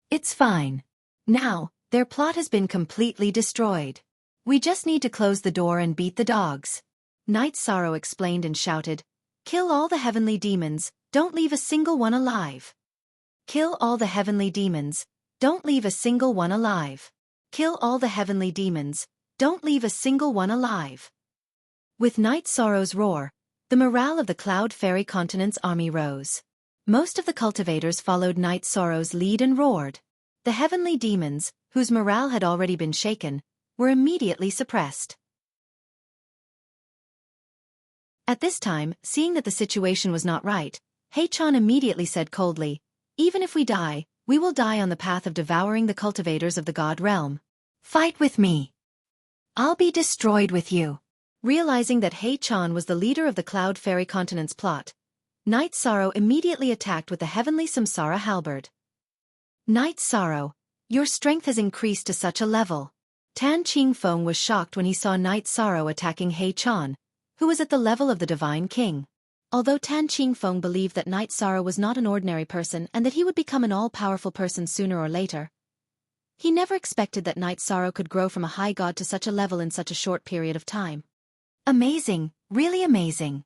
It's fine. Now, their plot has been completely destroyed. We just need to close the door and beat the dogs." Night Sorrow explained and shouted, "Kill all the heavenly demons, don't leave a single one alive. Kill all the heavenly demons, don't leave a single one alive. Kill all the heavenly demons, don't leave a single one alive." With Night Sorrow's roar, the morale of the Cloud Fairy Continent's army rose. Most of the cultivators followed Night Sorrow's lead and roared. The heavenly demons, whose morale had already been shaken, were immediately suppressed. At this time, seeing that the situation was not right, Heichan immediately said coldly, "Even if we die, we will die on the path of devouring the cultivators of the God realm. Fight with me. I'll be destroyed with you." Realizing that Heichan was the leader of the Cloud Fairy Continent's plot, Night Sorrow immediately attacked with the heavenly Samsara halberd. "Night Sorrow, your strength has increased to such a level." Tan Qingfeng was shocked when he saw Night Sorrow attacking Heichan, who was at the level of the Divine King. Although Tan Qingfeng believed that Night Sorrow was not an ordinary person and that he would become an all-powerful person sooner or later, he never expected that Night Sorrow could grow from a high god to such a level in such a short period of time. Amazing, really amazing.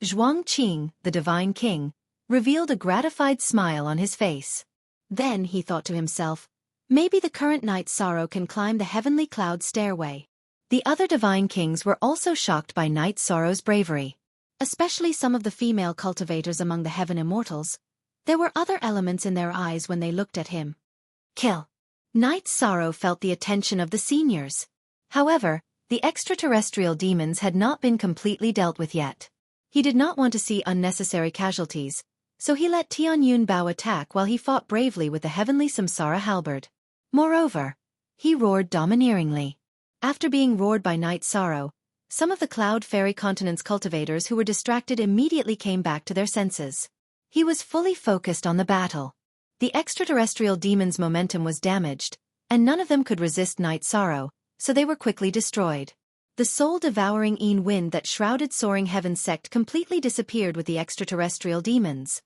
Zhuangqing, the Divine King, revealed a gratified smile on his face. Then he thought to himself, maybe the current Night Sorrow can climb the heavenly cloud stairway. The other divine kings were also shocked by Knight Sorrow's bravery. Especially some of the female cultivators among the heaven immortals. There were other elements in their eyes when they looked at him. Kill. Knight Sorrow felt the attention of the seniors. However, the extraterrestrial demons had not been completely dealt with yet. He did not want to see unnecessary casualties, so he let Tianyun Bao attack while he fought bravely with the heavenly Samsara halberd. Moreover, he roared domineeringly. After being roared by Knight Sorrow, some of the Cloud Fairy Continent's cultivators who were distracted immediately came back to their senses. He was fully focused on the battle. The extraterrestrial demons' momentum was damaged, and none of them could resist Knight Sorrow, so they were quickly destroyed. The soul-devouring Een wind that shrouded Soaring Heaven sect completely disappeared with the extraterrestrial demons.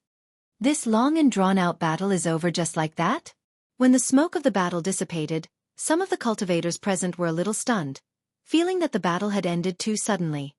This long and drawn-out battle is over just like that? When the smoke of the battle dissipated, some of the cultivators present were a little stunned, feeling that the battle had ended too suddenly.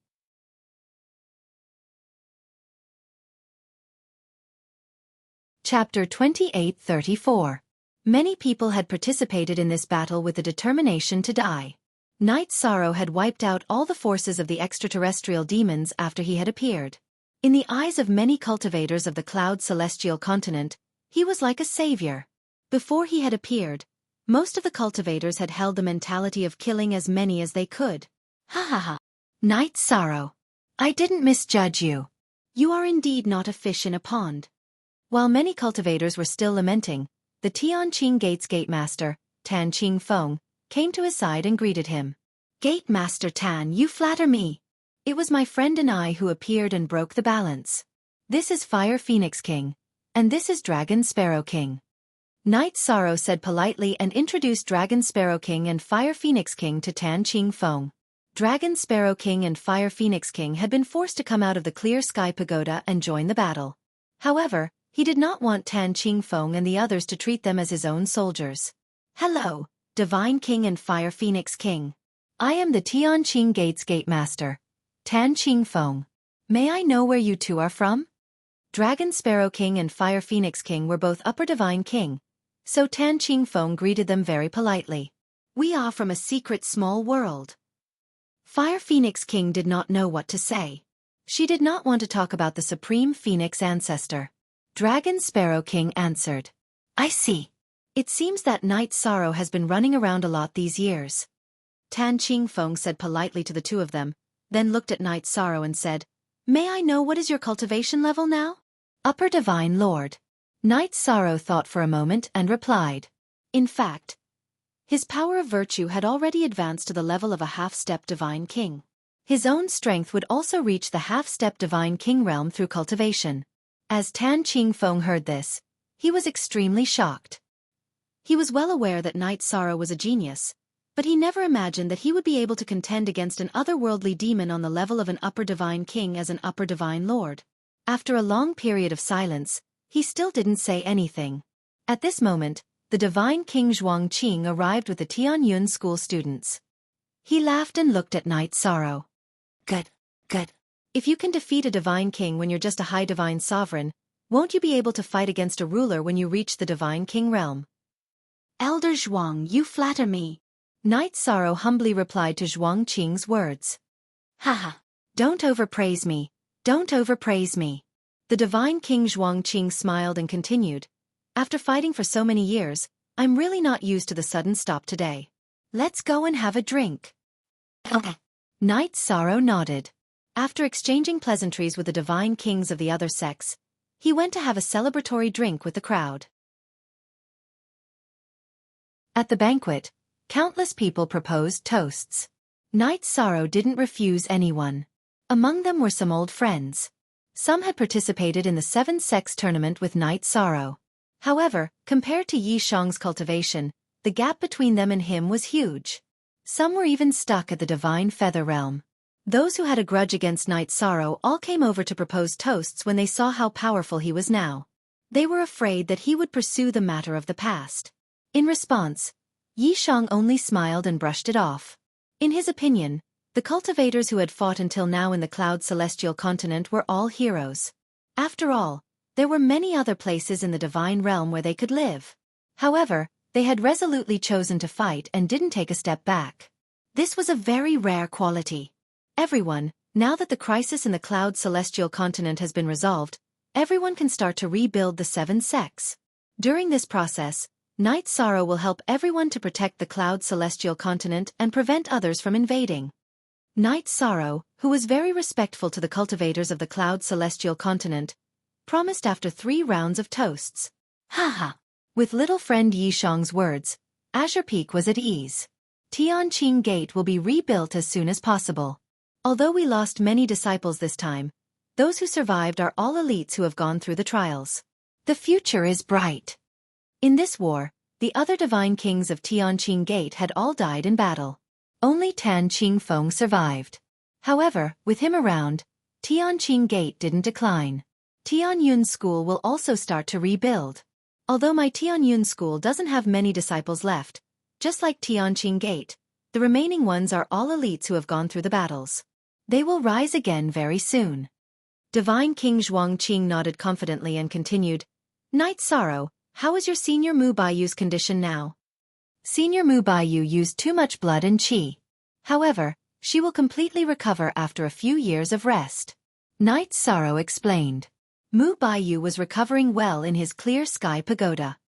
Chapter 28-34. Many people had participated in this battle with the determination to die. Knight Sorrow had wiped out all the forces of the extraterrestrial demons after he had appeared. In the eyes of many cultivators of the Cloud Celestial Continent, he was like a savior. Before he had appeared, most of the cultivators had held the mentality of killing as many as they could. Ha ha ha. Knight Sorrow. I didn't misjudge you. You are indeed not a fish in a pond. While many cultivators were still lamenting, the Tianqing Gate's Gatemaster, Tan Qing Feng, came to his side and greeted him. Gatemaster Tan, you flatter me. It was my friend and I who appeared and broke the balance. This is Fire Phoenix King, and this is Dragon Sparrow King. Knight Sorrow said politely and introduced Dragon Sparrow King and Fire Phoenix King to Tan Qing Feng. Dragon Sparrow King and Fire Phoenix King had been forced to come out of the Clear Sky Pagoda and join the battle. However, he did not want Tan Qing Feng and the others to treat them as his own soldiers. Hello, Divine King and Fire Phoenix King. I am the Tianqing Gate's Gatemaster, Tan Qing Feng. May I know where you two are from? Dragon Sparrow King and Fire Phoenix King were both Upper Divine King, so Tan Qing Feng greeted them very politely. We are from a secret small world. Fire Phoenix King did not know what to say. She did not want to talk about the Supreme Phoenix Ancestor. Dragon Sparrow King answered. I see. It seems that Knight Sorrow has been running around a lot these years. Tan Qing Feng said politely to the two of them, then looked at Knight Sorrow and said, May I know what is your cultivation level now? Upper Divine Lord. Knight Sorrow thought for a moment and replied. In fact, his power of virtue had already advanced to the level of a half-step Divine King. His own strength would also reach the half-step Divine King realm through cultivation. As Tan Qing Feng heard this, he was extremely shocked. He was well aware that Knight Sorrow was a genius, but he never imagined that he would be able to contend against an otherworldly demon on the level of an Upper Divine King as an Upper Divine Lord. After a long period of silence, he still didn't say anything. At this moment, the Divine King Zhuang Qing arrived with the Tianyun school students. He laughed and looked at Knight Sorrow. Good, good. If you can defeat a Divine King when you're just a high Divine Sovereign, won't you be able to fight against a ruler when you reach the Divine King realm? Elder Zhuang, you flatter me. Knight Sorrow humbly replied to Zhuang Qing's words. Haha. Don't overpraise me. Don't overpraise me. The Divine King Zhuang Qing smiled and continued. After fighting for so many years, I'm really not used to the sudden stop today. Let's go and have a drink. Okay. Knight Sorrow nodded. After exchanging pleasantries with the Divine Kings of the other sects, he went to have a celebratory drink with the crowd. At the banquet, countless people proposed toasts. Knight Sorrow didn't refuse anyone. Among them were some old friends. Some had participated in the Seven Sects tournament with Knight Sorrow. However, compared to Yi Shang's cultivation, the gap between them and him was huge. Some were even stuck at the Divine Feather Realm. Those who had a grudge against Knight Sorrow all came over to propose toasts when they saw how powerful he was now. They were afraid that he would pursue the matter of the past. In response, Yi Shang only smiled and brushed it off. In his opinion, the cultivators who had fought until now in the Cloud Celestial Continent were all heroes. After all, there were many other places in the Divine Realm where they could live. However, they had resolutely chosen to fight and didn't take a step back. This was a very rare quality. Everyone, now that the crisis in the Cloud Celestial continent has been resolved, everyone can start to rebuild the 7 sects. During this process, Night Sorrow will help everyone to protect the Cloud Celestial continent and prevent others from invading. Night Sorrow, who was very respectful to the cultivators of the Cloud Celestial continent, promised after 3 rounds of toasts. Haha. With little friend Yishang's words, Azure Peak was at ease. Tianqing Gate will be rebuilt as soon as possible. Although we lost many disciples this time, those who survived are all elites who have gone through the trials. The future is bright. In this war, the other divine kings of Tianqing Gate had all died in battle. Only Tan Qingfeng survived. However, with him around, Tianqing Gate didn't decline. Tianyun School will also start to rebuild. Although my Tianyun School doesn't have many disciples left, just like Tianqing Gate, the remaining ones are all elites who have gone through the battles. They will rise again very soon. Divine King Zhuangqing nodded confidently and continued, Night Sorrow, how is your Senior Mu Baiyu's condition now? Senior Mu Baiyu used too much blood and qi. However, she will completely recover after a few years of rest. Night Sorrow explained. Mu Baiyu was recovering well in his clear sky pagoda.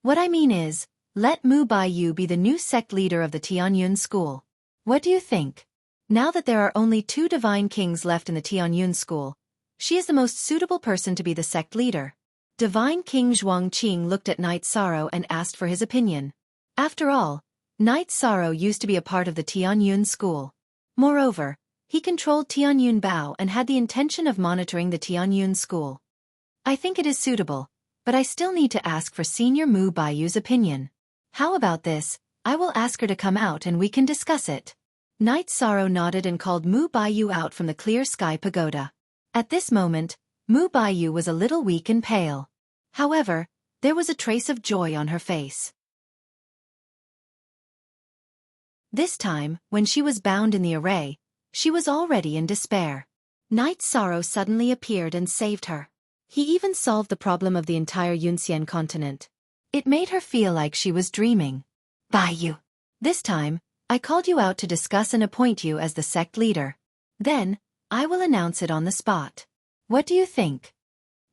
What I mean is, let Mu Baiyu be the new sect leader of the Tianyun School. What do you think? Now that there are only 2 divine kings left in the Tianyun School, she is the most suitable person to be the sect leader. Divine King Zhuangqing looked at Night Sorrow and asked for his opinion. After all, Night Sorrow used to be a part of the Tianyun School. Moreover, he controlled Tianyun Bao and had the intention of monitoring the Tianyun School. I think it is suitable, but I still need to ask for Senior Mu Baiyu's opinion. How about this? I will ask her to come out and we can discuss it. Night Sorrow nodded and called Mu Baiyu out from the clear sky pagoda. At this moment, Mu Baiyu was a little weak and pale. However, there was a trace of joy on her face. This time, when she was bound in the array, she was already in despair. Night Sorrow suddenly appeared and saved her. He even solved the problem of the entire Yunxian continent. It made her feel like she was dreaming. Baiyu. This time, I called you out to discuss and appoint you as the sect leader. Then, I will announce it on the spot. What do you think?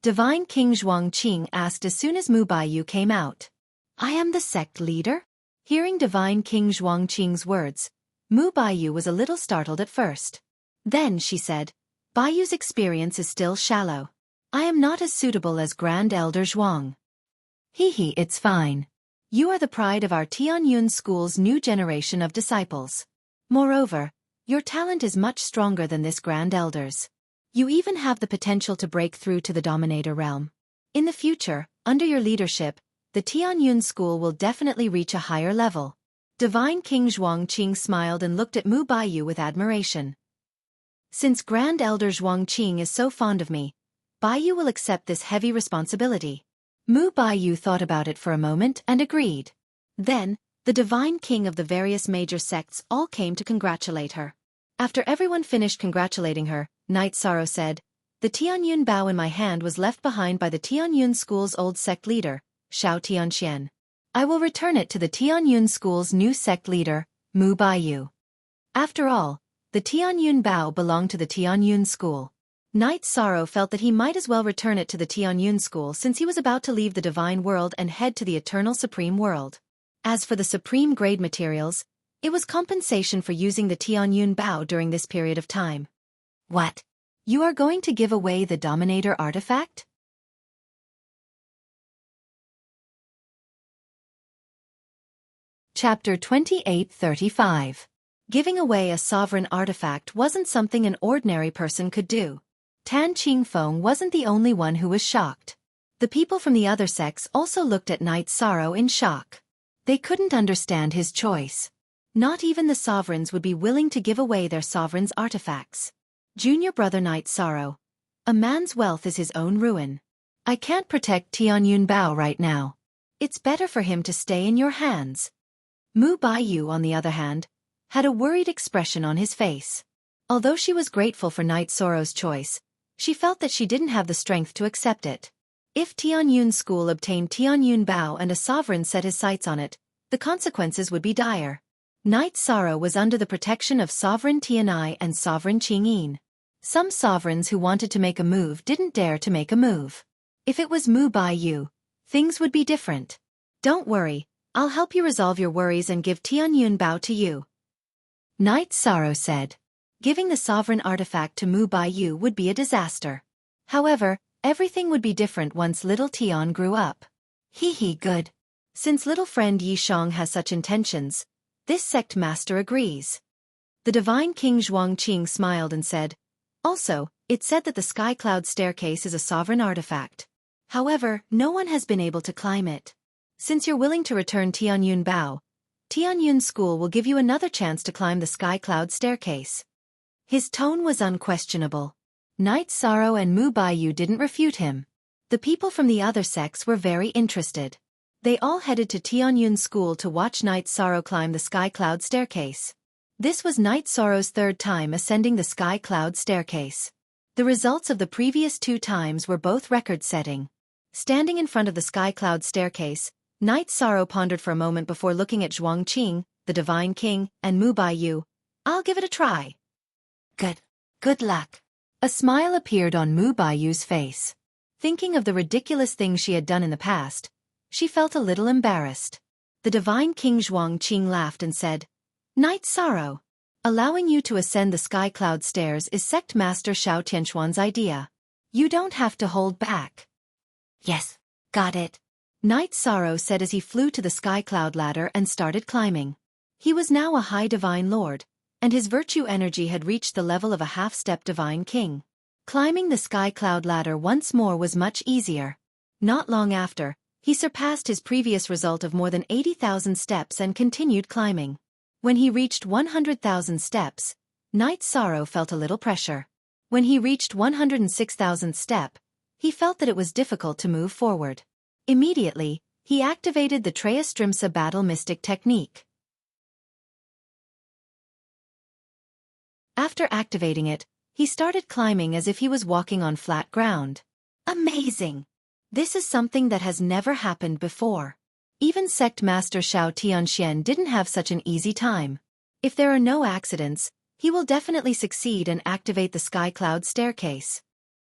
Divine King Zhuangqing asked as soon as Mu Baiyu came out. I am the sect leader? Hearing Divine King Zhuangqing's words, Mu Baiyu was a little startled at first. Then she said, Baiyu's experience is still shallow. I am not as suitable as Grand Elder Zhuang. It's fine. You are the pride of our Tianyun School's new generation of disciples. Moreover, your talent is much stronger than this Grand Elder's. You even have the potential to break through to the Dominator realm. In the future, under your leadership, the Tianyun School will definitely reach a higher level. Divine King Zhuangqing smiled and looked at Mu Baiyu with admiration. Since Grand Elder Zhuangqing is so fond of me, Baiyu will accept this heavy responsibility. Mu Baiyu thought about it for a moment and agreed. Then, the divine king of the various major sects all came to congratulate her. After everyone finished congratulating her, Night Sorrow said, The Tianyun Bao in my hand was left behind by the Tianyun School's old sect leader, Xiao Tianxian. I will return it to the Tianyun School's new sect leader, Mu Baiyu. After all, the Tianyun Bao belonged to the Tianyun School. Night Sorrow felt that he might as well return it to the Tianyun School since he was about to leave the divine world and head to the eternal supreme world. As for the supreme grade materials, it was compensation for using the Tianyun Bao during this period of time. What? You are going to give away the Dominator artifact? Chapter 2835. Giving away a sovereign artifact wasn't something an ordinary person could do. Tan Qingfeng wasn't the only one who was shocked. The people from the other sects also looked at Night Sorrow in shock. They couldn't understand his choice. Not even the sovereigns would be willing to give away their sovereign's artifacts. Junior brother Night Sorrow. A man's wealth is his own ruin. I can't protect Tianyun Bao right now. It's better for him to stay in your hands. Mu Baiyu, on the other hand, had a worried expression on his face. Although she was grateful for Night Sorrow's choice, she felt that she didn't have the strength to accept it. If Tianyun School obtained Tianyun Bao and a sovereign set his sights on it, the consequences would be dire. Night Sorrow was under the protection of Sovereign Tianai and Sovereign Qingyin. Some sovereigns who wanted to make a move didn't dare to make a move. If it was Mu Baiyu, things would be different. Don't worry, I'll help you resolve your worries and give Tianyun Bao to you. Night Sorrow said. Giving the sovereign artifact to Mu Baiyu would be a disaster. However, everything would be different once little Tian grew up. Good. Since little friend Yi Shang has such intentions, this sect master agrees. The divine King Zhuangqing smiled and said, also, it said that the sky cloud staircase is a sovereign artifact. However, no one has been able to climb it. Since you're willing to return Tianyun Bao, Tianyun School will give you another chance to climb the sky cloud staircase. His tone was unquestionable. Night Sorrow and Mu Baiyu didn't refute him. The people from the other sects were very interested. They all headed to Tianyun School to watch Night Sorrow climb the sky cloud staircase. This was Night Sorrow's third time ascending the sky cloud staircase. The results of the previous 2 times were both record-setting. Standing in front of the sky cloud staircase, Night Sorrow pondered for a moment before looking at Zhuangqing, the Divine King, and Mu Baiyu. I'll give it a try. Good luck. A smile appeared on Mu Baiyu's face. Thinking of the ridiculous things she had done in the past, she felt a little embarrassed. The Divine King Zhuangqing laughed and said, Night Sorrow, allowing you to ascend the sky cloud stairs is Sect Master Xiao Tianxuan's idea. You don't have to hold back. Yes, got it. Night Sorrow said as he flew to the sky cloud ladder and started climbing. He was now a high divine lord, and his virtue energy had reached the level of a half-step divine king. Climbing the sky cloud ladder once more was much easier. Not long after, he surpassed his previous result of more than 80,000 steps and continued climbing. When he reached 100,000 steps, Night Sorrow felt a little pressure. When he reached 106,000 step, he felt that it was difficult to move forward. Immediately, he activated the Treya Battle Mystic technique. After activating it, he started climbing as if he was walking on flat ground. Amazing! This is something that has never happened before. Even Sect Master Xiao Tianxian didn't have such an easy time. If there are no accidents, he will definitely succeed and activate the sky cloud staircase.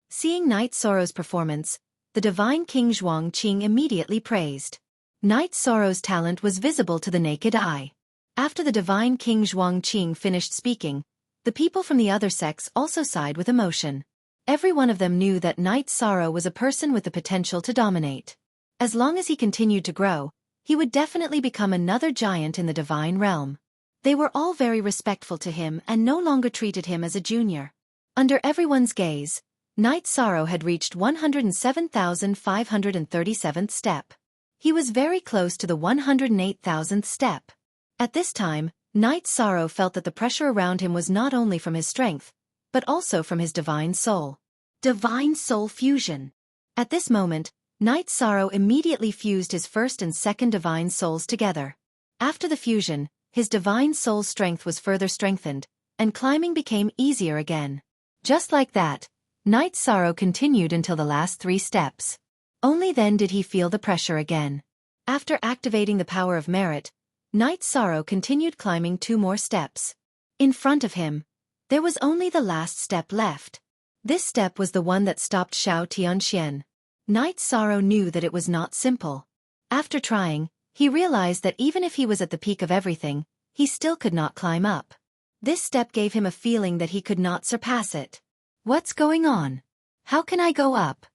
Seeing Night Sorrow's performance, the Divine King Zhuangqing immediately praised. Night Sorrow's talent was visible to the naked eye. After the Divine King Zhuangqing finished speaking, the people from the other sects also sighed with emotion. Every one of them knew that Night Sorrow was a person with the potential to dominate. As long as he continued to grow, he would definitely become another giant in the divine realm. They were all very respectful to him and no longer treated him as a junior. Under everyone's gaze, Night Sorrow had reached 107,537th step. He was very close to the 108,000th step. At this time, Night Sorrow felt that the pressure around him was not only from his strength, but also from his divine soul. Divine soul fusion. At this moment, Night Sorrow immediately fused his first and second divine souls together. After the fusion, his divine soul's strength was further strengthened, and climbing became easier again. Just like that, Night Sorrow continued until the last 3 steps. Only then did he feel the pressure again. After activating the power of merit, Night Sorrow continued climbing 2 more steps. In front of him, there was only the last step left. This step was the one that stopped Xiao Tianxian. Night Sorrow knew that it was not simple. After trying, he realized that even if he was at the peak of everything, he still could not climb up. This step gave him a feeling that he could not surpass it. What's going on? How can I go up?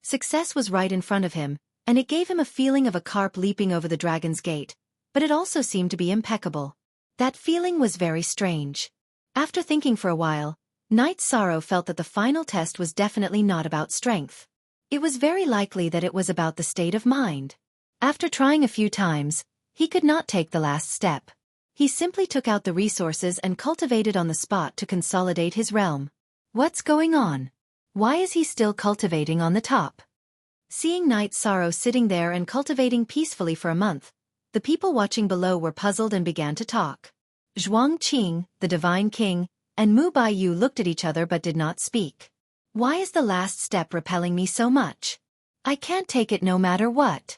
Success was right in front of him, and it gave him a feeling of a carp leaping over the dragon's gate, but it also seemed to be impeccable. That feeling was very strange. After thinking for a while, Night Sorrow felt that the final test was definitely not about strength. It was very likely that it was about the state of mind. After trying a few times, he could not take the last step. He simply took out the resources and cultivated on the spot to consolidate his realm. What's going on? Why is he still cultivating on the top? Seeing Night Sorrow sitting there and cultivating peacefully for a month, the people watching below were puzzled and began to talk. Zhuangqing, the Divine King, and Mu Baiyu looked at each other but did not speak. Why is the last step repelling me so much? I can't take it no matter what.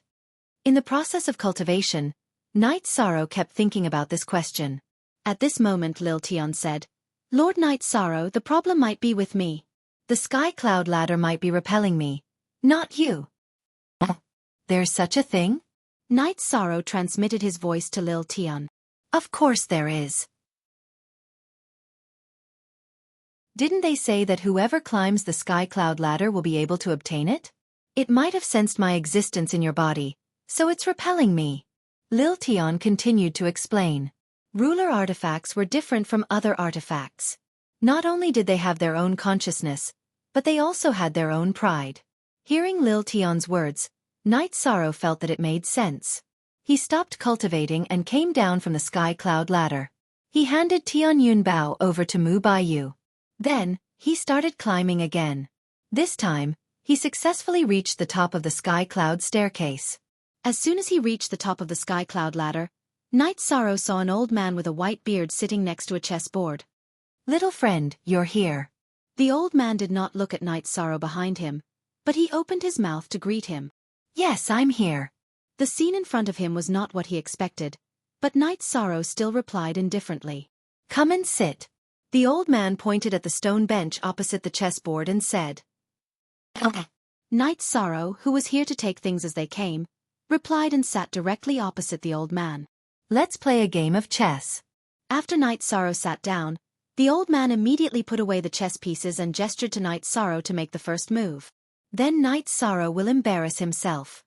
In the process of cultivation, Night Sorrow kept thinking about this question. At this moment Lil Tian said, Lord Night Sorrow, the problem might be with me. The sky cloud ladder might be repelling me. Not you. There's such a thing? Night Sorrow transmitted his voice to Lil Tian. Of course there is. Didn't they say that whoever climbs the sky cloud ladder will be able to obtain it? It might have sensed my existence in your body, so it's repelling me. Lil Tian continued to explain. Ruler artifacts were different from other artifacts. Not only did they have their own consciousness, but they also had their own pride. Hearing Lil Tian's words, Night Sorrow felt that it made sense. He stopped cultivating and came down from the sky cloud ladder. He handed Tian Yunbao over to Mu Baiyu. Then, he started climbing again. This time, he successfully reached the top of the sky cloud staircase. As soon as he reached the top of the sky cloud ladder, Night Sorrow saw an old man with a white beard sitting next to a chessboard. Little friend, you're here. The old man did not look at Night Sorrow behind him, but he opened his mouth to greet him. Yes, I'm here. The scene in front of him was not what he expected, but Night Sorrow still replied indifferently. Come and sit. The old man pointed at the stone bench opposite the chessboard and said. Night Sorrow, who was here to take things as they came, replied and sat directly opposite the old man. Let's play a game of chess. After Night Sorrow sat down, the old man immediately put away the chess pieces and gestured to Night Sorrow to make the first move. Then Night Sorrow will embarrass himself.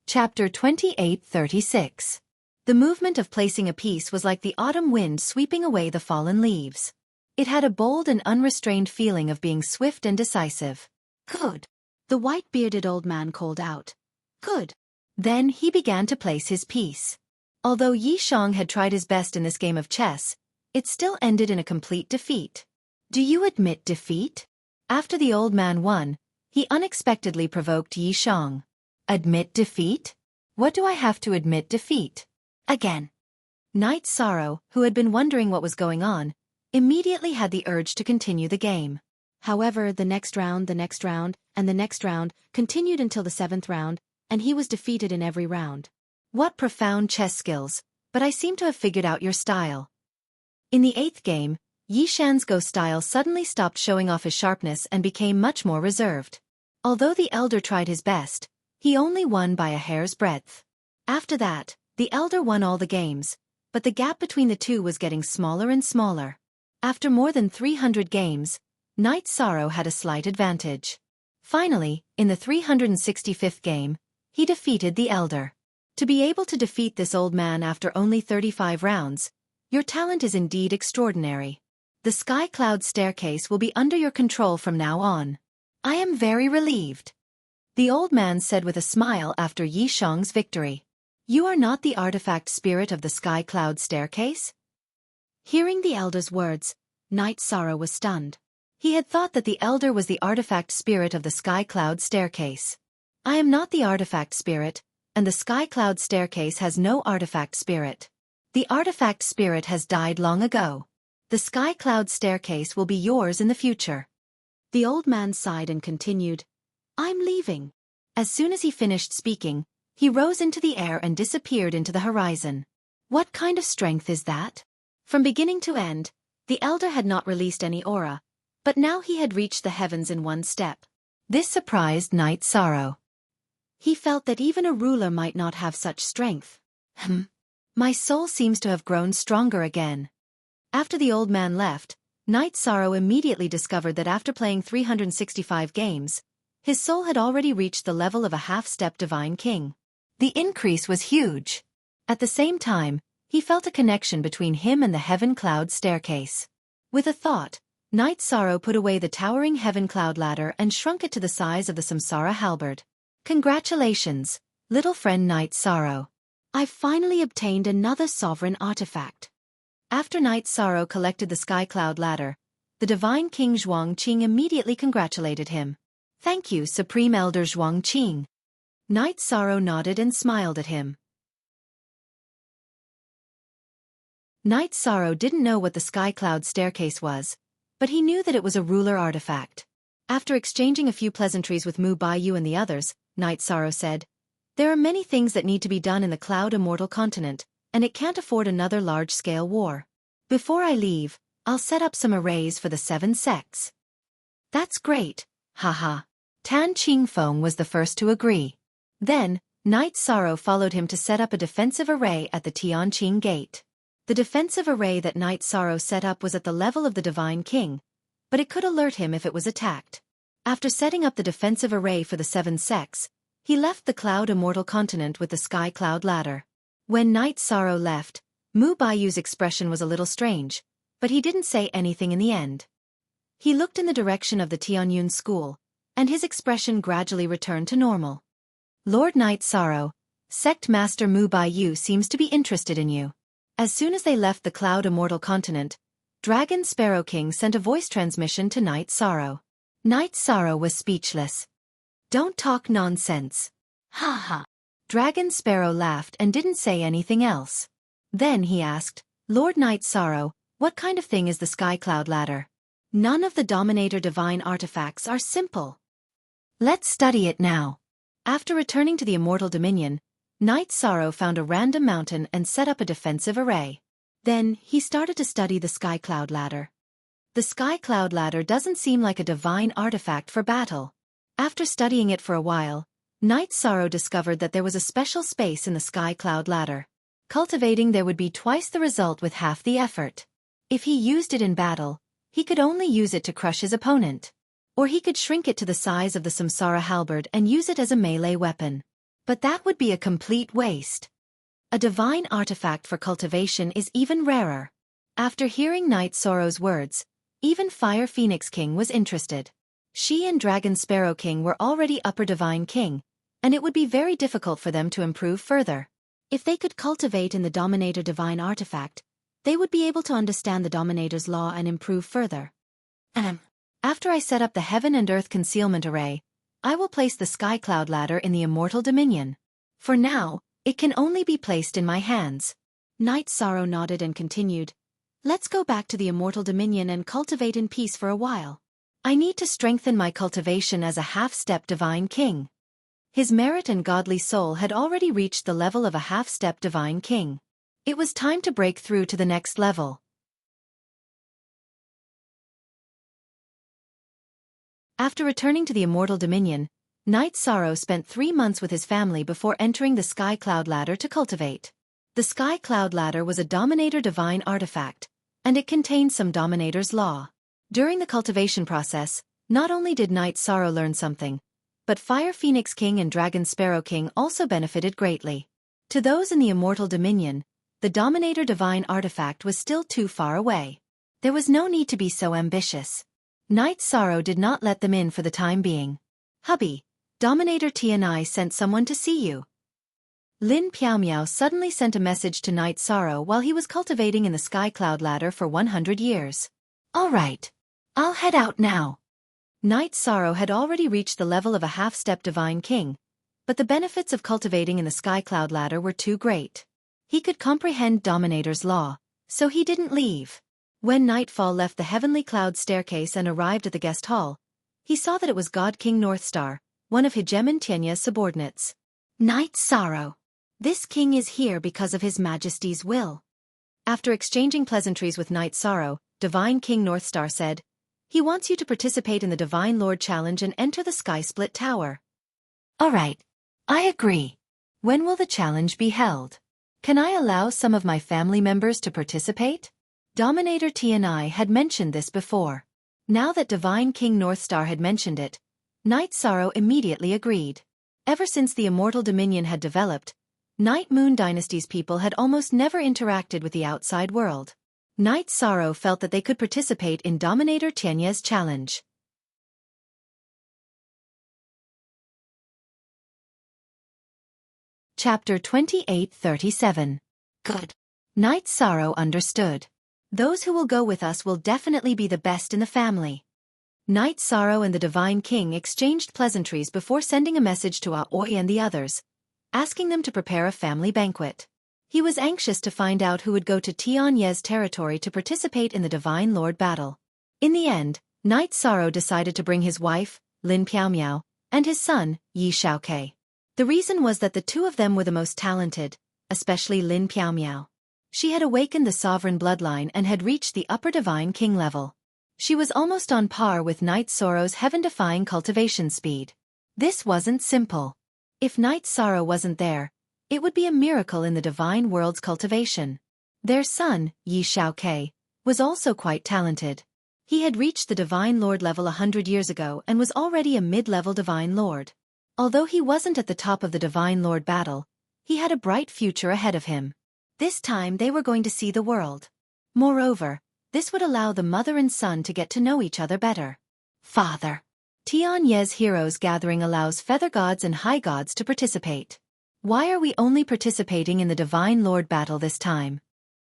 Chapter 28:36. The movement of placing a piece was like the autumn wind sweeping away the fallen leaves. It had a bold and unrestrained feeling of being swift and decisive. Good. The white-bearded old man called out. Good. Then he began to place his piece. Although Yi Shang had tried his best in this game of chess, it still ended in a complete defeat. Do you admit defeat? After the old man won, he unexpectedly provoked Yi Shang. Admit defeat? What do I have to admit defeat? Again. Night Sorrow, who had been wondering what was going on, immediately had the urge to continue the game. However, the next round, and the next round continued until the 7th round, and he was defeated in every round. What profound chess skills, but I seem to have figured out your style. In the 8th game, Yi Shan's Go style suddenly stopped showing off his sharpness and became much more reserved. Although the elder tried his best, he only won by a hair's breadth. After that, the elder won all the games, but the gap between the two was getting smaller and smaller. After more than 300 games, Night Sorrow had a slight advantage. Finally, in the 365th game, he defeated the elder. To be able to defeat this old man after only 35 rounds, your talent is indeed extraordinary. The sky cloud staircase will be under your control from now on. I am very relieved. The old man said with a smile after Yi Shang's victory. You are not the artifact spirit of the sky cloud staircase? Hearing the elder's words, Night Sorrow was stunned. He had thought that the elder was the artifact spirit of the sky cloud staircase. I am not the artifact spirit, and the sky cloud staircase has no artifact spirit. The artifact spirit has died long ago. The sky cloud staircase will be yours in the future. The old man sighed and continued, I'm leaving. As soon as he finished speaking, he rose into the air and disappeared into the horizon. What kind of strength is that? From beginning to end, the elder had not released any aura, but now he had reached the heavens in one step. This surprised Night Sorrow. He felt that even a ruler might not have such strength. My soul seems to have grown stronger again. After the old man left, Night Sorrow immediately discovered that after playing 365 games, his soul had already reached the level of a half-step divine king. The increase was huge. At the same time, he felt a connection between him and the heaven cloud staircase. With a thought, Night Sorrow put away the towering heaven cloud ladder and shrunk it to the size of the Samsara halberd. Congratulations, little friend Night Sorrow. I've finally obtained another sovereign artifact. After Night Sorrow collected the sky cloud ladder, the divine king Zhuang Qing immediately congratulated him. Thank you, Supreme Elder Zhuang Qing. Night Sorrow nodded and smiled at him. Night Sorrow didn't know what the sky cloud staircase was, but he knew that it was a ruler artifact. After exchanging a few pleasantries with Mu Baiyu and the others, Night Sorrow said, "There are many things that need to be done in the Cloud Immortal continent, and it can't afford another large-scale war. Before I leave, I'll set up some arrays for the 7 sects." "That's great, haha." Tan Qingfeng was the first to agree. Then, Night Sorrow followed him to set up a defensive array at the Tianqing Gate. The defensive array that Night Sorrow set up was at the level of the Divine King, but it could alert him if it was attacked. After setting up the defensive array for the 7 sects, he left the Cloud Immortal continent with the Sky Cloud Ladder. When Night Sorrow left, Mu Baiyu's expression was a little strange, but he didn't say anything in the end. He looked in the direction of the Tianyun school, and his expression gradually returned to normal. "Lord Night Sorrow, Sect Master Mu Baiyu seems to be interested in you." As soon as they left the Cloud Immortal continent, Dragon Sparrow King sent a voice transmission to Night Sorrow. Night Sorrow was speechless. "Don't talk nonsense." "Ha ha." Dragon Sparrow laughed and didn't say anything else. Then he asked, "Lord Night Sorrow, what kind of thing is the Sky Cloud Ladder?" "None of the Dominator Divine artifacts are simple. Let's study it now." After returning to the Immortal Dominion, Night Sorrow found a random mountain and set up a defensive array. Then, he started to study the Sky Cloud Ladder. The Sky Cloud Ladder doesn't seem like a divine artifact for battle. After studying it for a while, Night Sorrow discovered that there was a special space in the Sky Cloud Ladder. Cultivating there would be twice the result with half the effort. If he used it in battle, he could only use it to crush his opponent. Or he could shrink it to the size of the Samsara halberd and use it as a melee weapon. But that would be a complete waste. A divine artifact for cultivation is even rarer. After hearing Night Sorrow's words, even Fire Phoenix King was interested. She and Dragon Sparrow King were already Upper Divine King, and it would be very difficult for them to improve further. If they could cultivate in the Dominator Divine Artifact, they would be able to understand the Dominator's law and improve further. After I set up the Heaven and Earth Concealment Array, I will place the Sky Cloud Ladder in the Immortal Dominion. For now, it can only be placed in my hands." Night Sorrow nodded and continued, "Let's go back to the Immortal Dominion and cultivate in peace for a while. I need to strengthen my cultivation as a half-step Divine King." His merit and godly soul had already reached the level of a half-step Divine King. It was time to break through to the next level. After returning to the Immortal Dominion, Night Sorrow spent 3 months with his family before entering the Sky Cloud Ladder to cultivate. The Sky Cloud Ladder was a Dominator Divine artifact, and it contained some Dominator's law. During the cultivation process, not only did Night Sorrow learn something, but Fire Phoenix King and Dragon Sparrow King also benefited greatly. To those in the Immortal Dominion, the Dominator Divine artifact was still too far away. There was no need to be so ambitious. Night Sorrow did not let them in for the time being. "Hubby, Dominator Tianai sent someone to see you." Lin Piaomiao suddenly sent a message to Night Sorrow while he was cultivating in the Sky Cloud Ladder for 100 years. "All right. I'll head out now." Night Sorrow had already reached the level of a half-step Divine King, but the benefits of cultivating in the Sky Cloud Ladder were too great. He could comprehend Dominator's law, so he didn't leave. When Nightfall left the Heavenly Cloud Staircase and arrived at the guest hall, he saw that it was God King Northstar, one of Hegemon Tianya's subordinates. "Night Sorrow. This king is here because of His Majesty's will." After exchanging pleasantries with Night Sorrow, Divine King Northstar said, "He wants you to participate in the Divine Lord Challenge and enter the Sky Split Tower." "All right. I agree. When will the challenge be held? Can I allow some of my family members to participate?" Dominator Tianai had mentioned this before. Now that Divine King Northstar had mentioned it, Night Sorrow immediately agreed. Ever since the Immortal Dominion had developed, Night Moon Dynasty's people had almost never interacted with the outside world. Night Sorrow felt that they could participate in Dominator Tianya's challenge. Chapter 2837. Good. Night Sorrow understood. Those who will go with us will definitely be the best in the family. Night Sorrow and the Divine King exchanged pleasantries before sending a message to Aoi and the others, asking them to prepare a family banquet. He was anxious to find out who would go to Tianye's territory to participate in the Divine Lord battle. In the end, Knight Sorrow decided to bring his wife, Lin Piaomiao, and his son, Yi Xiaoke. The reason was that the two of them were the most talented, especially Lin Piaomiao. She had awakened the sovereign bloodline and had reached the upper divine king level. She was almost on par with Knight Sorrow's heaven-defying cultivation speed. This wasn't simple. If Knight Sorrow wasn't there, it would be a miracle in the divine world's cultivation. Their son, Yi Xiaoke, was also quite talented. He had reached the Divine Lord level 100 years ago and was already a mid-level Divine Lord. Although he wasn't at the top of the Divine Lord battle, he had a bright future ahead of him. This time they were going to see the world. Moreover, this would allow the mother and son to get to know each other better. Father. Tianye's Heroes Gathering allows feather gods and high gods to participate. Why are we only participating in the Divine Lord battle this time?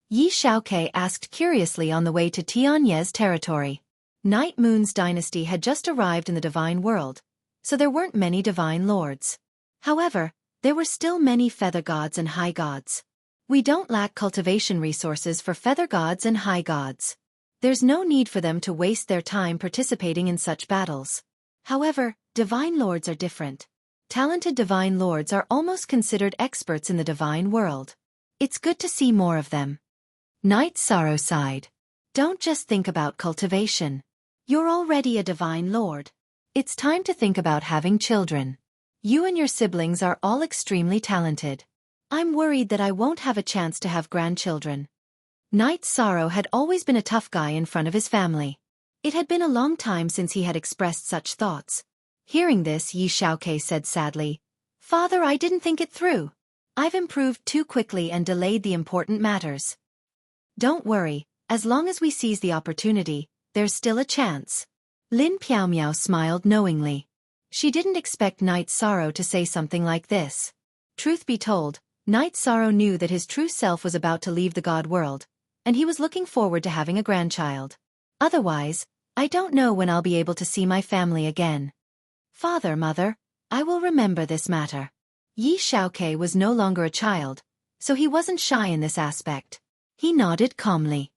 Yi Xiaoke asked curiously on the way to Tianye's territory. Night Moon's dynasty had just arrived in the divine world, so there weren't many divine lords. However, there were still many feather gods and high gods. We don't lack cultivation resources for feather gods and high gods. There's no need for them to waste their time participating in such battles. However, divine lords are different. Talented divine lords are almost considered experts in the divine world. It's good to see more of them. Knight Sorrow sighed. Don't just think about cultivation. You're already a divine lord. It's time to think about having children. You and your siblings are all extremely talented. I'm worried that I won't have a chance to have grandchildren. Knight Sorrow had always been a tough guy in front of his family. It had been a long time since he had expressed such thoughts. Hearing this, Yi Xiaoke said sadly, "Father, I didn't think it through. I've improved too quickly and delayed the important matters." Don't worry, as long as we seize the opportunity, there's still a chance. Lin Piaomiao smiled knowingly. She didn't expect Knight Sorrow to say something like this. Truth be told, Knight Sorrow knew that his true self was about to leave the god world, and he was looking forward to having a grandchild. Otherwise, I don't know when I'll be able to see my family again. Father, mother, I will remember this matter. Yi Xiaoke was no longer a child, so he wasn't shy in this aspect. He nodded calmly.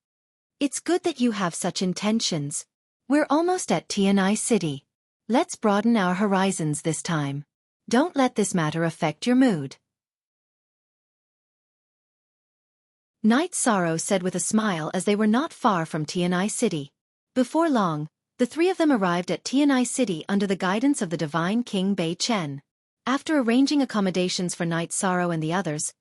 It's good that you have such intentions. We're almost at Tianyi City. Let's broaden our horizons this time. Don't let this matter affect your mood. Knight Sorrow said with a smile as they were not far from Tianyi City. Before long, the three of them arrived at Tianyi City under the guidance of the divine King Bei Chen. After arranging accommodations for Knight Sorrow and the others,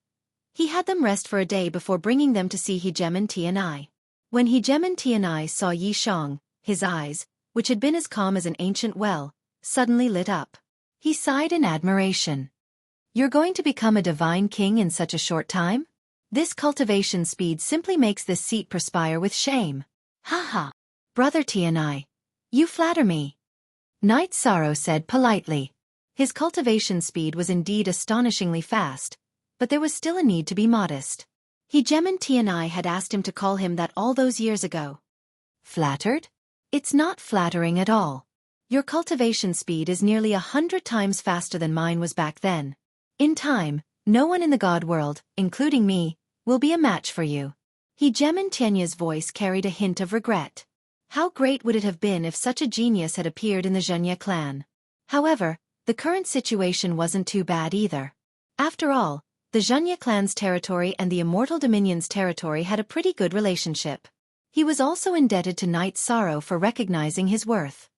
he had them rest for a day before bringing them to see Hegemon Tianyi. When Hegemon Tianyi saw Yi Shang, his eyes, which had been as calm as an ancient well, suddenly lit up. He sighed in admiration. You're going to become a divine king in such a short time? This cultivation speed simply makes this seat perspire with shame. Ha ha. Brother Tianyi, you flatter me. Knight Sorrow said politely. His cultivation speed was indeed astonishingly fast, but there was still a need to be modest. Hegemon Tianyi had asked him to call him that all those years ago. Flattered? It's not flattering at all. Your cultivation speed is nearly 100 times faster than mine was back then. In time, no one in the god world, including me, will be a match for you. Hegemon Tianyi's voice carried a hint of regret. How great would it have been if such a genius had appeared in the Zhenya clan? However, the current situation wasn't too bad either. After all, the Zhenya clan's territory and the Immortal Dominion's territory had a pretty good relationship. He was also indebted to Knight Sorrow for recognizing his worth.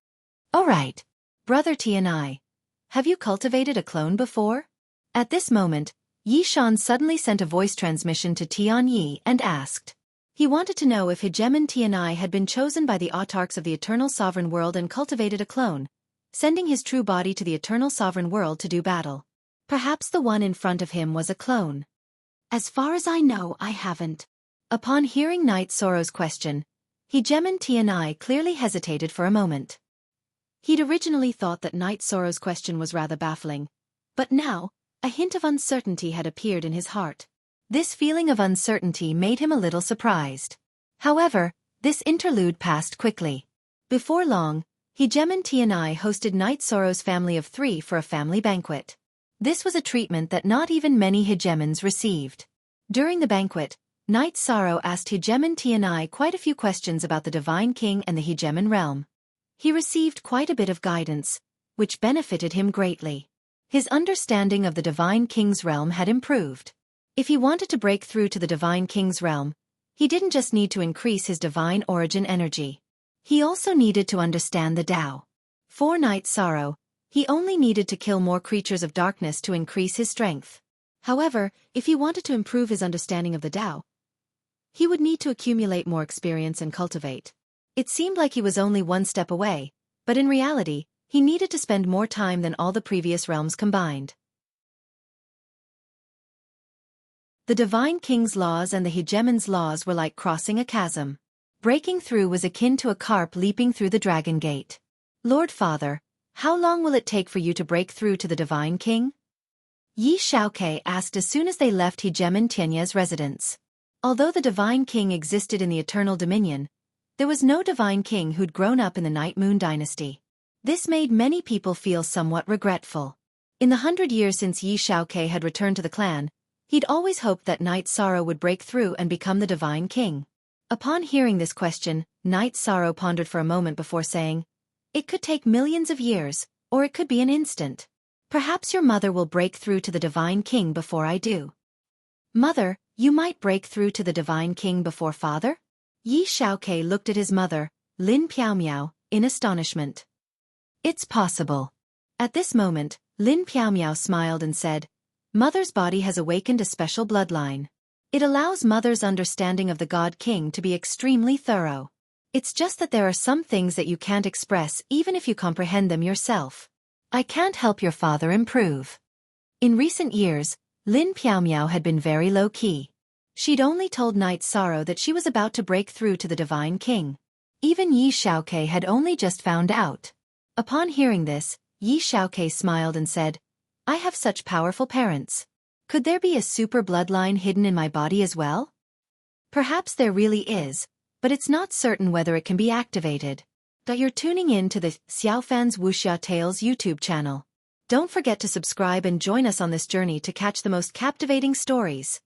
Alright, Brother Tianyi, have you cultivated a clone before? At this moment, Yi Shan suddenly sent a voice transmission to Tianyi and asked. He wanted to know if Hegemon Tianyi had been chosen by the autarchs of the Eternal Sovereign World and cultivated a clone, sending his true body to the Eternal Sovereign World to do battle. Perhaps the one in front of him was a clone. As far as I know, I haven't. Upon hearing Knight Sorrow's question, Hegemon Tianyi clearly hesitated for a moment. He'd originally thought that Knight Sorrow's question was rather baffling, but now, a hint of uncertainty had appeared in his heart. This feeling of uncertainty made him a little surprised. However, this interlude passed quickly. Before long, Hegemon Tianyi hosted Knight Sorrow's family of 3 for a family banquet. This was a treatment that not even many hegemons received. During the banquet, Knight Sorrow asked Hegemon Tianyi quite a few questions about the Divine King and the Hegemon realm. He received quite a bit of guidance, which benefited him greatly. His understanding of the Divine King's realm had improved. If he wanted to break through to the Divine King's realm, he didn't just need to increase his divine origin energy. He also needed to understand the Tao. For Night Sorrow, he only needed to kill more creatures of darkness to increase his strength. However, if he wanted to improve his understanding of the Tao, he would need to accumulate more experience and cultivate. It seemed like he was only one step away, but in reality, he needed to spend more time than all the previous realms combined. The Divine King's laws and the Hegemon's laws were like crossing a chasm. Breaking through was akin to a carp leaping through the Dragon Gate. Lord Father, how long will it take for you to break through to the Divine King? Yi Xiaoke asked as soon as they left Hegemon Tianya's residence. Although the Divine King existed in the Eternal Dominion, there was no Divine King who'd grown up in the Night Moon Dynasty. This made many people feel somewhat regretful. In the 100 years since Yi Xiaoke had returned to the clan, he'd always hoped that Night Sorrow would break through and become the Divine King. Upon hearing this question, Night Sorrow pondered for a moment before saying, "It could take millions of years, or it could be an instant. Perhaps your mother will break through to the Divine King before I do." "Mother, you might break through to the Divine King before Father?" Yi Xiaoke looked at his mother, Lin Piaomiao, in astonishment. "It's possible." At this moment, Lin Piaomiao smiled and said, "Mother's body has awakened a special bloodline. It allows Mother's understanding of the God King to be extremely thorough. It's just that there are some things that you can't express even if you comprehend them yourself. I can't help your father improve." In recent years, Lin Piaomiao had been very low-key. She'd only told Night Sorrow that she was about to break through to the Divine King. Even Yi Xiaoke had only just found out. Upon hearing this, Yi Xiaoke smiled and said, "I have such powerful parents. Could there be a super bloodline hidden in my body as well?" Perhaps there really is, but it's not certain whether it can be activated. You're tuning in to the Xiaofan's Wuxia Tales YouTube channel. Don't forget to subscribe and join us on this journey to catch the most captivating stories.